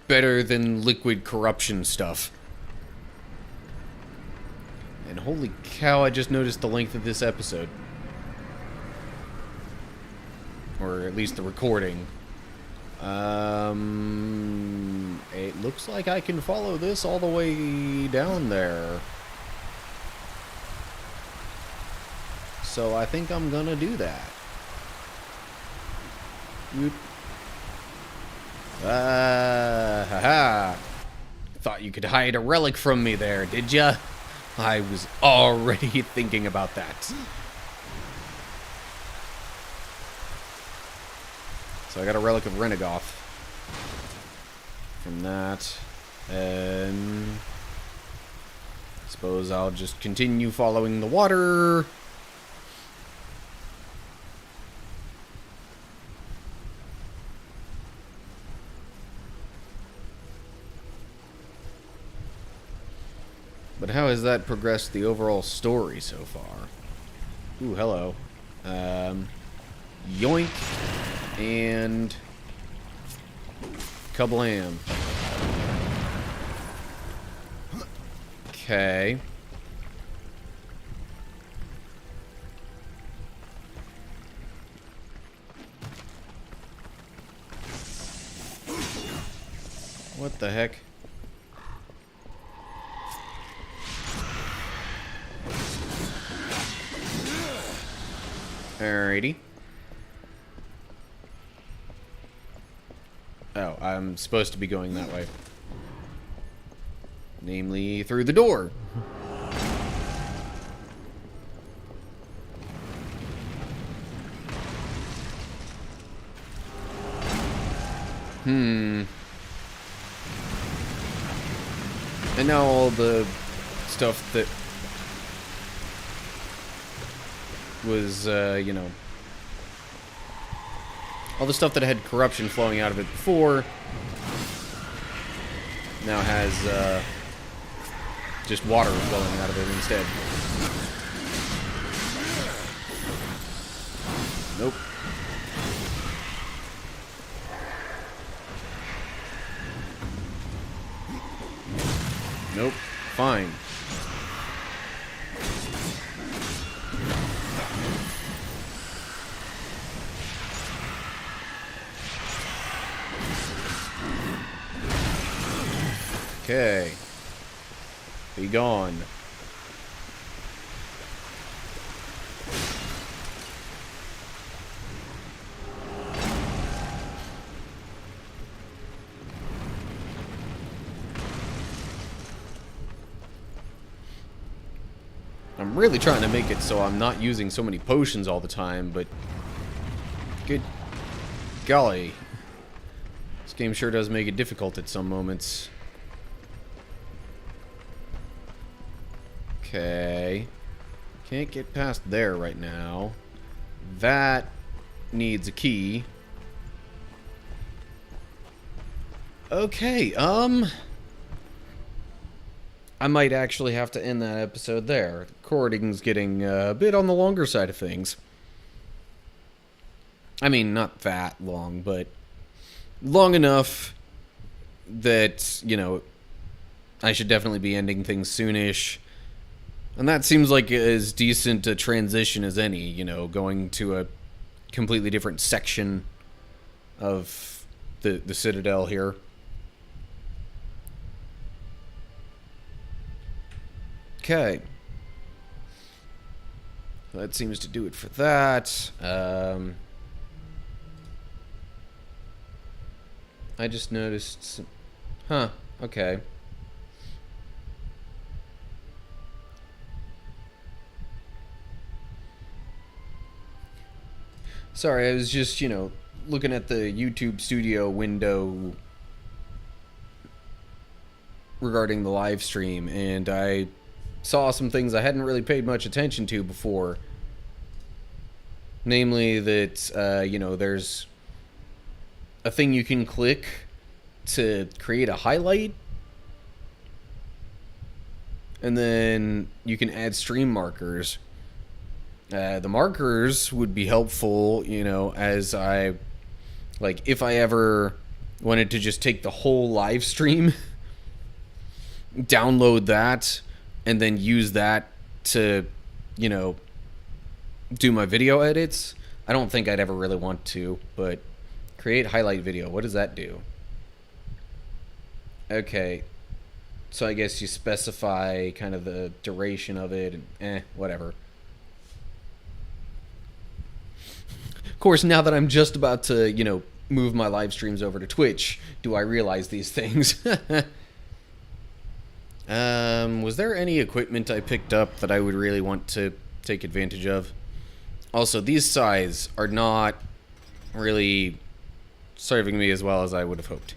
better than liquid corruption stuff. And holy cow, I just noticed the length of this episode. Or at least the recording. It looks like I can follow this all the way down there. So I think I'm gonna do that. Haha. Thought you could hide a relic from me there, did ya? I was already thinking about that. So I got a relic of Renegoth from that. And I suppose I'll just continue following the water. But how has that progressed the overall story so far? Ooh, hello. Yoink. And kablam. Okay. What the heck? Alrighty. Oh, I'm supposed to be going that way. Namely, through the door. And now all the stuff that was, you know, all the stuff that had corruption flowing out of it before now has just water flowing out of it instead. Nope. Nope. Fine. Okay. Be gone. I'm really trying to make it so I'm not using so many potions all the time, but good golly. This game sure does make it difficult at some moments. Okay. Can't get past there right now. That needs a key. Okay, I might actually have to end that episode there. Recording's getting a bit on the longer side of things. I mean, not that long, but long enough that, you know, I should definitely be ending things soonish. And that seems like as decent a transition as any, you know, going to a completely different section of the Citadel here. Okay. That seems to do it for that. I just noticed some... Huh, okay. Sorry, I was just, you know, looking at the YouTube studio window regarding the live stream, and I saw some things I hadn't really paid much attention to before. Namely that, you know, there's a thing you can click to create a highlight, and then you can add stream markers. The markers would be helpful, you know, as I, like, if I ever wanted to just take the whole live stream, download that, and then use that to, you know, do my video edits. I don't think I'd ever really want to, but create highlight video. What does that do? Okay. So I guess you specify kind of the duration of it, and whatever. Of course, now that I'm just about to, you know, move my live streams over to Twitch, do I realize these things? Was there any equipment I picked up that I would really want to take advantage of? Also, these scythes are not really serving me as well as I would have hoped.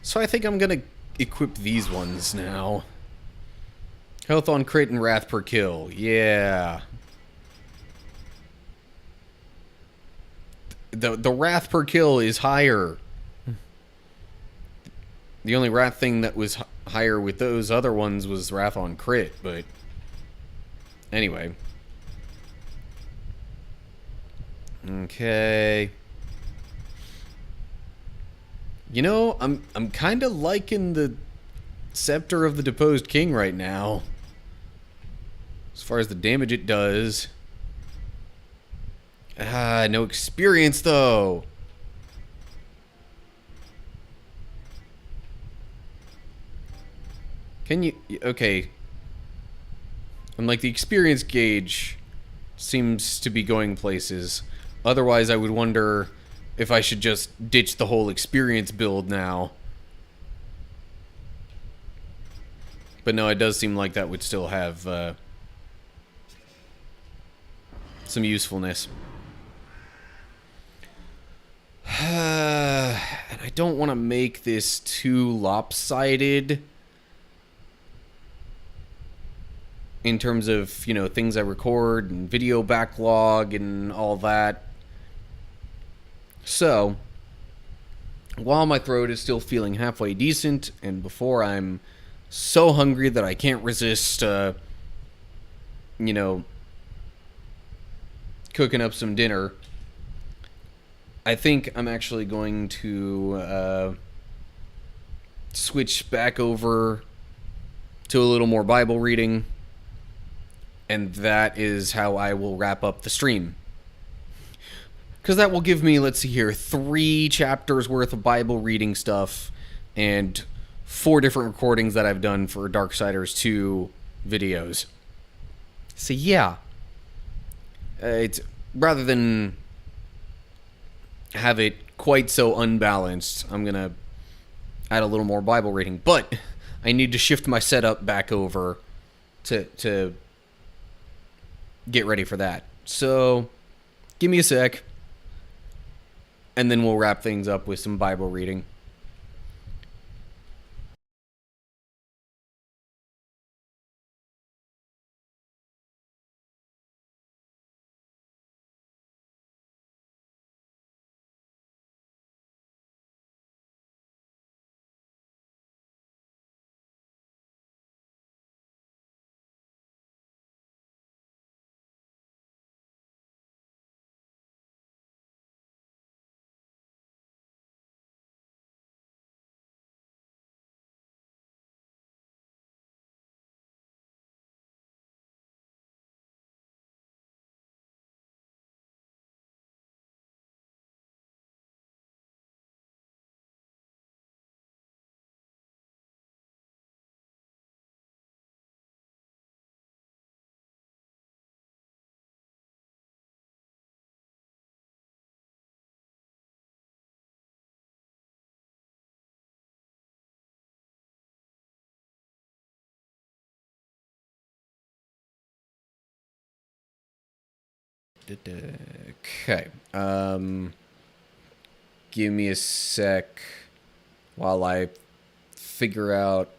So I think I'm gonna equip these ones now. Health on crit and wrath per kill. Yeah. The wrath per kill is higher. The only wrath thing that was higher with those other ones was wrath on crit, but anyway. Okay. You know, I'm kind of liking the Scepter of the Deposed King right now. As far as the damage it does. No experience though. Can you... Okay. I'm like, the experience gauge seems to be going places. Otherwise, I would wonder if I should just ditch the whole experience build now. But no, it does seem like that would still have some usefulness. And I don't want to make this too lopsided in terms of, you know, things I record and video backlog and all that. So, while my throat is still feeling halfway decent, and before I'm so hungry that I can't resist, you know, cooking up some dinner, I think I'm actually going to switch back over to a little more Bible reading, and that is how I will wrap up the stream. Because that will give me, let's see here, 3 chapters worth of Bible reading stuff and 4 different recordings that I've done for Darksiders II videos. So yeah, it's rather than have it quite so unbalanced, I'm gonna add a little more Bible reading. But I need to shift my setup back over to get ready for that. So give me a sec, and then we'll wrap things up with some Bible reading. Okay. Give me a sec while I figure out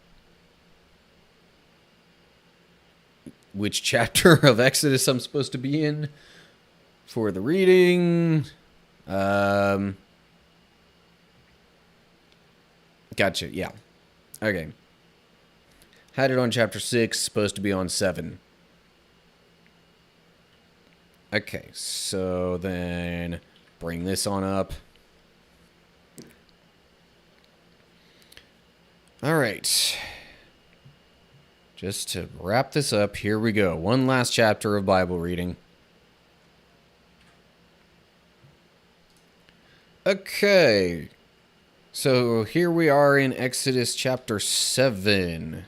which chapter of Exodus I'm supposed to be in for the reading. Gotcha, yeah. Okay. Had it on chapter 6, supposed to be on 7. Okay, so then bring this on up. Alright. Just to wrap this up, here we go. One last chapter of Bible reading. Okay. So here we are in Exodus chapter 7.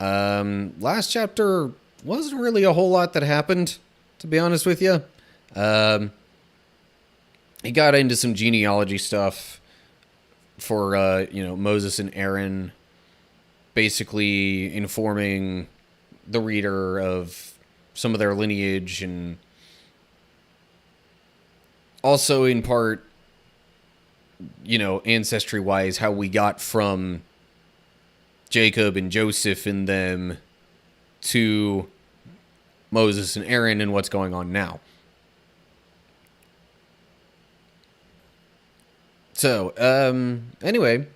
Last chapter wasn't really a whole lot that happened, to be honest with you. He got into some genealogy stuff for, you know, Moses and Aaron. basically informing the reader of some of their lineage, and also in part, ancestry-wise, how we got from Jacob and Joseph and them to Moses and Aaron and what's going on now. So, anyway,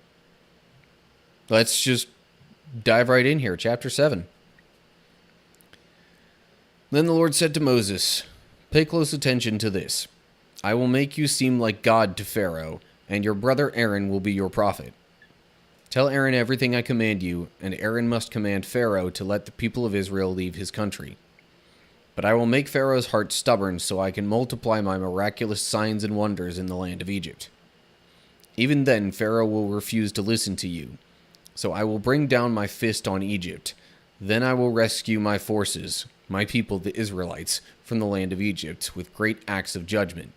let's just dive right in here. Chapter 7. Then the Lord said to Moses, "Pay close attention to this. I will make you seem like God to Pharaoh, and your brother Aaron will be your prophet. Tell Aaron everything I command you, and Aaron must command Pharaoh to let the people of Israel leave his country. But I will make Pharaoh's heart stubborn so I can multiply my miraculous signs and wonders in the land of Egypt. Even then, Pharaoh will refuse to listen to you. So I will bring down my fist on Egypt. Then I will rescue my forces, my people, the Israelites, from the land of Egypt with great acts of judgment.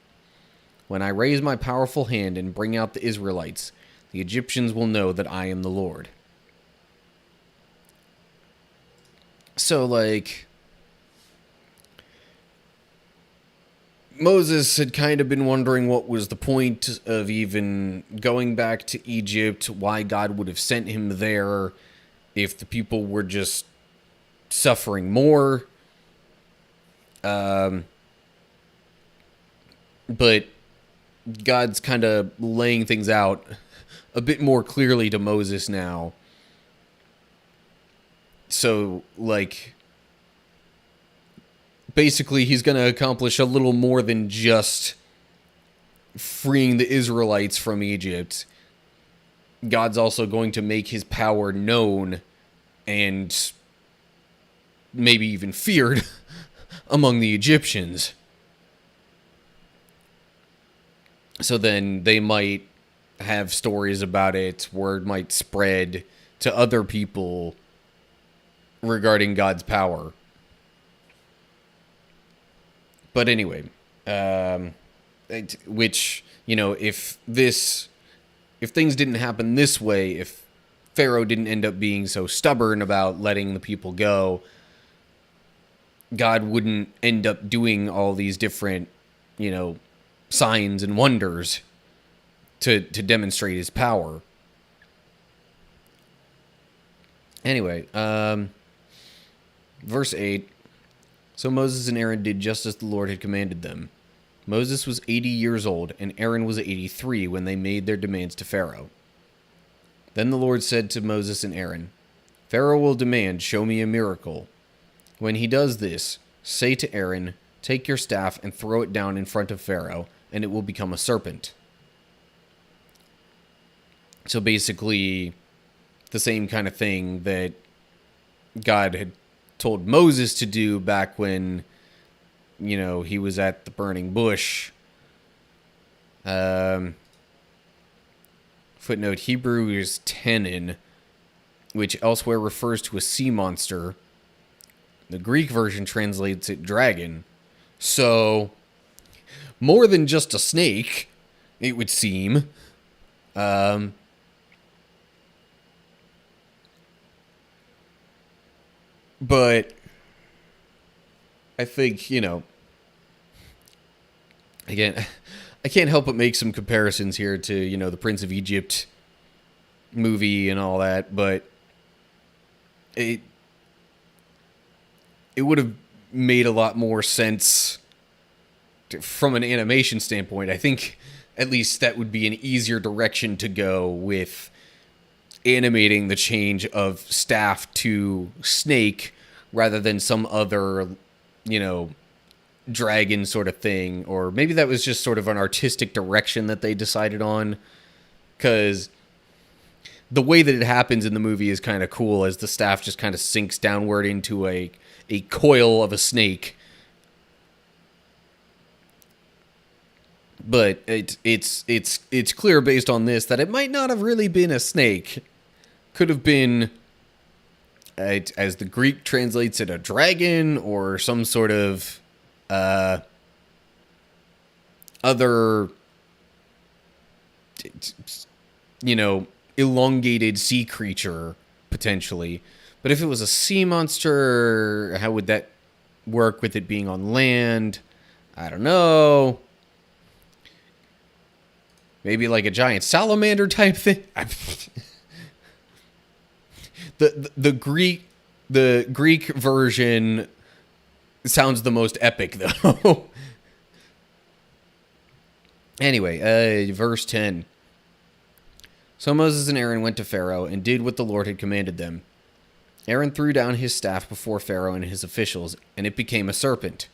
When I raise my powerful hand and bring out the Israelites, the Egyptians will know that I am the Lord." So, Moses had kind of been wondering what was the point of even going back to Egypt, why God would have sent him there if the people were just suffering more. But God's kind of laying things out a bit more clearly to Moses now. So, basically, he's going to accomplish a little more than just freeing the Israelites from Egypt. God's also going to make his power known and maybe even feared among the Egyptians. So then they might have stories about it, word might spread to other people regarding God's power. But anyway, if things didn't happen this way, if Pharaoh didn't end up being so stubborn about letting the people go, God wouldn't end up doing all these different, signs and wonders to demonstrate his power. Anyway, verse 8. So Moses and Aaron did just as the Lord had commanded them. Moses was 80 years old, and Aaron was 83 when they made their demands to Pharaoh. Then the Lord said to Moses and Aaron, "Pharaoh will demand, 'Show me a miracle.' When he does this, say to Aaron, 'Take your staff and throw it down in front of Pharaoh, and it will become a serpent.'" So basically, the same kind of thing that God had told Moses to do back when, he was at the burning bush. Footnote, Hebrew is tenin, which elsewhere refers to a sea monster. The Greek version translates it dragon. So, more than just a snake, it would seem. But I think, again, I can't help but make some comparisons here to, the Prince of Egypt movie and all that, but it would have made a lot more sense from an animation standpoint. I think at least that would be an easier direction to go with animating the change of staff to snake rather than some other, dragon sort of thing. Or maybe that was just sort of an artistic direction that they decided on, because the way that it happens in the movie is kind of cool, as the staff just kind of sinks downward into a coil of a snake. But it's clear based on this that it might not have really been a snake. Could have been, as the Greek translates it, a dragon or some sort of other, elongated sea creature, potentially. But if it was a sea monster, how would that work with it being on land? I don't know. Maybe like a giant salamander type thing. The Greek version sounds the most epic, though. Anyway, verse 10. So Moses and Aaron went to Pharaoh and did what the Lord had commanded them. Aaron threw down his staff before Pharaoh and his officials, and it became a serpent.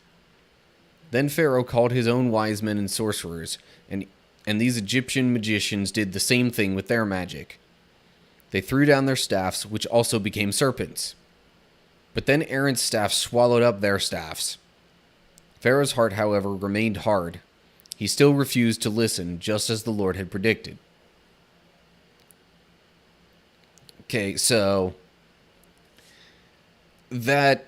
Then Pharaoh called his own wise men and sorcerers, and these Egyptian magicians did the same thing with their magic. They threw down their staffs, which also became serpents. But then Aaron's staff swallowed up their staffs. Pharaoh's heart, however, remained hard. He still refused to listen, just as the Lord had predicted. Okay, so that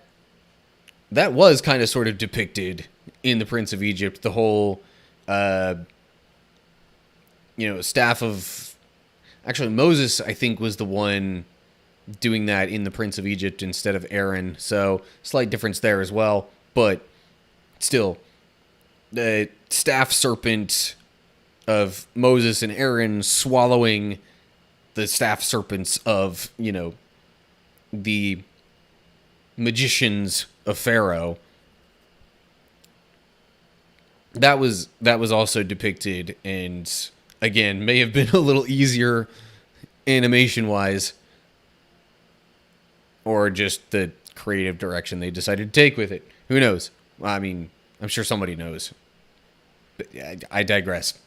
was kind of sort of depicted in the Prince of Egypt, the whole staff of... Actually, Moses, I think, was the one doing that in the Prince of Egypt instead of Aaron. So, slight difference there as well. But, still, the staff serpent of Moses and Aaron swallowing the staff serpents of, the magicians of Pharaoh. That was also depicted, and again, may have been a little easier animation-wise, or just the creative direction they decided to take with it. Who knows? I mean, I'm sure somebody knows. But I digress.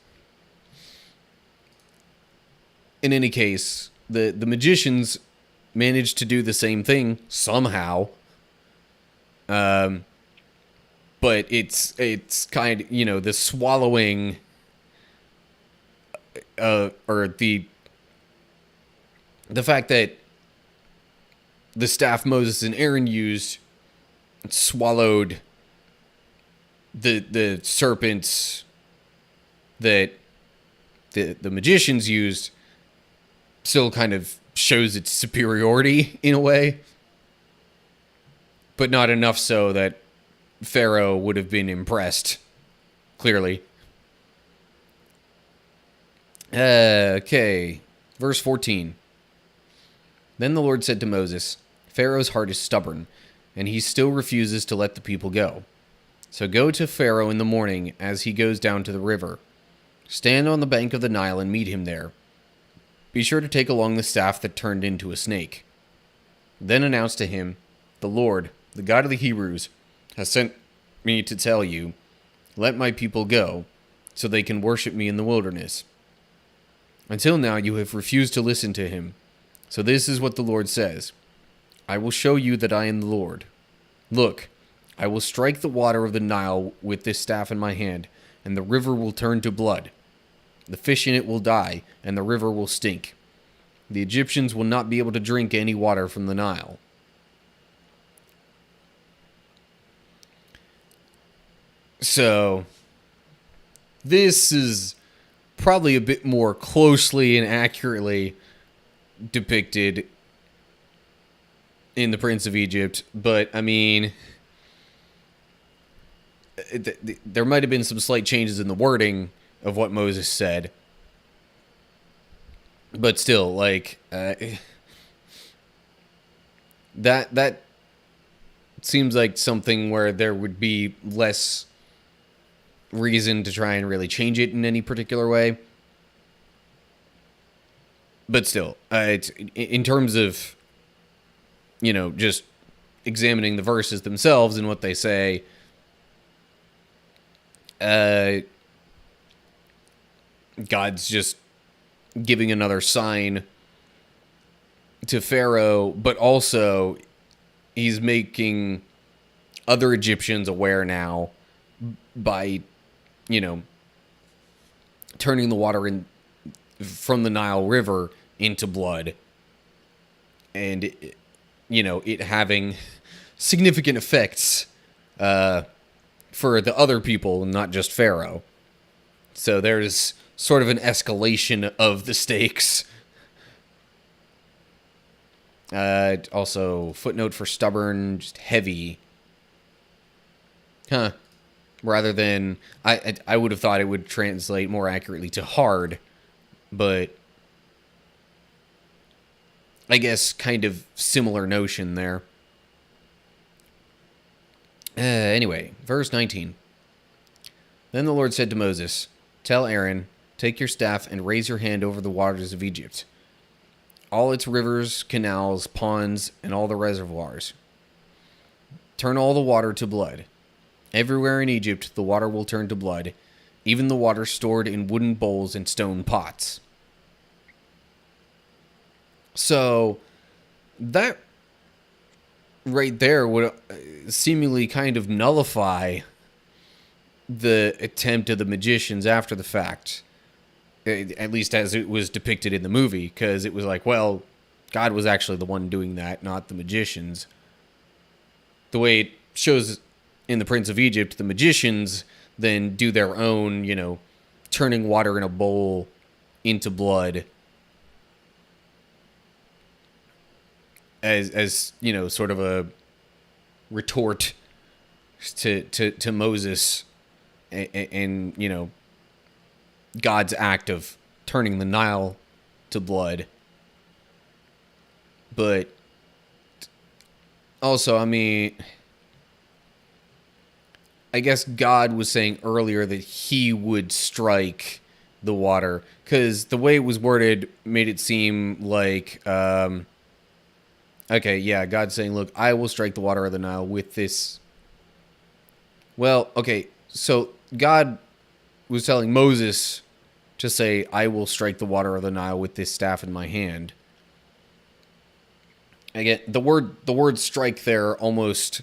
In any case, the magicians managed to do the same thing somehow. But it's kind of, the swallowing, or the fact that the staff Moses and Aaron used swallowed the serpents that the magicians used still kind of shows its superiority in a way, but not enough so that Pharaoh would have been impressed, clearly. Okay, verse 14. Then the Lord said to Moses, Pharaoh's heart is stubborn, and he still refuses to let the people go. So go to Pharaoh in the morning as he goes down to the river. Stand on the bank of the Nile and meet him there. Be sure to take along the staff that turned into a snake. Then announce to him, the Lord, the God of the Hebrews, has sent me to tell you, let my people go, so they can worship me in the wilderness. Until now you have refused to listen to him. So this is what the Lord says. I will show you that I am the Lord. Look, I will strike the water of the Nile with this staff in my hand, and the river will turn to blood. The fish in it will die, and the river will stink. The Egyptians will not be able to drink any water from the Nile. So, this is probably a bit more closely and accurately depicted in the Prince of Egypt, but, I mean, there might have been some slight changes in the wording of what Moses said. But still, like, that seems like something where there would be less reason to try and really change it in any particular way. But still, it's, in terms of, just examining the verses themselves and what they say, God's just giving another sign to Pharaoh, but also he's making other Egyptians aware now by, turning the water from the Nile River into blood, and it having significant effects for the other people, not just Pharaoh. So there's sort of an escalation of the stakes Also, footnote for stubborn, just heavy. Huh. Rather than... I would have thought it would translate more accurately to hard, but... I guess kind of similar notion there. Anyway, verse 19. Then the Lord said to Moses, "Tell Aaron, take your staff and raise your hand over the waters of Egypt, all its rivers, canals, ponds, and all the reservoirs. Turn all the water to blood. Everywhere in Egypt the water will turn to blood, even the water stored in wooden bowls and stone pots." So, that right there would seemingly kind of nullify the attempt of the magicians after the fact, at least as it was depicted in the movie, because it was like, well, God was actually the one doing that, not the magicians. The way it shows in the Prince of Egypt, the magicians then do their own, turning water in a bowl into blood as sort of a retort to Moses and God's act of turning the Nile to blood. But also, I guess God was saying earlier that he would strike the water, because the way it was worded made it seem like, okay, yeah, God's saying, look, I will strike the water of the Nile with this. Well, okay, so God was telling Moses to say, I will strike the water of the Nile with this staff in my hand. Again, the word strike there almost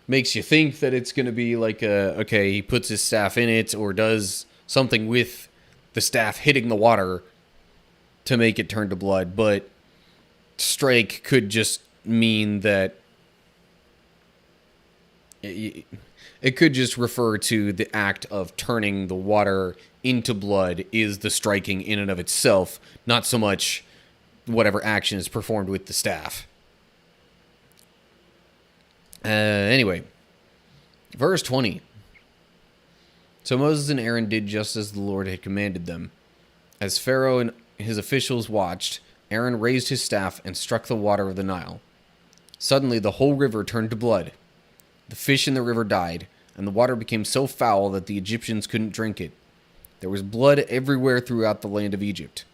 makes you think that it's going to be like okay, he puts his staff in it or does something with the staff hitting the water to make it turn to blood, but strike could just mean that it could just refer to the act of turning the water into blood is the striking in and of itself, not so much whatever action is performed with the staff. Anyway, verse 20. So Moses and Aaron did just as the Lord had commanded them. As Pharaoh and his officials watched, Aaron raised his staff and struck the water of the Nile. Suddenly the whole river turned to blood. The fish in the river died, and the water became so foul that the Egyptians couldn't drink it. There was blood everywhere throughout the land of Egypt.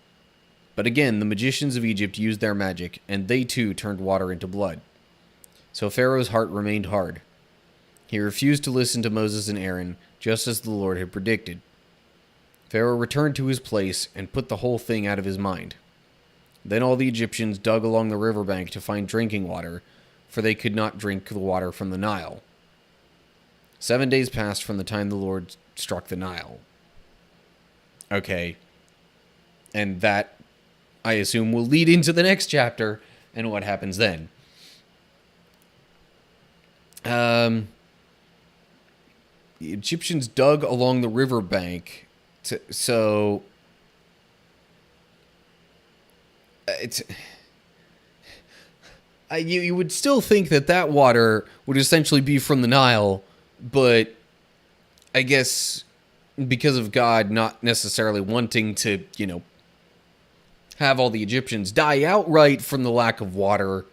But again, the magicians of Egypt used their magic, and they too turned water into blood. So Pharaoh's heart remained hard. He refused to listen to Moses and Aaron, just as the Lord had predicted. Pharaoh returned to his place and put the whole thing out of his mind. Then all the Egyptians dug along the riverbank to find drinking water, for they could not drink the water from the Nile. 7 days passed from the time the Lord struck the Nile. Okay. And that, I assume, will lead into the next chapter and what happens then. The Egyptians dug along the riverbank, so it's you would still think that water would essentially be from the Nile, but I guess because of God not necessarily wanting to, have all the Egyptians die outright from the lack of water,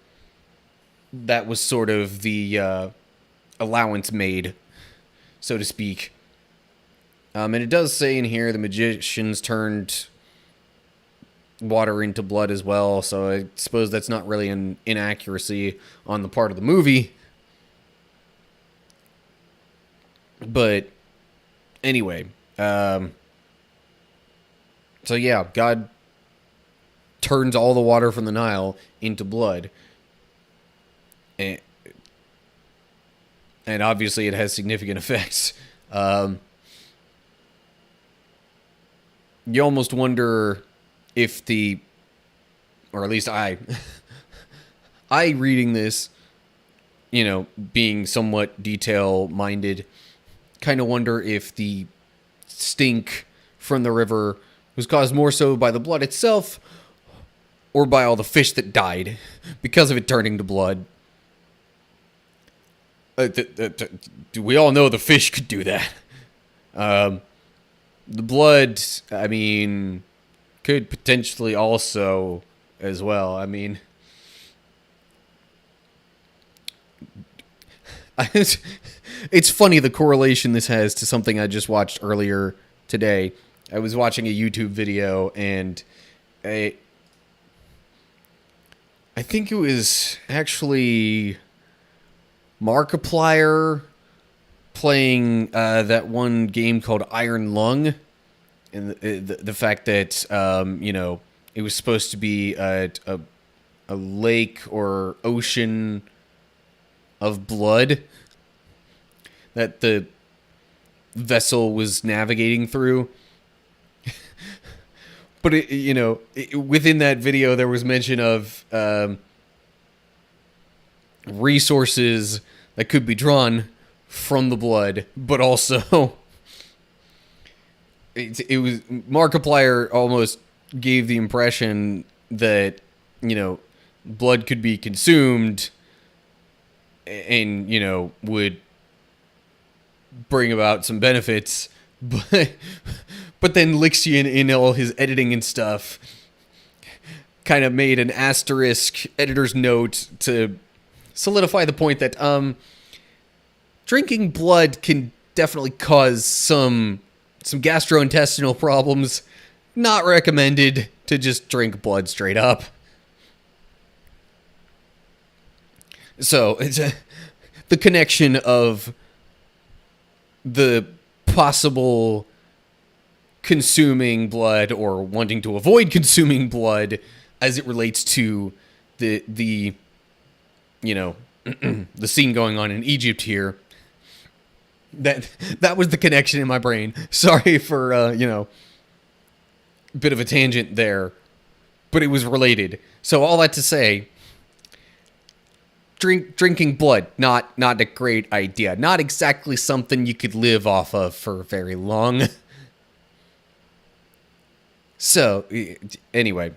that was sort of the allowance made, so to speak. And it does say in here the magicians turned water into blood as well, so I suppose that's not really an inaccuracy on the part of the movie. But anyway, so yeah, God turns all the water from the Nile into blood. And obviously it has significant effects. You almost wonder if or at least I reading this, being somewhat detail-minded, kind of wonder if the stink from the river was caused more so by the blood itself, or by all the fish that died because of it turning to blood. We all know the fish could do that. The blood, I mean, could potentially also as well. I mean, it's funny the correlation this has to something I just watched earlier today. I was watching a YouTube video, and I think it was actually Markiplier playing that one game called Iron Lung, and the fact that it was supposed to be a lake or ocean of blood that the vessel was navigating through. But within that video, there was mention of resources that could be drawn from the blood, but also it was Markiplier almost gave the impression that blood could be consumed and would bring about some benefits, but then Lixian, in all his editing and stuff, kind of made an asterisk editor's note to solidify the point that drinking blood can definitely cause some gastrointestinal problems. Not recommended to just drink blood straight up. So it's the connection of the possible consuming blood or wanting to avoid consuming blood as it relates to the the scene going on in Egypt here. That was the connection in my brain. Sorry for a bit of a tangent there, but it was related. So all that to say, drinking blood, not a great idea. Not exactly something you could live off of for very long. So, anyway,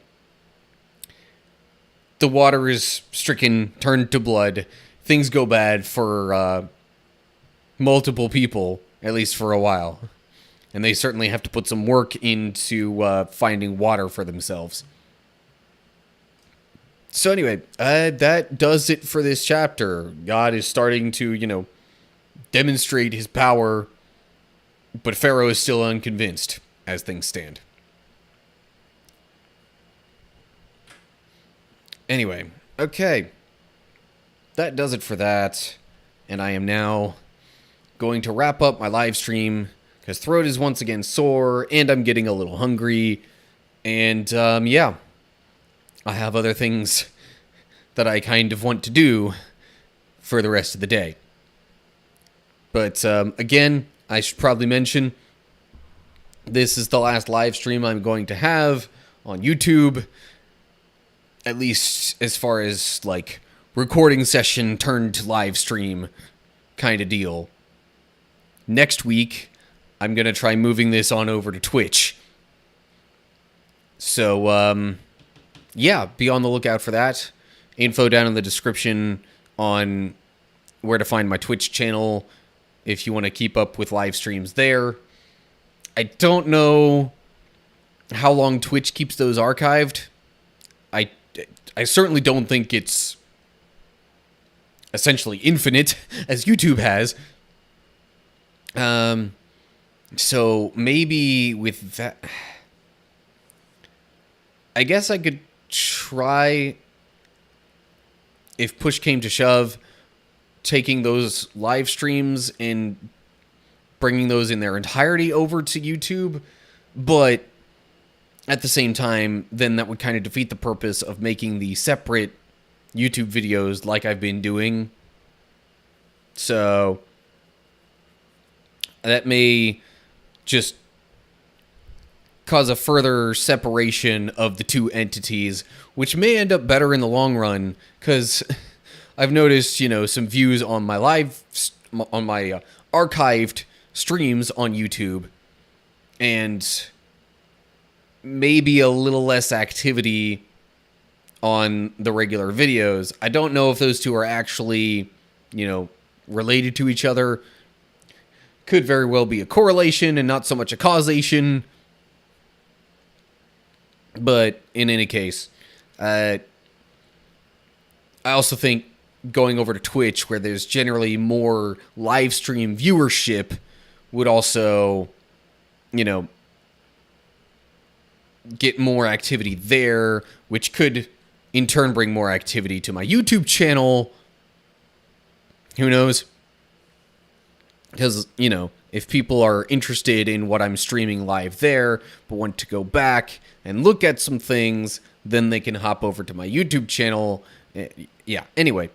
the water is stricken, turned to blood. Things go bad for multiple people, at least for a while. And they certainly have to put some work into finding water for themselves. So anyway, that does it for this chapter. God is starting to, demonstrate his power, but Pharaoh is still unconvinced, as things stand. Anyway, okay. That does it for that. And I am now going to wrap up my live stream, because throat is once again sore, and I'm getting a little hungry. And, yeah. I have other things that I kind of want to do for the rest of the day. But, again, I should probably mention, this is the last live stream I'm going to have on YouTube. At least as far as, recording session turned to live stream kind of deal. Next week, I'm going to try moving this on over to Twitch. So, yeah, be on the lookout for that. Info down in the description on where to find my Twitch channel if you want to keep up with live streams there. I don't know how long Twitch keeps those archived. I certainly don't think it's essentially infinite, as YouTube has. So maybe with that, I guess I could try, if push came to shove, taking those live streams and bringing those in their entirety over to YouTube, but at the same time, then that would kind of defeat the purpose of making the separate YouTube videos like I've been doing. So that may just cause a further separation of the two entities, which may end up better in the long run, because I've noticed, some views on my archived streams on YouTube, and maybe a little less activity on the regular videos. I don't know if those two are actually, related to each other. Could very well be a correlation and not so much a causation. But in any case, I also think going over to Twitch, where there's generally more live stream viewership, would also, get more activity there, which could in turn bring more activity to my YouTube channel. Who knows? Because, if people are interested in what I'm streaming live there, but want to go back and look at some things, then they can hop over to my YouTube channel. Yeah, anyway.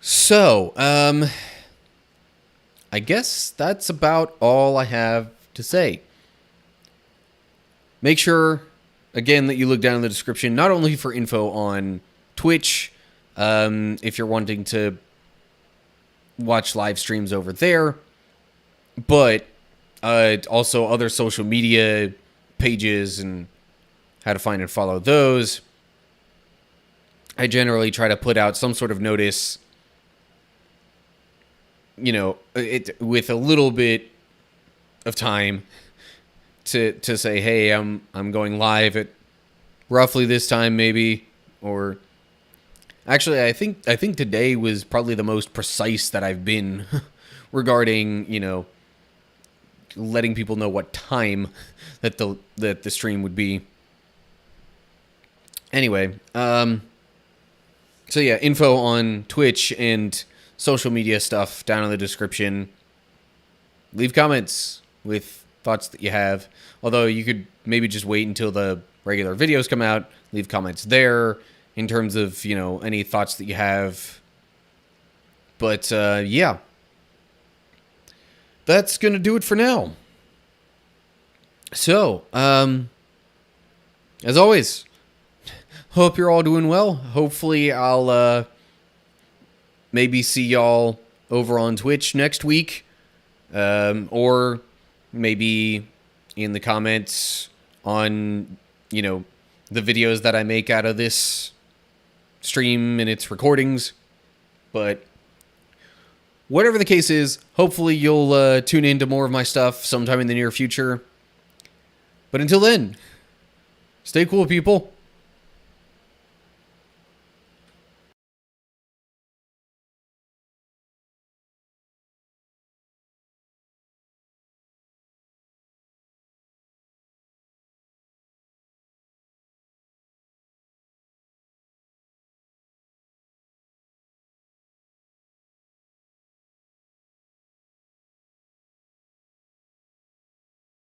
So, I guess that's about all I have to say. Make sure, again, that you look down in the description, not only for info on Twitch, if you're wanting to watch live streams over there, but also other social media pages and how to find and follow those. I generally try to put out some sort of notice, with a little bit of time to say, hey, I'm going live at roughly this time, maybe. Or actually, I think today was probably the most precise that I've been regarding, letting people know what time that the stream would be. Anyway, so yeah, info on Twitch and social media stuff down in the description. Leave comments with thoughts that you have. Although you could maybe just wait until the regular videos come out. Leave comments there in terms of, any thoughts that you have. But, yeah. That's going to do it for now. So, as always, hope you're all doing well. Hopefully I'll, maybe see y'all over on Twitch next week. Or maybe in the comments on, the videos that I make out of this stream and its recordings. But whatever the case is, hopefully you'll tune into more of my stuff sometime in the near future. But until then, stay cool, people.